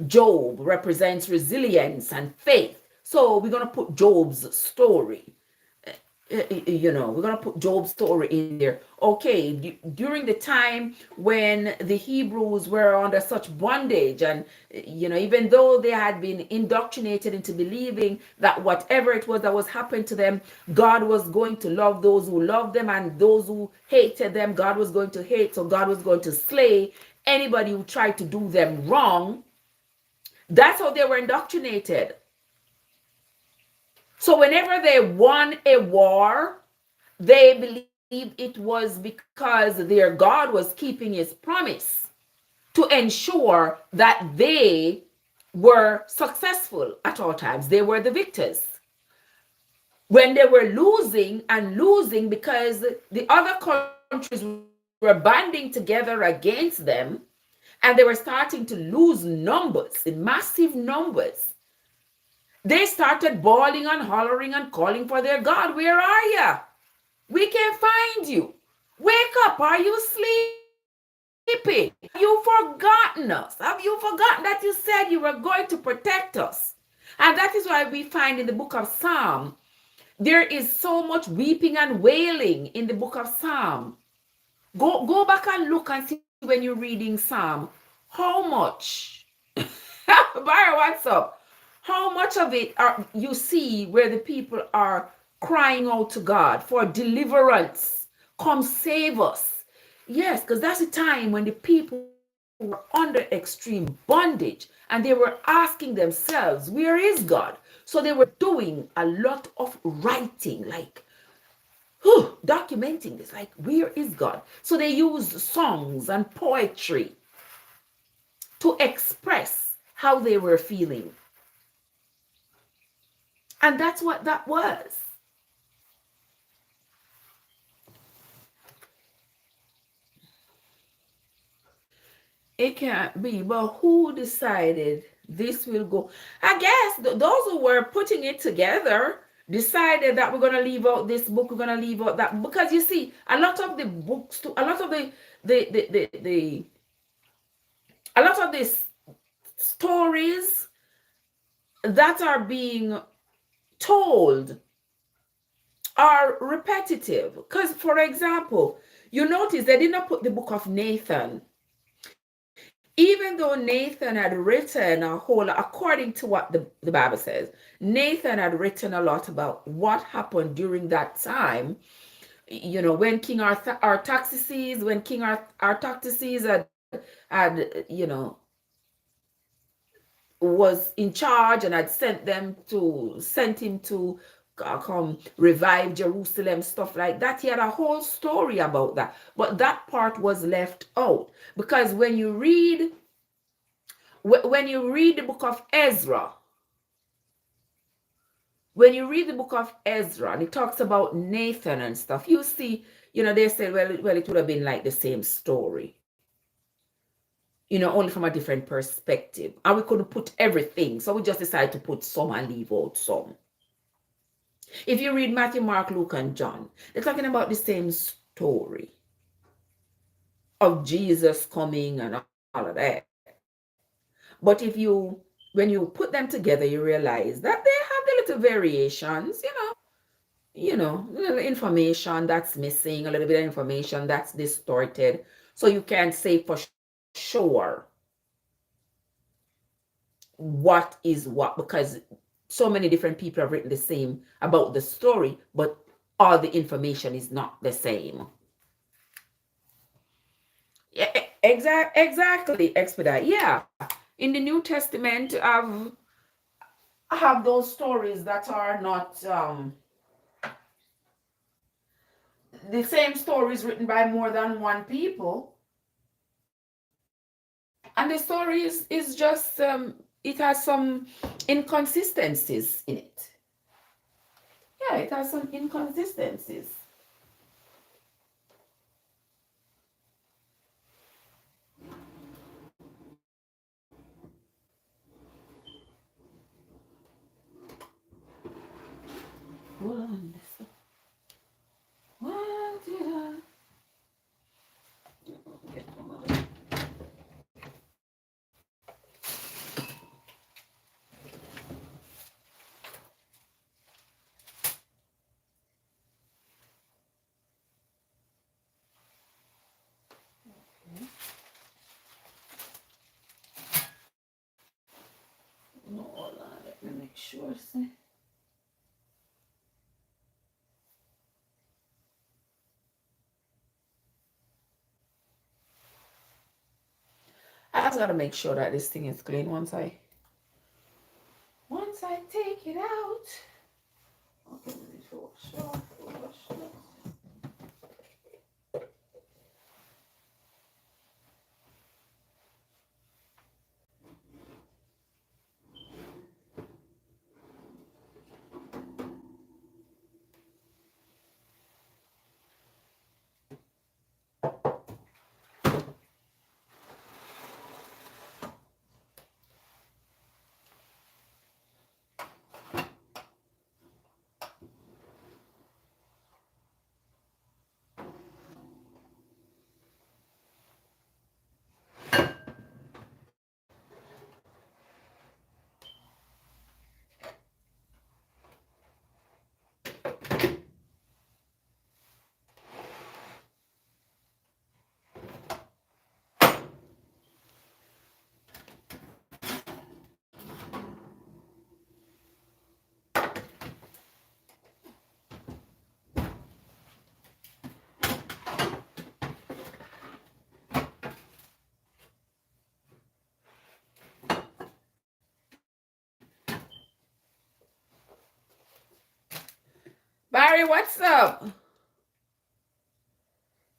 Job represents resilience and faith. So we're gonna put Job's story. We're gonna put Job's story in there. Okay, during the time when the Hebrews were under such bondage, and even though they had been indoctrinated into believing that whatever it was that was happening to them, God was going to love those who loved them, and those who hated them, God was going to hate. So God was going to slay anybody who tried to do them wrong. That's how they were indoctrinated. So whenever they won a war, they believed it was because their God was keeping his promise to ensure that they were successful at all times. They were the victors. When they were losing and losing because the other countries were banding together against them, and they were starting to lose numbers, in massive numbers, they started bawling and hollering and calling for their God. Where are you? We can't find you. Wake up. Are you sleeping? Have you forgotten us? Have you forgotten that you said you were going to protect us? And that is why we find in the book of Psalm, there is so much weeping and wailing in the book of Psalm. Go back and look and see when you're reading Psalm, how much, Byron, what's up? How much of it you see where the people are crying out to God for deliverance? Come save us. Yes, because that's the time when the people were under extreme bondage and they were asking themselves, where is God? So they were doing a lot of writing, like documenting this, like, where is God? So they used songs and poetry to express how they were feeling. And that's what that was. It can't be. But who decided this will go? I guess those who were putting it together decided that we're going to leave out this book, we're going to leave out that, because you see, a lot of the books, a lot of the a lot of these stories that are being told are repetitive. Because, for example, you notice they did not put the book of Nathan. Even though Nathan had written a whole, according to what the Bible says, Nathan had written a lot about what happened during that time. You know, when King Artaxerxes, when King Artaxerxes had was in charge and had sent him to come revive Jerusalem, stuff like that. He had a whole story about that, but that part was left out, because when you read the book of Ezra, and it talks about Nathan and stuff, you see, they say, well, it would have been like the same story, only from a different perspective. And we couldn't put everything, so we just decided to put some and leave out some. If you read Matthew, Mark, Luke, and John, they're talking about the same story of Jesus coming and all of that. But when you put them together, you realize that they have the little variations, a little information that's missing, a little bit of information that's distorted. So you can't say for sure what is what, because so many different people have written the same about the story, but all the information is not the same. Yeah, exactly, Expedite. Yeah. In the New Testament, I have those stories that are not the same stories written by more than one people. And the story is just, it has some inconsistencies in it. Yeah, it has some inconsistencies. Hold on. What did I? No, hold on. Let me make sure. See. I just gotta make sure that this thing is clean once I take it out. Okay, let me wash off. Barry, what's up?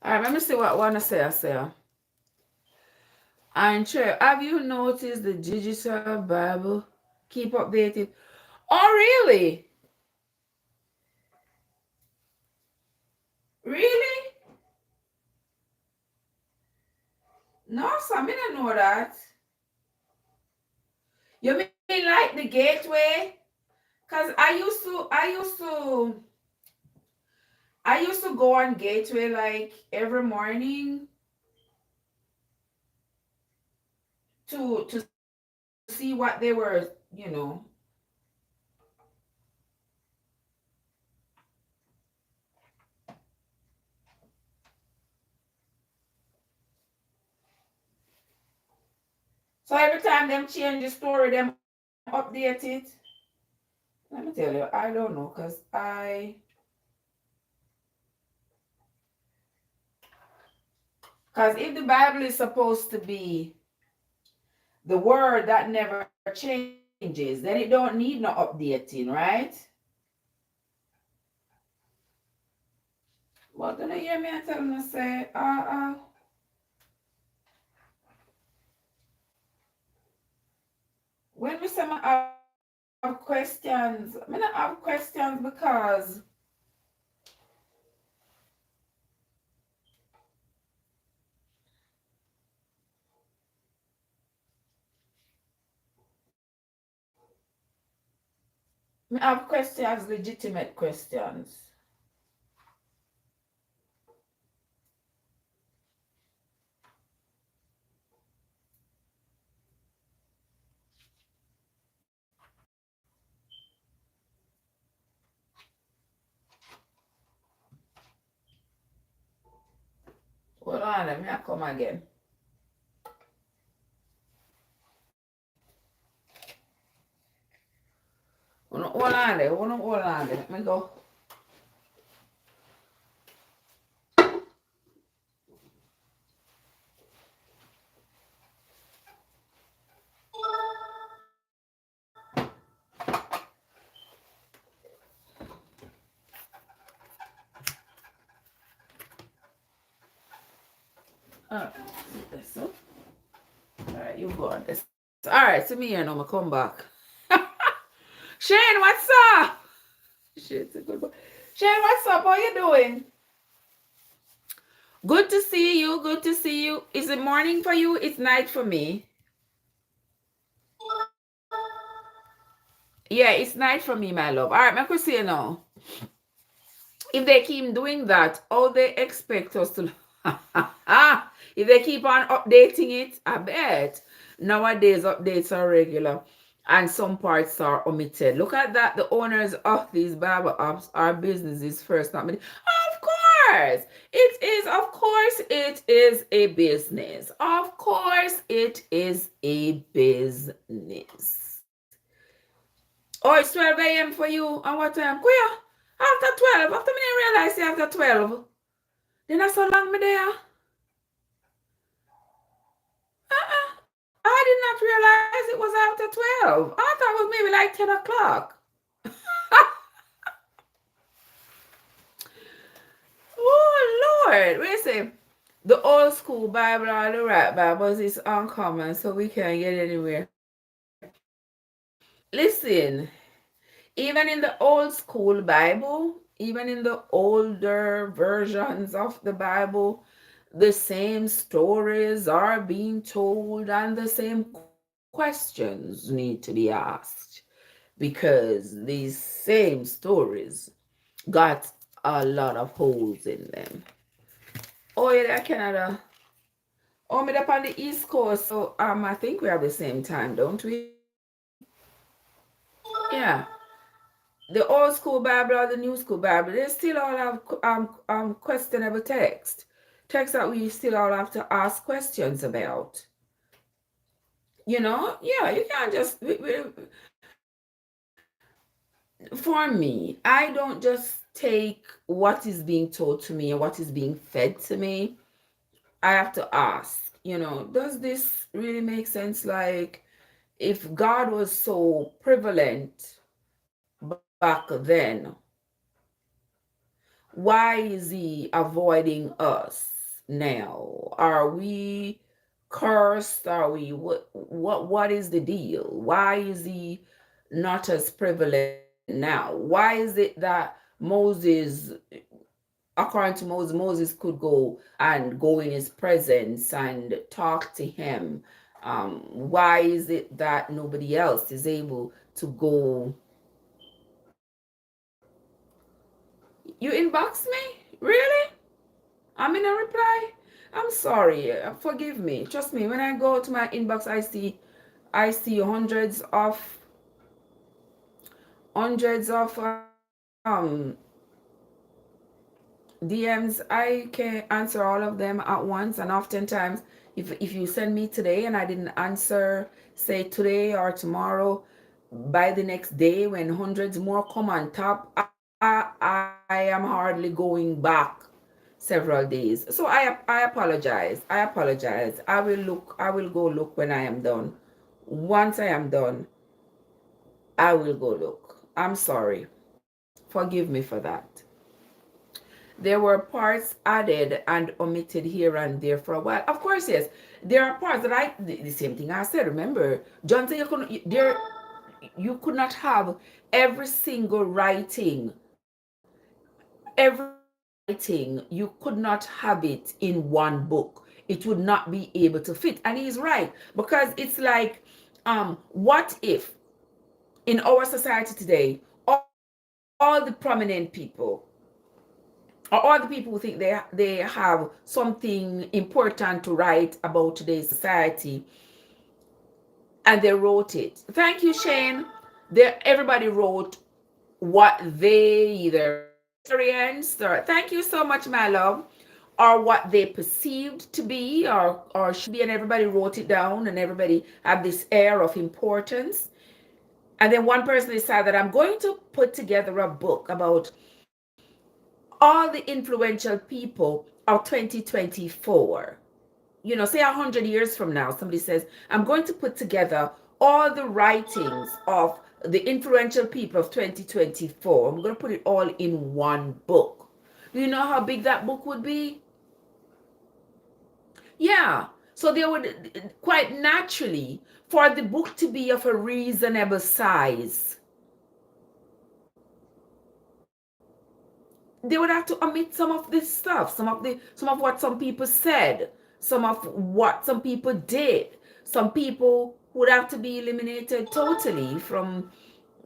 All right, let me see what I want to say. And Trev, have you noticed the digital Bible keep updated? Oh, really? Really? No, sir, I don't know that. You mean like the gateway? Cause I used to go on gateway like every morning to see what they were. So every time them change the story, them update it. Let me tell you, I don't know, cause if the Bible is supposed to be the word that never changes, then it don't need no updating, right? But then you hear me and tell me say, when we say I have questions, I mean I have questions because I have questions, legitimate questions. Hold on, let me come again. Hold on there. Let me go. Alright, so, alright, you go on this. Alright, so me here now, I come back. Shane, what's up? Shit's a good boy. Shane, what's up? How you doing? Good to see you. Good to see you. Is it morning for you? It's night for me. Yeah, it's night for me, my love. All right, I could say now. If they keep doing that, all they expect us to. If they keep on updating it, I bet. Nowadays, updates are regular and some parts are omitted. Look at that. The owners of these Bible apps are businesses first, not many. Of course, it is. Of course, it is a business. Of course, it is a business. Oh, it's 12 a.m. for you. And what time? Kuya, after 12. After me realize after 12. Then that's so long me there. I did not realize it was after 12. I thought it was maybe like 10 o'clock. Oh, Lord. Listen, the old school Bible or the right Bible is uncommon, so we can't get anywhere. Listen, even in the old school Bible, even in the older versions of the Bible, the same stories are being told and the same questions need to be asked because these same stories got a lot of holes in them. Oh, yeah, they're Canada. Oh, me up on the East Coast, so I think we have the same time, don't we? Yeah. The old school Bible or the new school Bible, they still all have questionable text that we still all have to ask questions about. Yeah, you can't just. For me, I don't just take what is being told to me or what is being fed to me. I have to ask, does this really make sense? Like, if God was so prevalent back then, why is he avoiding us now? Are we cursed? Are we what is the deal? Why is he not as prevalent now? Why is it that Moses according to Moses could go and go in his presence and talk to him. Why is it that nobody else is able to go? You inbox me? Really? I'm in a reply? I'm sorry. Forgive me. Trust me, when I go to my inbox, I see hundreds of DMs. I can answer all of them at once, and oftentimes if you send me today and I didn't answer, say today or tomorrow, by the next day when hundreds more come on top, I am hardly going back several days. So I apologize. I apologize. I will go look when I am done. Once I am done, I will go look. I'm sorry. Forgive me for that. There were parts added and omitted here and there for a while. Of course, yes. There are parts that the same thing I said. Remember, John said you could not have every single writing, you could not have it in one book. It would not be able to fit. And he's right, because it's like, what if in our society today, all the prominent people, or all the people who think they have something important to write about today's society, and they wrote it. Thank you, Shane. Everybody wrote what they either experienced, or thank you so much, my love, or what they perceived to be or should be, and everybody wrote it down, and everybody had this air of importance. And then one person decided, I'm going to put together a book about all the influential people of 2024. Say 100 years from now, somebody says, I'm going to put together all the writings of the influential people of 2024. I'm going to put it all in one book. Do you know how big that book would be? Yeah. So they would, quite naturally, for the book to be of a reasonable size, they would have to omit some of this stuff, some of what some people said, some of what some people did. Some people would have to be eliminated totally from,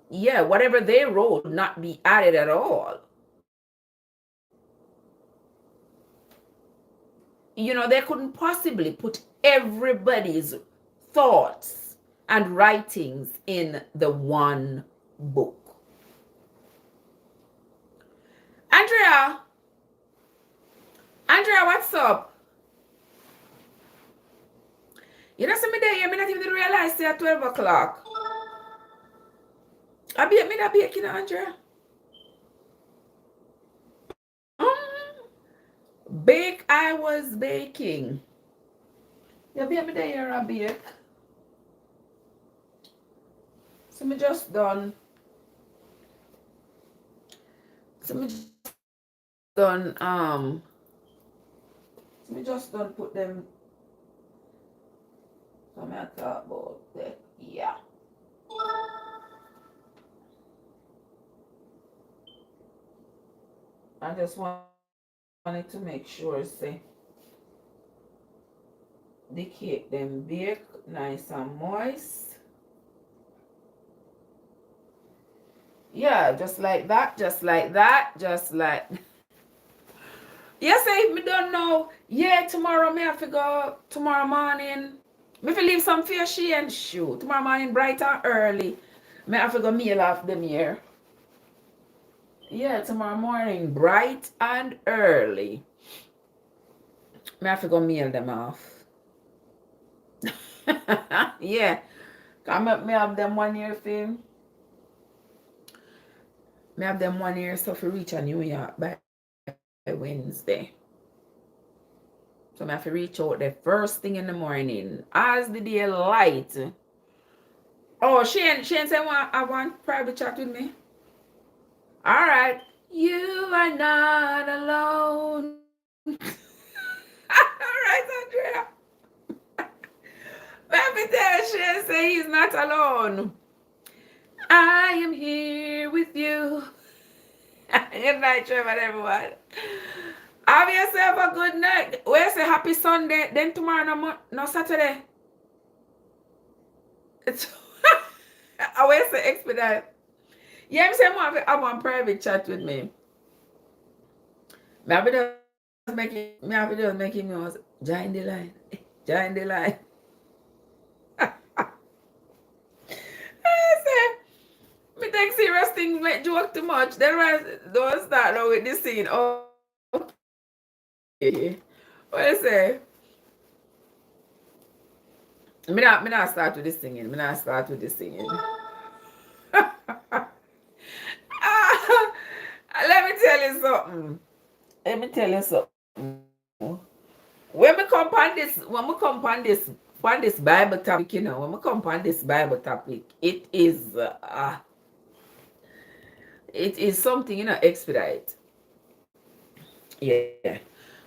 whatever they wrote would not be added at all. They couldn't possibly put everybody's thoughts and writings in the one book. Andrea, what's up? You know, some me there, me not even realize it's at 12 o'clock. I be me that baking, Andrea. Bake, I was baking. You be me there, I bake. So me just done. So me just done put them. So me talk about that. Yeah. I just wanted to make sure, say, the cake them bake nice and moist. Yeah, just like that, just like that, just like. Yes, if me don't know. Yeah, tomorrow me have to go tomorrow morning. Me have to leave some for she and shoot. Tomorrow morning bright and early. Me have to go mail off them here. Yeah, tomorrow morning bright and early. Me have to go mail them off. Yeah. Come up, me have them 1 year thing. Me have them 1 year so for reach a New York by Wednesday. So I have to reach out the first thing in the morning. As the day light. Oh, Shane said I want private chat with me. Alright. You are not alone. Alright, Andrea. Let me tell Shane say he's not alone. I am here with you. Good night, Trev, and everyone. Have yourself a good night. We say happy Sunday. Then tomorrow no Saturday. It's I will say expedite. Yeah, I'm saying I want private chat with me. Maybe just make him know join the line. Join the line. I say, me take serious things, make joke too much. Then don't start now with this scene. Oh, what I say? Me not start with this singing. Me not start with this singing. Let me tell you something. When we come on this Bible topic, you know, when we come on this Bible topic, it is something, you know, expedite. Yeah.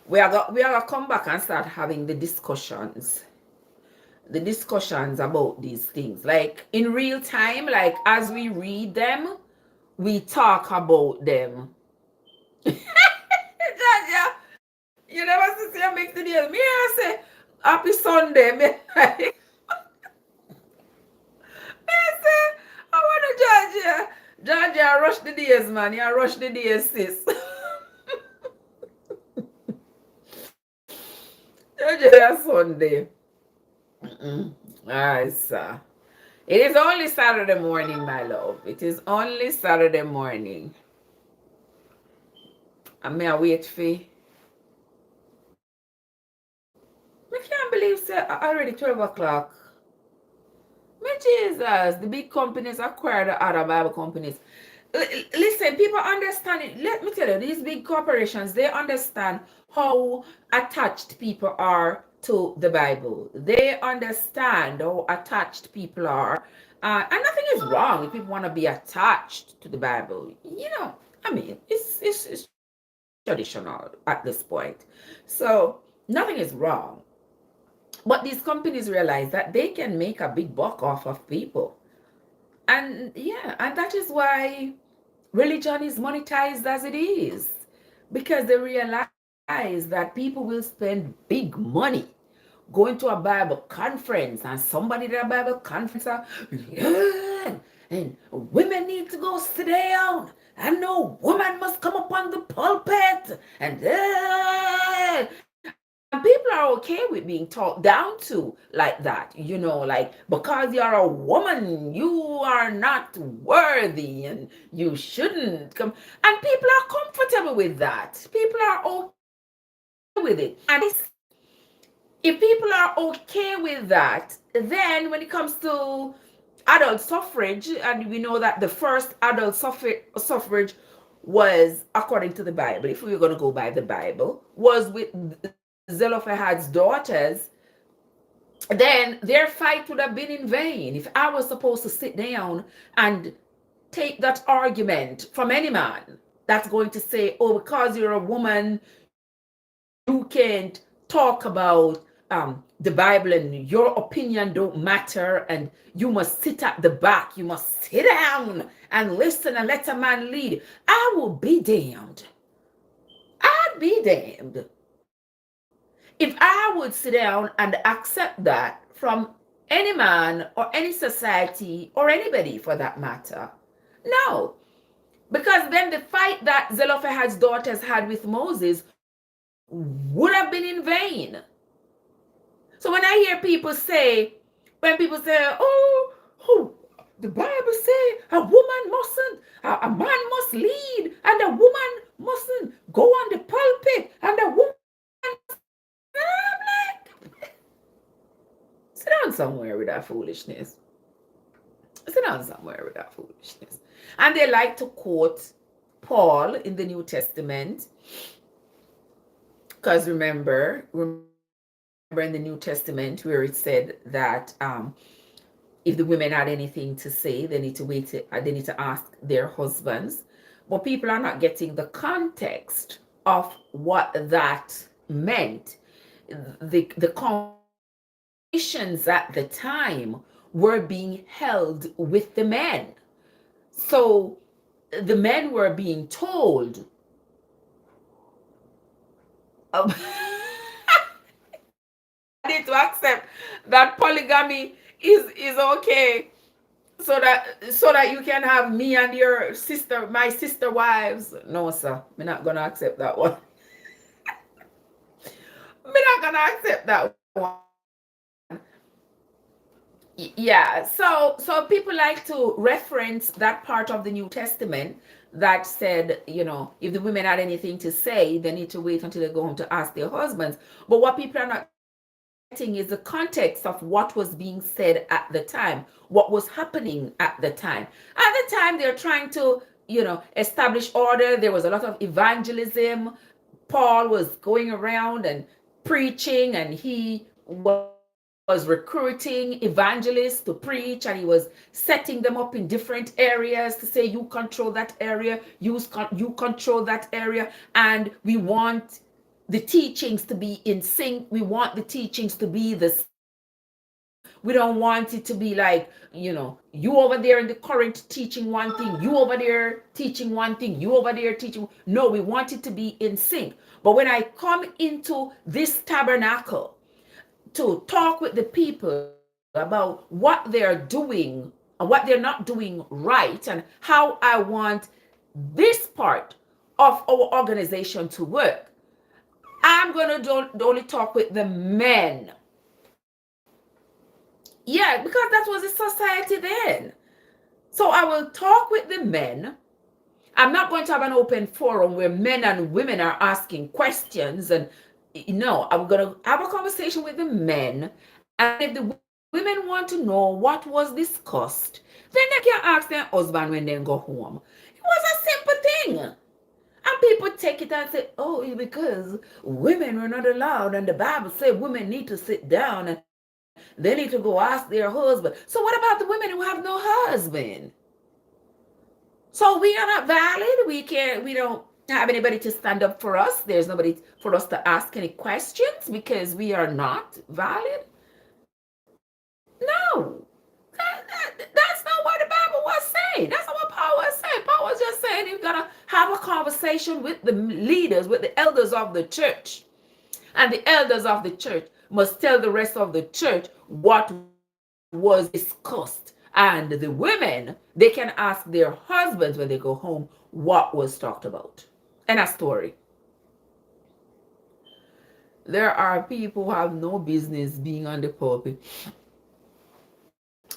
We are gonna come back and start having the discussions about these things. Like in real time, like as we read them, we talk about them. Yeah. You never see I make the deal. Me I say happy Sunday. Me I say I wanna Georgia rush the days, man. You rush the days, sis. Georgia Sunday. Alright, sir. It is only Saturday morning, my love. It is only Saturday morning. I may wait for. I can't believe it's already 12 o'clock. Me Jesus, the big companies acquire the other Bible companies. Listen, people understand it. Let me tell you, these big corporations, they understand how attached people are to the Bible. They understand how attached people are. And nothing is wrong if people want to be attached to the Bible. You know, I mean, it's traditional at this point. So nothing is wrong. But these companies realize that they can make a big buck off of people. And yeah, and that is why religion is monetized as it is. Because they realize that people will spend big money going to a Bible conference, and somebody at a Bible conference and women need to go sit down, and no woman must come up on the pulpit, and people are okay with being talked down to like that, you know, like because you're a woman, you are not worthy and you shouldn't come. And people are comfortable with that. People are okay with it. And if people are okay with that, then when it comes to adult suffrage, and we know that the first adult suffrage was, according to the Bible, if we were going to go by the Bible, was with Zelophehad's daughters, then their fight would have been in vain. If I was supposed to sit down and take that argument from any man that's going to say, oh, because you're a woman, you can't talk about the Bible and your opinion don't matter and you must sit at the back, you must sit down and listen and let a man lead. I will be damned. I'd be damned if I would sit down and accept that from any man or any society or anybody for that matter. No, because then the fight that Zelophehad's daughters had with Moses would have been in vain. So when I hear people say, oh, the Bible say a woman mustn't, a man must lead, and a woman mustn't go on the pulpit, and a woman, I'm like, sit down somewhere with that foolishness. Sit down somewhere with that foolishness. And they like to quote Paul in the New Testament, because remember in the New Testament where it said that if the women had anything to say, they need to ask their husbands. But people are not getting the context of what that meant. The conversations at the time were being held with the men. So the men were being told, Um, I need to accept that polygamy is okay, so that you can have me and your sister, my sister wives. No, sir, I'm not gonna accept that one. I'm not gonna accept that one. Yeah, so people like to reference that part of the New Testament that said, if the women had anything to say, they need to wait until they go home to ask their husbands. But what people are not getting is the context of what was being said at the time, what was happening at the time. At the time, they're trying to, establish order. There was a lot of evangelism. Paul was going around and preaching, and he was recruiting evangelists to preach, and he was setting them up in different areas to say, you control that area, you control that area, and we want the teachings to be in sync. We want the teachings to be the same. We don't want it to be like, you over there in the current teaching one thing, you over there teaching one thing, you over there teaching. No, we want it to be in sync. But when I come into this tabernacle to talk with the people about what they're doing and what they're not doing right, and how I want this part of our organization to work, I'm going to only talk with the men. Yeah, because that was the society then. So I will talk with the men. I'm not going to have an open forum where men and women are asking questions. And no, I'm going to have a conversation with the men. And if the women want to know what was discussed, then they can ask their husband when they go home. It was a simple thing. And people take it and say, oh, it's because women were not allowed. And the Bible said women need to sit down and they need to go ask their husband. So what about the women who have no husband? So we are not valid. We don't have anybody to stand up for us. There's nobody for us to ask any questions because we are not valid. No. That's not what the Bible was saying. That's not what Paul was saying. Paul was just saying you've got to have a conversation with the leaders, with the elders of the church. And the elders of the church must tell the rest of the church what was discussed. And the women, they can ask their husbands when they go home what was talked about. And a story. There are people who have no business being on the pulpit.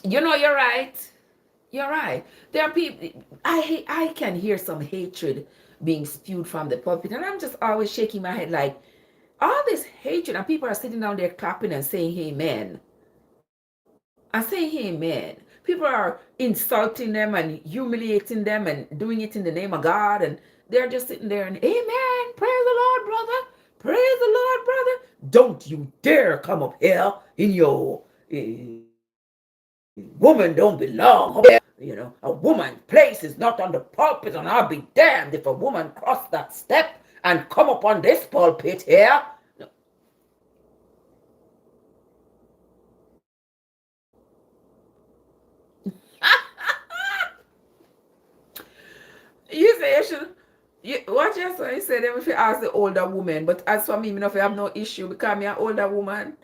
You're right. You're right. There are people, I can hear some hatred being spewed from the pulpit, and I'm just always shaking my head like, all this hatred, and people are sitting down there clapping and saying amen. And saying amen. People are insulting them and humiliating them and doing it in the name of God, and they're just sitting there and amen, praise the Lord, brother, praise the Lord, brother. Don't you dare come up here in your woman don't belong up there. A woman's place is not on the pulpit, and I'll be damned if a woman cross that step and come up on this pulpit here. You say you should. What you say? You said if you ask the older woman, but as for me, I have no issue because I'm an older woman.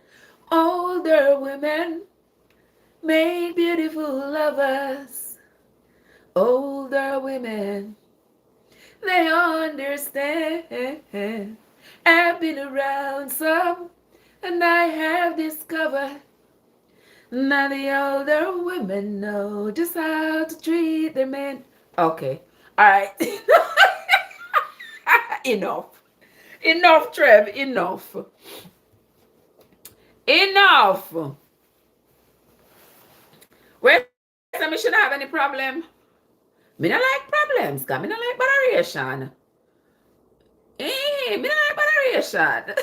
Older women make beautiful lovers. Older women, they understand. I've been around some, and I have discovered now the older women know just how to treat their men. Okay, all right. Enough. Enough, Trev. Enough. Enough. Where I shouldn't have any problem. Me not like problems, cause me not like botheration. Me not like botheration.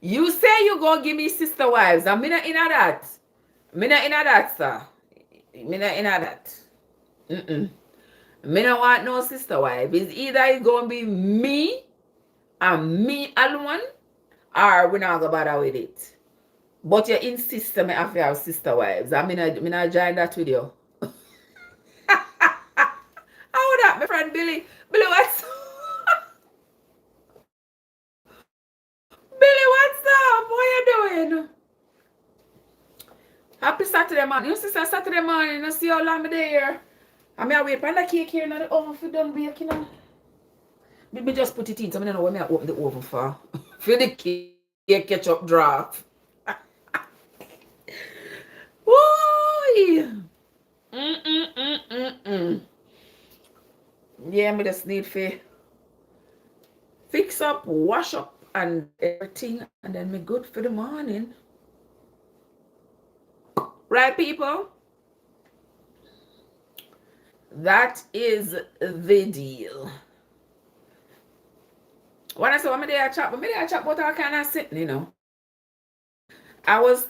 you say you gonna give me sister wives, and me not in that. Me not in that, sir. Me not in that. Me not want no sister wife. It's either it's gonna be me and me alone, or we not gonna bother with it. But you insist me have to have sister wives. I mean, I join that with you. friend Billy. Billy, what's Billy, what's up? What you doing? Happy Saturday morning. You see Saturday morning, you see how long I'm there. I'm here wait for the cake here in the oven for done baking. Me just put it in, so I don't know what I open the oven for. For the cake ketchup draft. Woo! Yeah, me just need to fix up, wash up, and everything, and then me good for the morning. Right, people? That is the deal. When I say what me there chat, but me there chat about all kind of sitting, you know. I was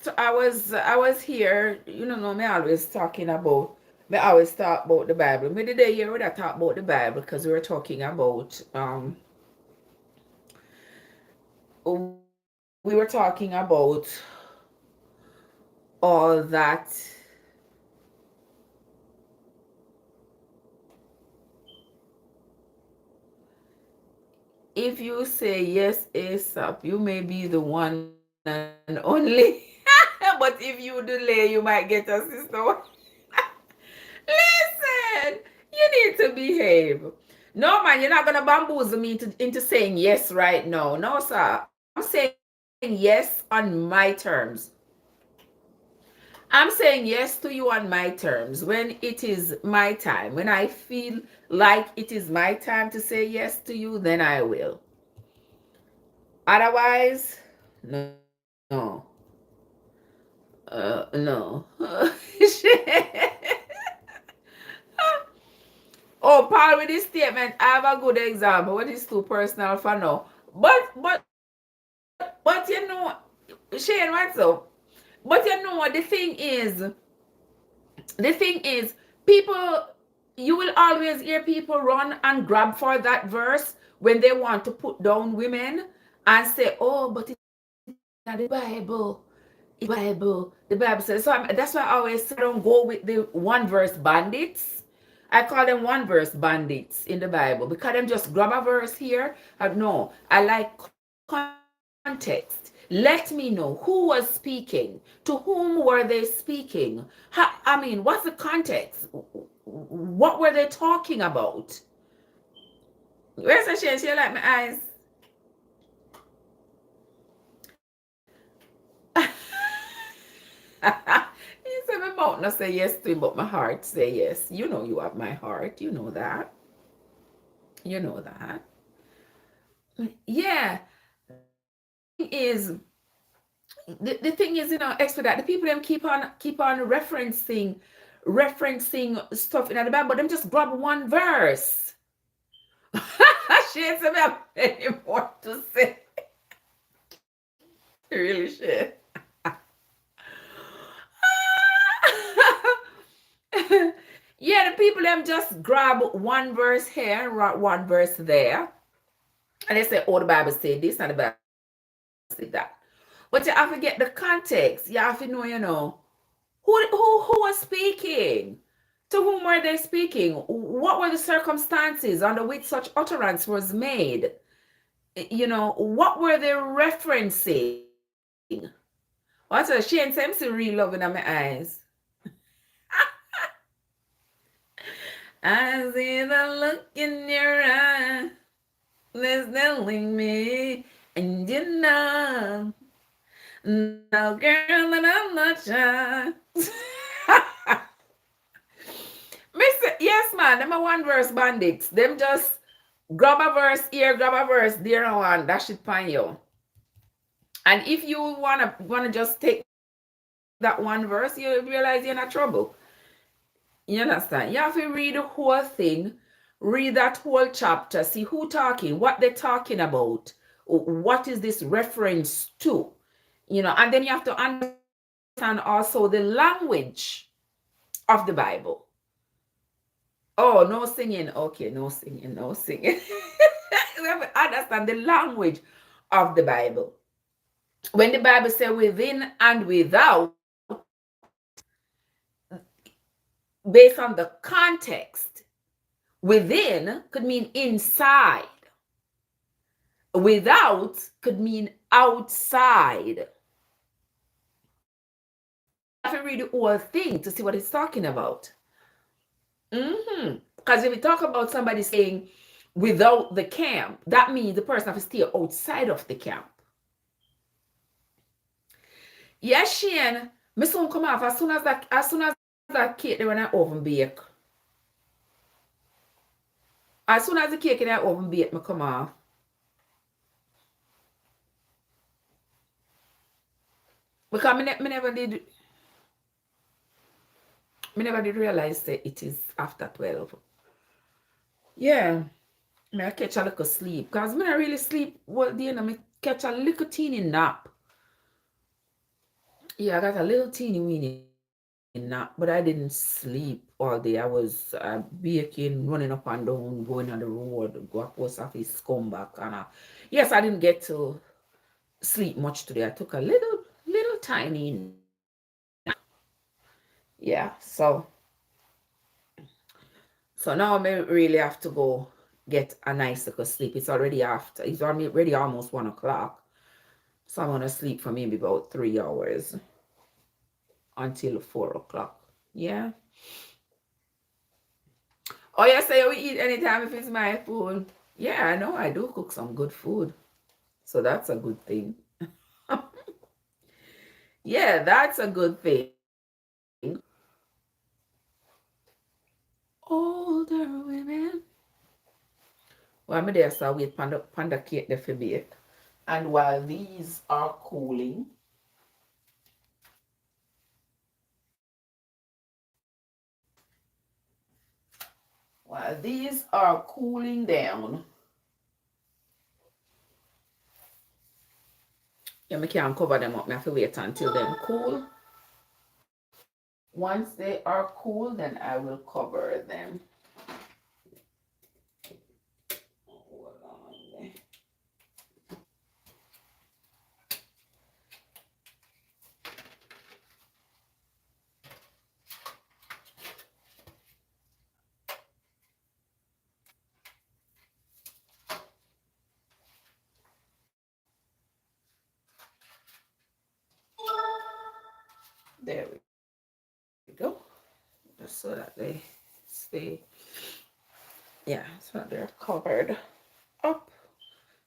here, you know, me always talking about, me always talk about the Bible. Me the day here when I talk about the Bible because we were talking about we were talking about all that if you say yes ASAP, you may be the one and only. But if you delay, you might get a sister. Listen, you need to behave. No, man, you're not going to bamboozle me into saying yes right now. No, sir. I'm saying yes on my terms. I'm saying yes to you on my terms. When it is my time, when I feel like it is my time to say yes to you, then I will. Otherwise, no. No. Oh, Paul, with this statement, I have a good example. What is too personal for now? But you know, Shane, what's up? But you know what the thing is, people, you will always hear people run and grab for that verse when they want to put down women and say, oh, but it's not the Bible. It's the Bible says. So that's why I always say don't go with the one verse bandits. I call them one verse bandits in the Bible because them just grab a verse here. No, I like context. Let me know who was speaking, to whom were they speaking. I mean, what's the context? What were they talking about? Where's the shade? She like my eyes. He said my mouth not say yes to him, but my heart say yes. You know you have my heart. You know that. You know that. Yeah. Is the thing is, you know, expedite the people them keep on referencing stuff in the Bible, but them just grab one verse. She ain't say me have any more to say. Really shit. Yeah, the people them just grab one verse here, one verse there, and they say, "Oh, the Bible said this, and the Bible said that." But you have to get the context. You have to know, you know, who was speaking. To whom were they speaking? What were the circumstances under which such utterance was made? You know, what were they referencing? What's a Shane seems to real loving in my eyes. I see the look in your eye that's telling me, and you know, no girl, that I'm not shy. Mister, yes, man, them a one verse bandits. Them just grab a verse here, grab a verse there, and one dash it pan you. And if you wanna just take that one verse, you realize you're in trouble. You understand? You have to read the whole thing, read that whole chapter, see who talking, what they're talking about, what is this reference to, you know, and then you have to understand also the language of the Bible. Oh, no singing. Okay, no singing, no singing. We have to understand the language of the Bible. When the Bible says within and without, based on the context, Within could mean inside. Without could mean outside. You have to read the whole thing to see what it's talking about. Because if we talk about somebody saying without the camp, that means the person has to stay outside of the camp. Yes, Shane, my son come off as soon as that cake they when I oven bake. As soon as the cake in that oven bake, me come off. Because me never did realize that it is after 12. Yeah. I catch a little sleep. Because I don't really sleep all day and I catch a little teeny nap. Yeah, I got a little teeny weeny nap, but I didn't sleep all day. I was baking, running up and down, going on the road, go up post office, come back. And yes, I didn't get to sleep much today. I took a little tiny nap. Yeah, so now I really have to go get a nice little sleep. It's already almost 1 o'clock. So I'm gonna sleep for maybe about 3 hours until 4 o'clock. Yeah. Oh, you say we eat anytime if it's my food. Yeah, I know I do cook some good food. So that's a good thing. Yeah, that's a good thing. Older women. Well, I'm there, so I wait panda cake there for bake. And while these are cooling, down, yeah, I can't cover them up. I have to wait until them cool. Once they are cool, then I will cover them. Hold on. There we go. Just so that they stay. Yeah, so they're covered up.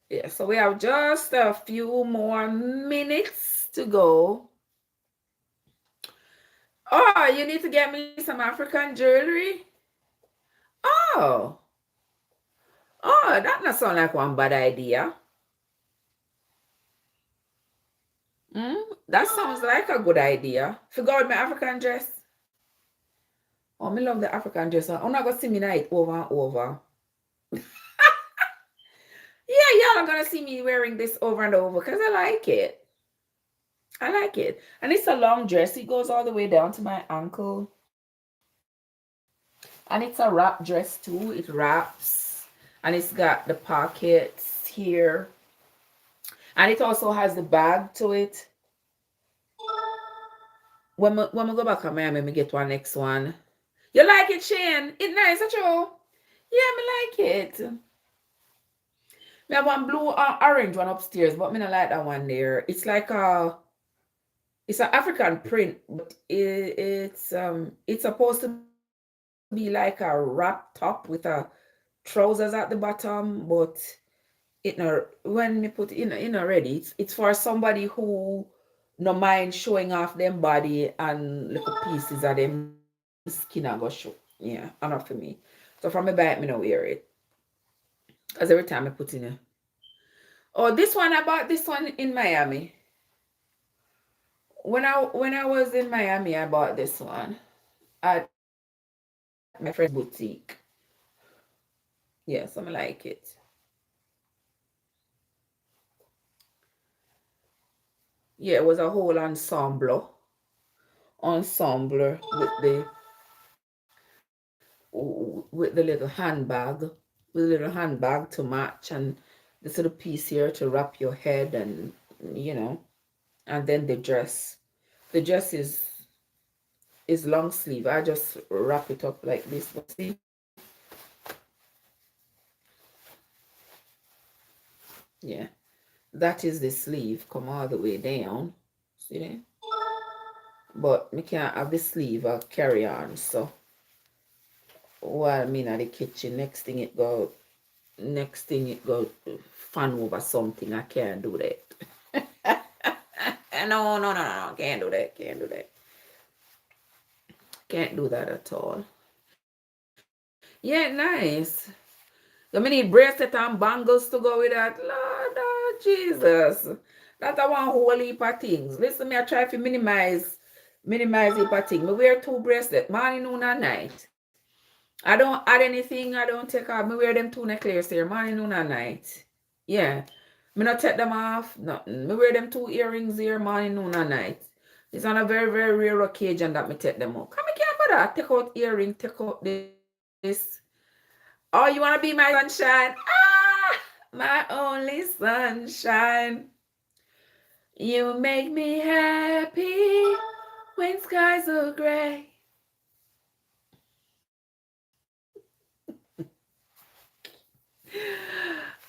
Yeah, so we have just a few more minutes to go. Oh, you need to get me some African jewelry? Oh, that not sound like one bad idea. That sounds like a good idea. Forgot my African dress. Oh, me love the African dress. I'm not gonna see me night over and over. Yeah, y'all are gonna see me wearing this over and over because I like it. I like it. And it's a long dress. It goes all the way down to my ankle. And it's a wrap dress too. It wraps. And it's got the pockets here. And it also has the bag to it. When we go back to Miami, me get one next one. You like it, Shane? It's nice, actually. Yeah, me like it. We have one blue orange one upstairs, but me not like that one there. It's like it's an African print, but it's supposed to be like a wrap top with a trousers at the bottom, but when me put it in already, it's for somebody who no mind showing off them body and little pieces of them skin I go show. Yeah, enough for me. So from me buy it, me no wear it. Because every time I put in it. Oh, this one, I bought this one in Miami. When I was in Miami, I bought this one at my friend's boutique. Yes, I like it. Yeah, it was a whole ensemble with the little handbag, to match, and this little piece here to wrap your head, and and then the dress. The dress is long sleeve. I just wrap it up like this. But see, Yeah. That is the sleeve. Come all the way down. See that? But me can't have the sleeve or carry on. So while me in the kitchen, next thing it go fan over something. I can't do that. No. Can't do that. Can't do that at all. Yeah, nice. You need bracelet and bangles to go with that. Lord oh, Jesus. That's a one whole heap of things. Listen, me I try to minimize heap of things. Me wear 2 bracelets, morning, noon, and night. I don't add anything. I don't take off. Me wear them 2 necklaces here, morning, noon, and night. Yeah. Me not take them off. Nothing. Me wear them 2 earrings here, morning, noon, and night. It's on a very, very rare occasion that me take them off. Come me can't bother. Take out earring, take out this. Oh, you want to be my sunshine? Ah, my only sunshine. You make me happy when skies are gray.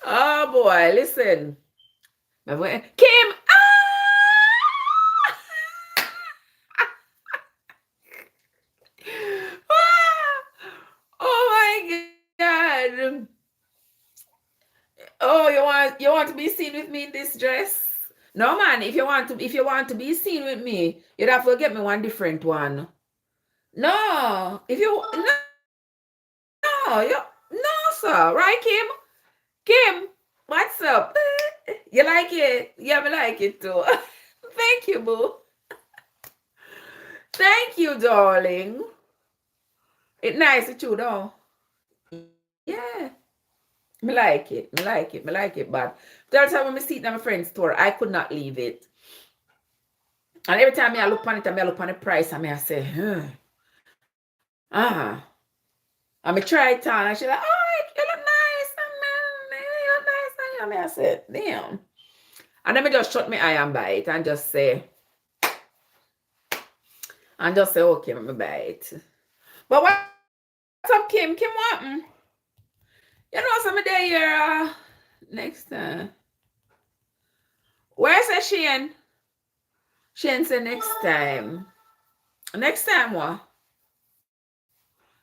Oh boy, listen. Kim! Oh my God. Oh, you want to be seen with me in this dress? No man, if you want to be seen with me, you'd have to get me one different one. No, if you no sir, right Kim? Kim, what's up? You like it? Yeah, I like it too. Thank you, boo. Thank you, darling. It's nice with you though. Yeah. Me like it. But the time when I see it at my friend's store, I could not leave it. And every time I look on it and I look on the price and I say, And I try it on and she's like, oh, you look nice. You look nice. And I said, damn. And then I just shut my eye and buy it and just say, okay, let me buy it. But what's up, Kim? Kim, what? You know, some day here next time. Where's that Shane? Shane said next time. Next time what?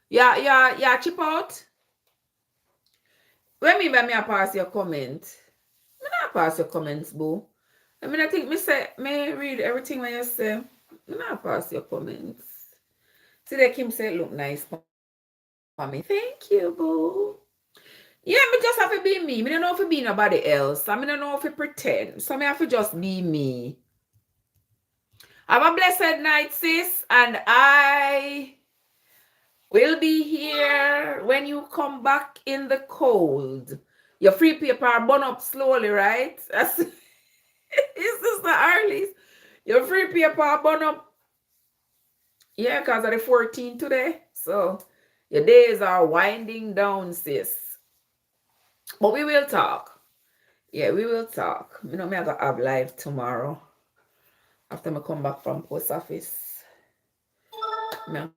Yeah, chip out. When me I pass your comment. Me not pass your comments, boo. I mean, I think me read everything when you say. Me not pass your comments. See that Kim said look nice for me. Thank you, boo. Yeah, me just have to be me. Me don't know if it be nobody else. I mean, I don't know if it pretend. So me have to just be me. Have a blessed night, sis. And I will be here when you come back in the cold. Your free paper burn up slowly, right? Is this the earliest? Your free paper burn up. Yeah, because of the 14th today. So your days are winding down, sis. But we will talk. Yeah, we will talk. You know, me I got have live tomorrow. After I come back from post office. Me I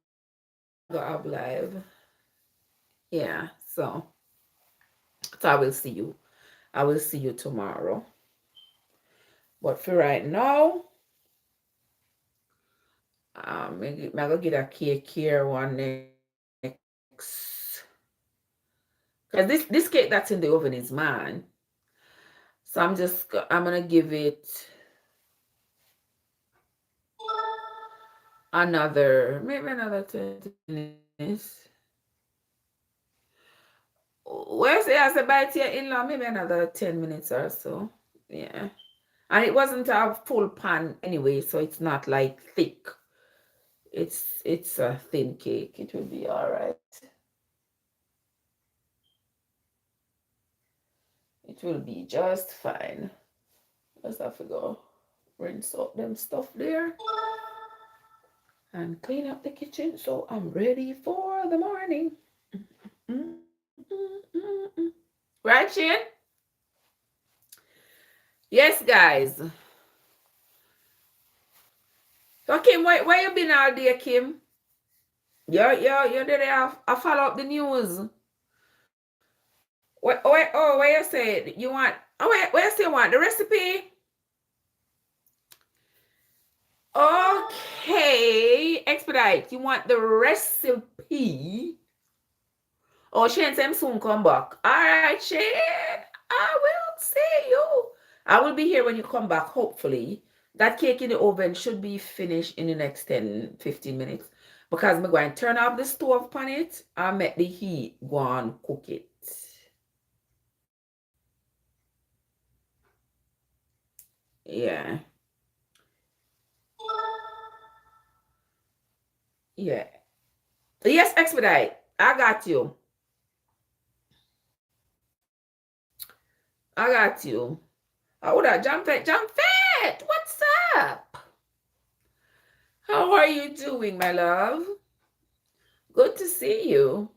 got have live. Yeah, so I will see you. I will see you tomorrow. But for right now, I'm gonna get a cake here one next. Because this cake that's in the oven is mine. So I'm gonna give it maybe another 20 minutes. Where's it as a bite here in-law? Maybe another 10 minutes or so. Yeah. And it wasn't a full pan anyway, so it's not like thick. It's a thin cake. It will be all right. It will be just fine. Just have to go rinse up them stuff there and clean up the kitchen so I'm ready for the morning. Right, Shane? Yes, guys. So, Kim, where you been all day, Kim? You did I follow up the news. Where you say you want? Where you say you want the recipe? Okay, expedite. You want the recipe? Oh, Shane said soon come back. All right, Shane. I will see you. I will be here when you come back, hopefully. That cake in the oven should be finished in the next 10, 15 minutes. Because I'm going to turn off the stove on it and make the heat go on cook it. Yeah. Yeah. Yes, expedite. I got you. I got you. Hold on, jump fit, jump fit. What's up? How are you doing, my love? Good to see you.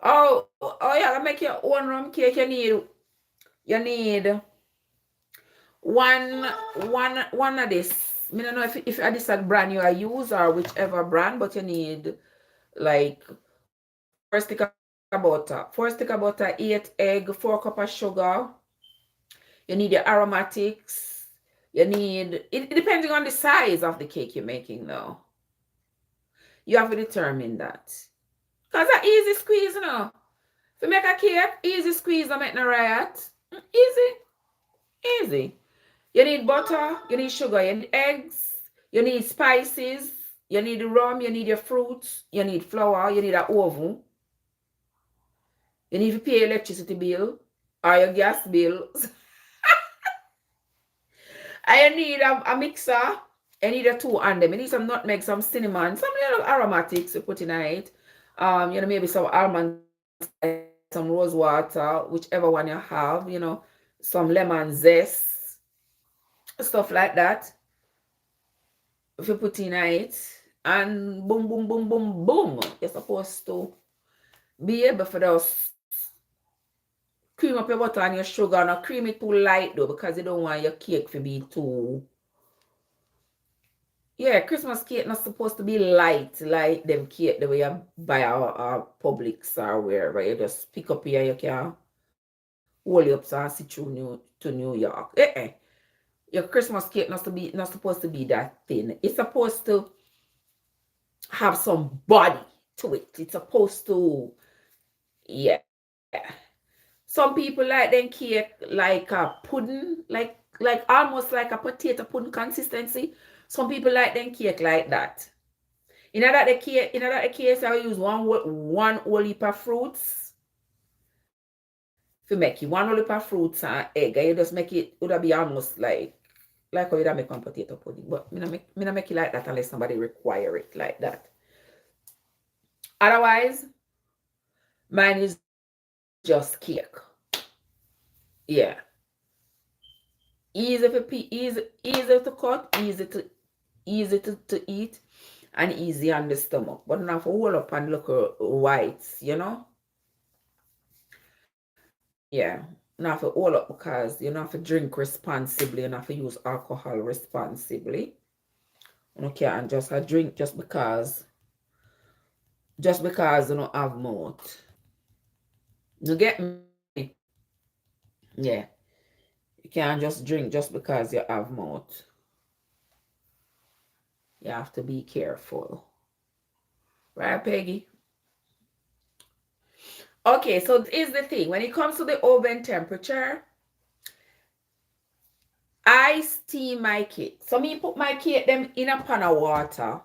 Oh yeah, make your own rum cake. You need one of this. I don't know if this a brand you use or whichever brand, but you need like 4 stick of butter, 4 stick of butter, 8 egg, 4 cup of sugar. You need your aromatics. You need it depending on the size of the cake you're making now. You have to determine that. Because an easy squeeze, you know. If you make a cake, easy squeeze, don't make no riot. Easy. Easy. You need butter, you need sugar, you need eggs, you need spices, you need rum, you need your fruits, you need flour, you need an oven. You need to pay your electricity bill or your gas bill. And you need a mixer. You need a two on them. You need some nutmeg, some cinnamon, some little aromatics to put in it. Maybe some almond, some rose water, whichever one you have, some lemon zest, stuff like that. If you put in it, and boom, boom, boom, boom, boom, you're supposed to be able for those cream up your butter and your sugar. Not cream it too light though, because you don't want your cake to be too. Yeah, Christmas cake not supposed to be light like them cake the way you buy our Publix or wherever. You just pick up here, you can hold it up so I see through to New York. Your Christmas cake not supposed to be that thin. It's supposed to have some body to it. It's supposed to, yeah. Some people like them cake like a pudding, like almost like a potato pudding consistency. Some people like them cake like that. In that the case, I will use one whole heap of fruits. If you make it one whole heap of fruits and egg, and you just make it would be almost like how you make on potato pudding. But me not make it like that unless somebody require it like that. Otherwise, mine is just cake. Yeah. Easy to cut, easy to eat, and easy on the stomach. But not for hold up and look whites, Yeah. Not for hold up because you have to drink responsibly, you have to use alcohol responsibly. You can't just drink just because you don't have mouth. You get me? Yeah. You can't just drink just because you have mouth. You have to be careful. Right, Peggy? Okay, so this is the thing. When it comes to the oven temperature, I steam my cake. So me put my cake them in a pan of water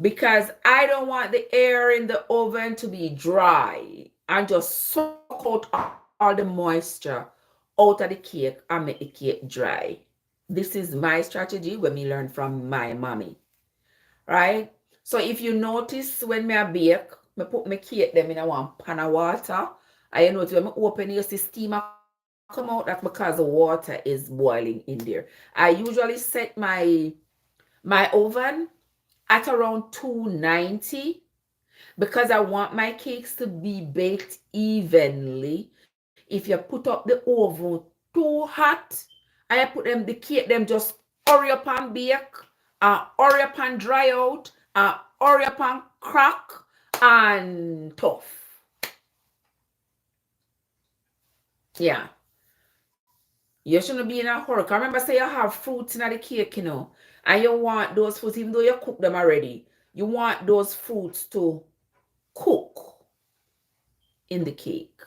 because I don't want the air in the oven to be dry and just suck out all the moisture out of the cake and make the cake dry. This is my strategy when me learn from my mommy, right? So if you notice when me a bake, me put my cake them in a one pan of water, and you notice when I open you see steam come out, that's because the water is boiling in there. I usually set my oven at around 290 because I want my cakes to be baked evenly. If you put up the oven too hot, I put the cake them just hurry up and bake, hurry up and dry out, hurry up and crack, and tough. Yeah. You shouldn't be in a hurry. Remember, say you have fruits in the cake, and you want those fruits, even though you cook them already, you want those fruits to cook in the cake.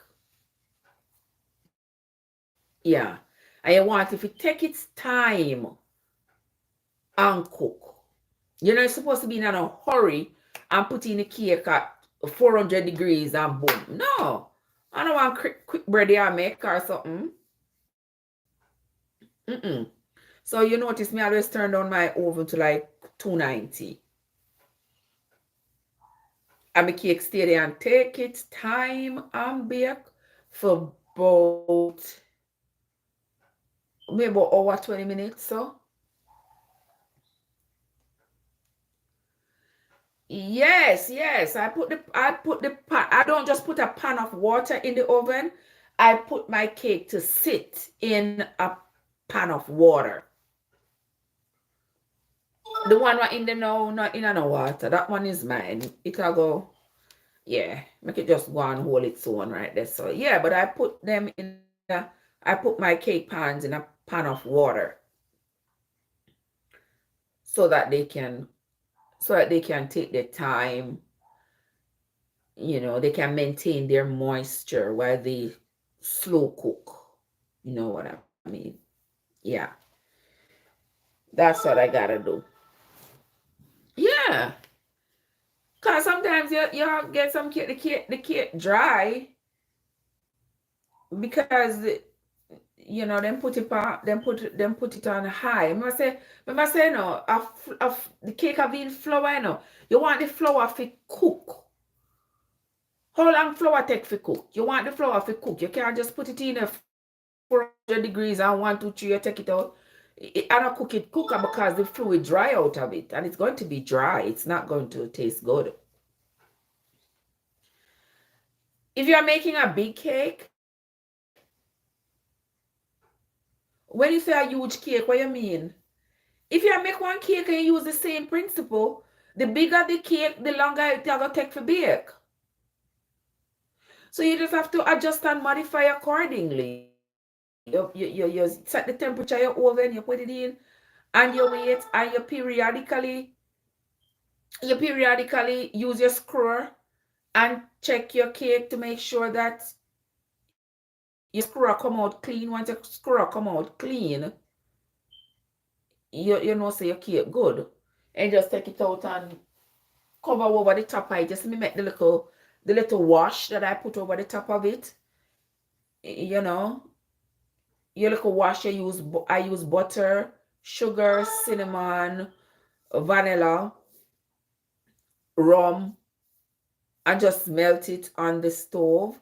Yeah. And you want if it take its time and cook. You're not supposed to be in a hurry and put in the cake at 400 degrees and boom. No. I don't want quick bread I make or something. So you notice me always turn down my oven to like 290. And my cake stay there and take its time and bake for about maybe about hour 20 minutes. So yes, I put the pan. I don't just put a pan of water in the oven. I put my cake to sit in a pan of water. The one right in the now, not in no water. That one is mine. It'll go, yeah, make it just go and hold its own right there. So yeah, but I put them I put my cake pans in a pan of water so that they can take their time. They can maintain their moisture while they slow cook. You know what I mean? Yeah. That's what I gotta do. Yeah. Cause sometimes you get some cake, the cake dry because them put it on high. Remember say no, the cake have been flour, you want the flour to cook. How long flour take for cook? You want the flour to cook. You can't just put it in a 400 degrees and 1, 2, 3, you take it out. I don't cook it because the fluid dry out of it, and it's going to be dry. It's not going to taste good. If you're making a big cake, when you say a huge cake, what you mean? If you make one cake and you use the same principle, the bigger the cake, the longer it will take for bake. So you just have to adjust and modify accordingly. You set the temperature of your oven, you put it in, and you wait, and you periodically use your screw and check your cake to make sure that your screw come out clean. Once your screw come out clean, you know say your cake good. And just take it out and cover over the top of it. Just make the little wash that I put over the top of it. Your little wash I use butter, sugar, cinnamon, vanilla, rum, and just melt it on the stove.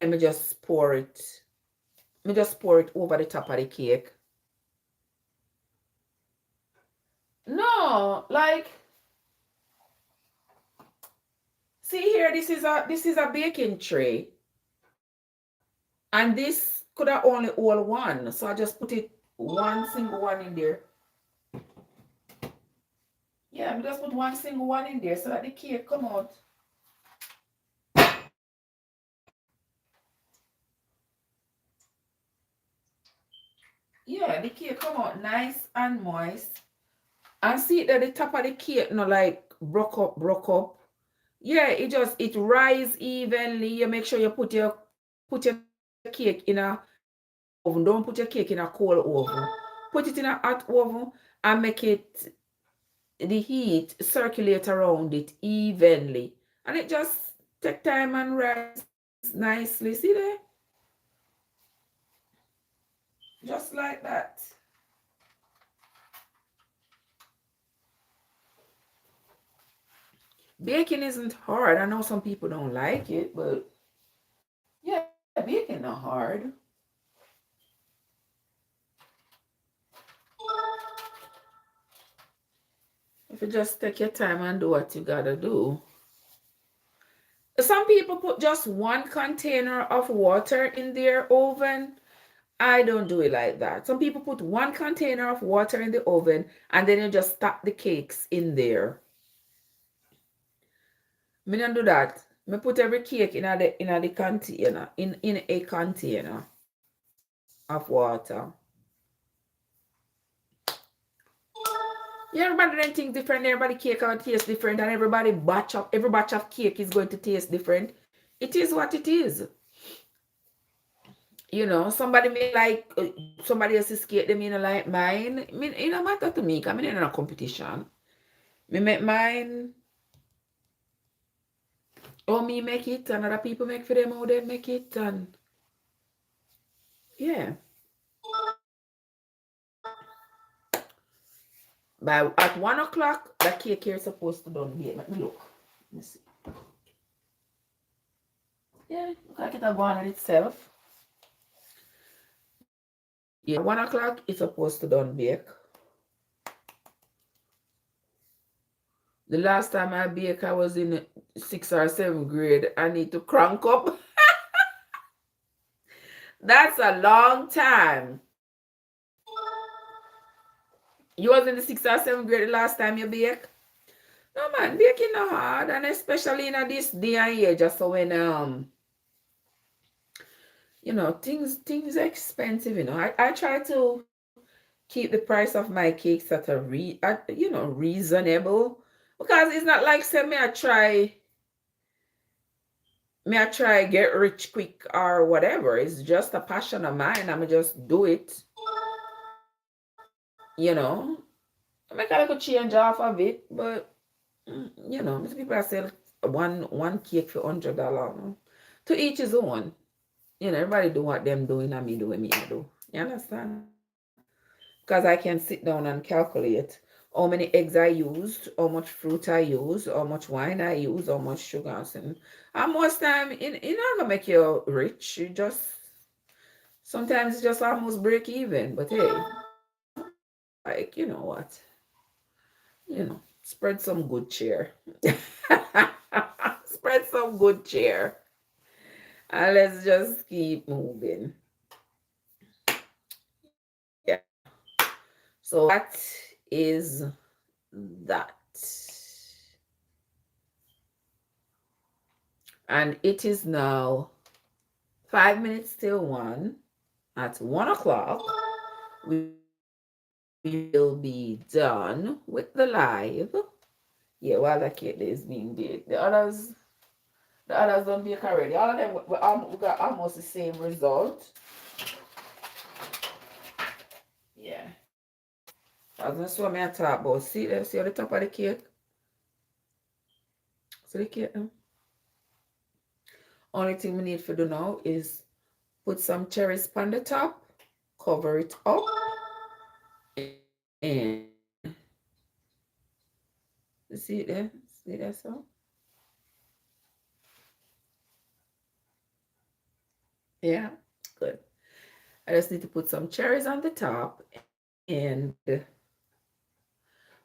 Let me just pour it. Let me just pour it over the top of the cake. No, like, see here, this is a baking tray. And this could have only hold one. So I just put it one single one in there. Yeah, I just put one single one in there so that the cake come out. Yeah, the cake come out nice and moist. And see that the top of the cake like broke up. Yeah, it rise evenly. You make sure you put your cake in a oven. Don't put your cake in a cold oven. Put it in a hot oven and make it the heat circulate around it evenly. And it just take time and rise nicely. See there? Just like that. Baking isn't hard. I know some people don't like it, but yeah, baking not hard. If you just take your time and do what you gotta do. Some people put just one container of water in their oven. I don't do it like that. Some people put one container of water in the oven and then you just stack the cakes in there. Me don't do that. Me put every cake in the container, in a container of water. Yeah, everybody then think different. Everybody cake will taste different, and every batch of cake is going to taste different. It is what it is. Somebody may like somebody else's cake, they may not like mine. I mean, it don't matter to me, because I'm in a competition. Me make mine, or me make it, and other people make for them how they make it, and yeah. At 1 o'clock, that cake here is supposed to done be. Let me look. Let me see. Yeah, look like it'll go on itself. Yeah, 1 o'clock it's supposed to done bake. The last time I bake, I was in 6th or 7th grade. I need to crank up. That's a long time. You was in the 6th or 7th grade the last time you bake? No man, baking not hard, and especially in this day and age, just so when things are expensive. I try to keep the price of my cakes at a reasonable, because it's not like say me I try get rich quick or whatever. It's just a passion of mine. I'ma just do it. I make a little change off of it, but these people that sell one cake for $100. To each his own. Everybody do what them doing and me do what me I do. You understand? Because I can sit down and calculate how many eggs I used, how much fruit I use, how much wine I use, how much sugar and most time it not gonna make you rich. Sometimes it's just almost break even. But hey, like you know what? Spread some good cheer. Spread some good cheer. And let's just keep moving. Yeah. So that is that. And it is now 5 minutes till 1. At 1 o'clock, we will be done with the live. Yeah, while that cake is being baked. The others don't bake already. All of them, we got almost the same result. Yeah. I was going to show me a top about. See on the top of the cake? See the cake? Only thing we need to do now is put some cherries on the top, cover it up, and you see it there? See that so? Yeah, good. I just need to put some cherries on the top and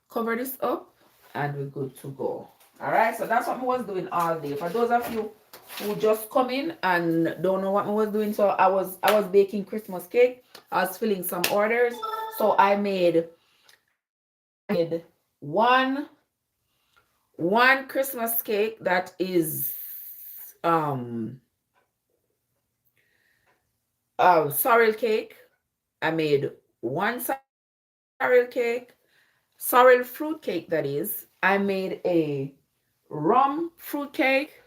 cover this up, and we're good to go. All right, so that's what I was doing all day. For those of you who just come in and don't know what I was doing, so I was baking Christmas cake. I was filling some orders, so I made one Christmas cake that is sorrel cake. I made one sorrel cake, sorrel fruit cake that is. I made a rum fruit cake,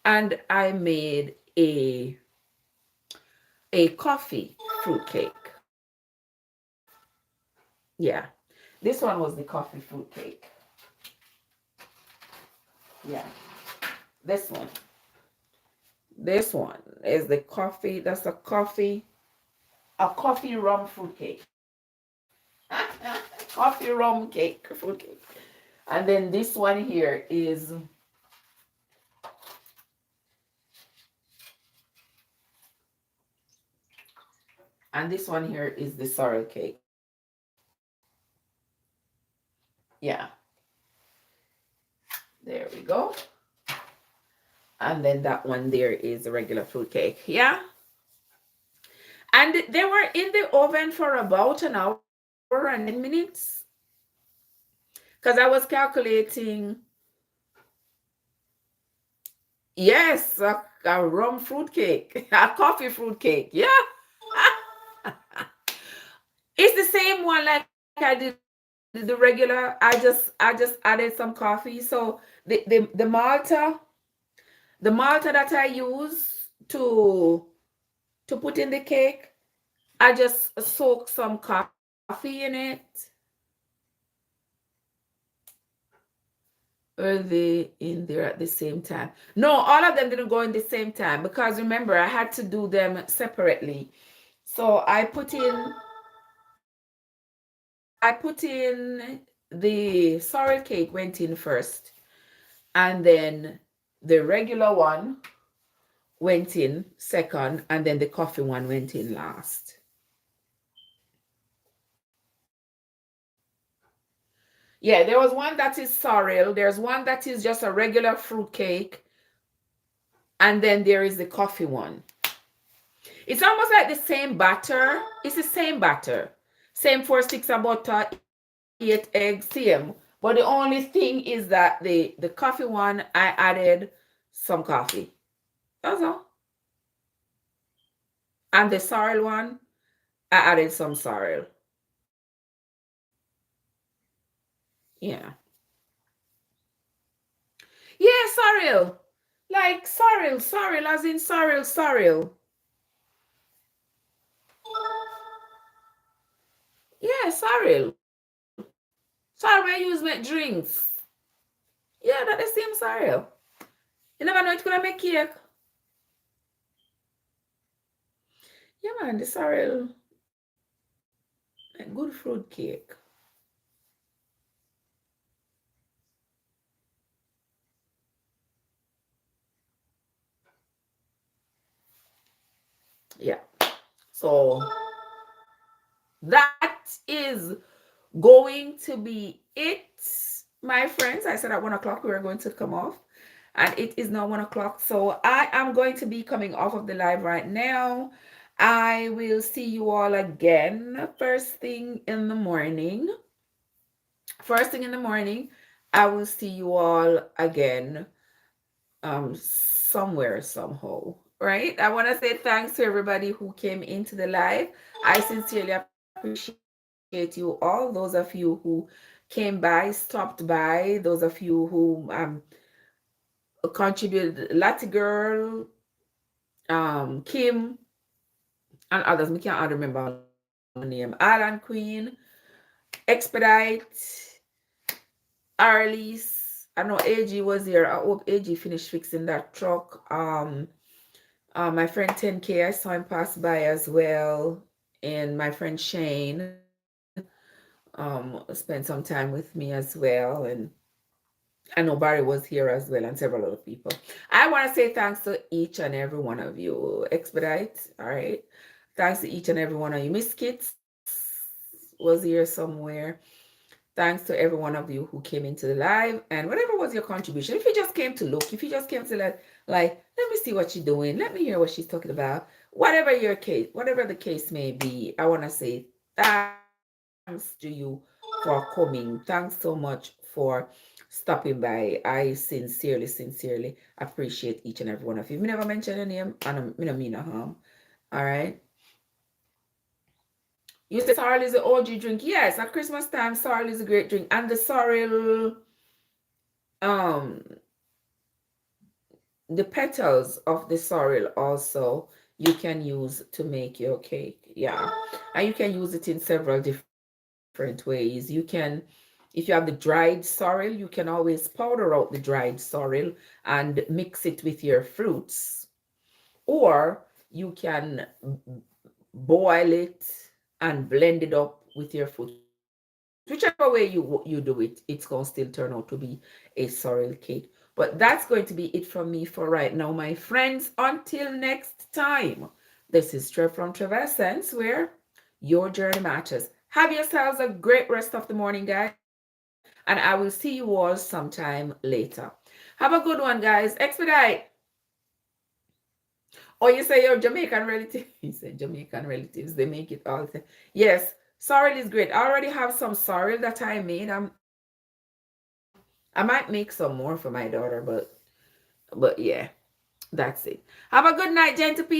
and I made a coffee fruit cake. Yeah, this one was the coffee fruit cake. Yeah, this one is the coffee. That's a coffee rum fruit cake. Coffee rum cake, fruit cake. And then this one here is the sorrel cake. Yeah. There we go. And then that one there is a regular fruit cake. Yeah. And they were in the oven for about an hour and 10 minutes. Because I was calculating Yes, a rum fruit cake, a coffee fruit cake. Yeah. It's the same one like I did the regular. I just added some coffee. So the malta that I use to put in the cake, I just soak some coffee in it. Or they in there at the same time? No, all of them didn't go in the same time because remember I had to do them separately. So I put in the sorrel cake went in first, and then the regular one went in second, and then the coffee one went in last. Yeah, there was one that is sorrel, there's one that is just a regular fruit cake, and then there is the coffee one. It's almost like the same batter. It's the same batter. Same 4 sticks of butter, 8 eggs, same. But the only thing is that the coffee one, I added some coffee. That's all. And the sorrel one, I added some sorrel. Yeah. Yeah, sorrel. Like sorrel, sorrel, as in sorrel, sorrel. Yeah, sorrel. Sorrel where you use make drinks. Yeah, that the same sorrel. You never know it could make cake. Yeah, man, the sorrel, like good fruit cake. Yeah. So that is going to be it, my friends. I said at 1 o'clock we were going to come off, and it is now 1 o'clock. So I am going to be coming off of the live right now. I will see you all again first thing in the morning. First thing in the morning, I will see you all again somewhere somehow, right? I want to say thanks to everybody who came into the live. I sincerely appreciate you all, those of you who came by, stopped by, those of you who contributed, Lati Girl, Kim, and others. Me can't remember all the name. Alan Queen, Expedite, Arlies. I know AG was here. I hope AG finished fixing that truck. My friend 10K, I saw him pass by as well. And my friend Shane spent some time with me as well. And I know Barry was here as well, and several other people. I want to say thanks to each and every one of you. Expedite, all right. Thanks to each and every one of you. Miss Kits was here somewhere. Thanks to every one of you who came into the live, and whatever was your contribution. If you just came to look, if you just came to like, let me see what she's doing, let me hear what she's talking about. Whatever your case, whatever the case may be, I want to say thanks to you for coming. Thanks so much for stopping by. I sincerely appreciate each and every one of you. Me never mention your name, and I don't mean no harm. All right. You say sorrel is the OG drink. Yes, at Christmas time, sorrel is a great drink. And the sorrel, um, the petals of the sorrel also you can use to make your cake. Yeah. And you can use it in several different ways. You can, if you have the dried sorrel, you can always powder out the dried sorrel and mix it with your fruits. Or you can boil it and blend it up with your food. Whichever way you do it's going to still turn out to be a sorrel cake. But that's going to be it from me for right now, my friends. Until next time, this is Trev from Trevessence, where your journey matches. Have yourselves a great rest of the morning, guys, and I will see you all sometime later. Have a good one, guys. Expedite. Oh, you say your Jamaican relative? You said Jamaican relatives, they make it all the time. Yes, sorrel is great. I already have some sorrel that I made. I might make some more for my daughter, but yeah. That's it. Have a good night, gentle people.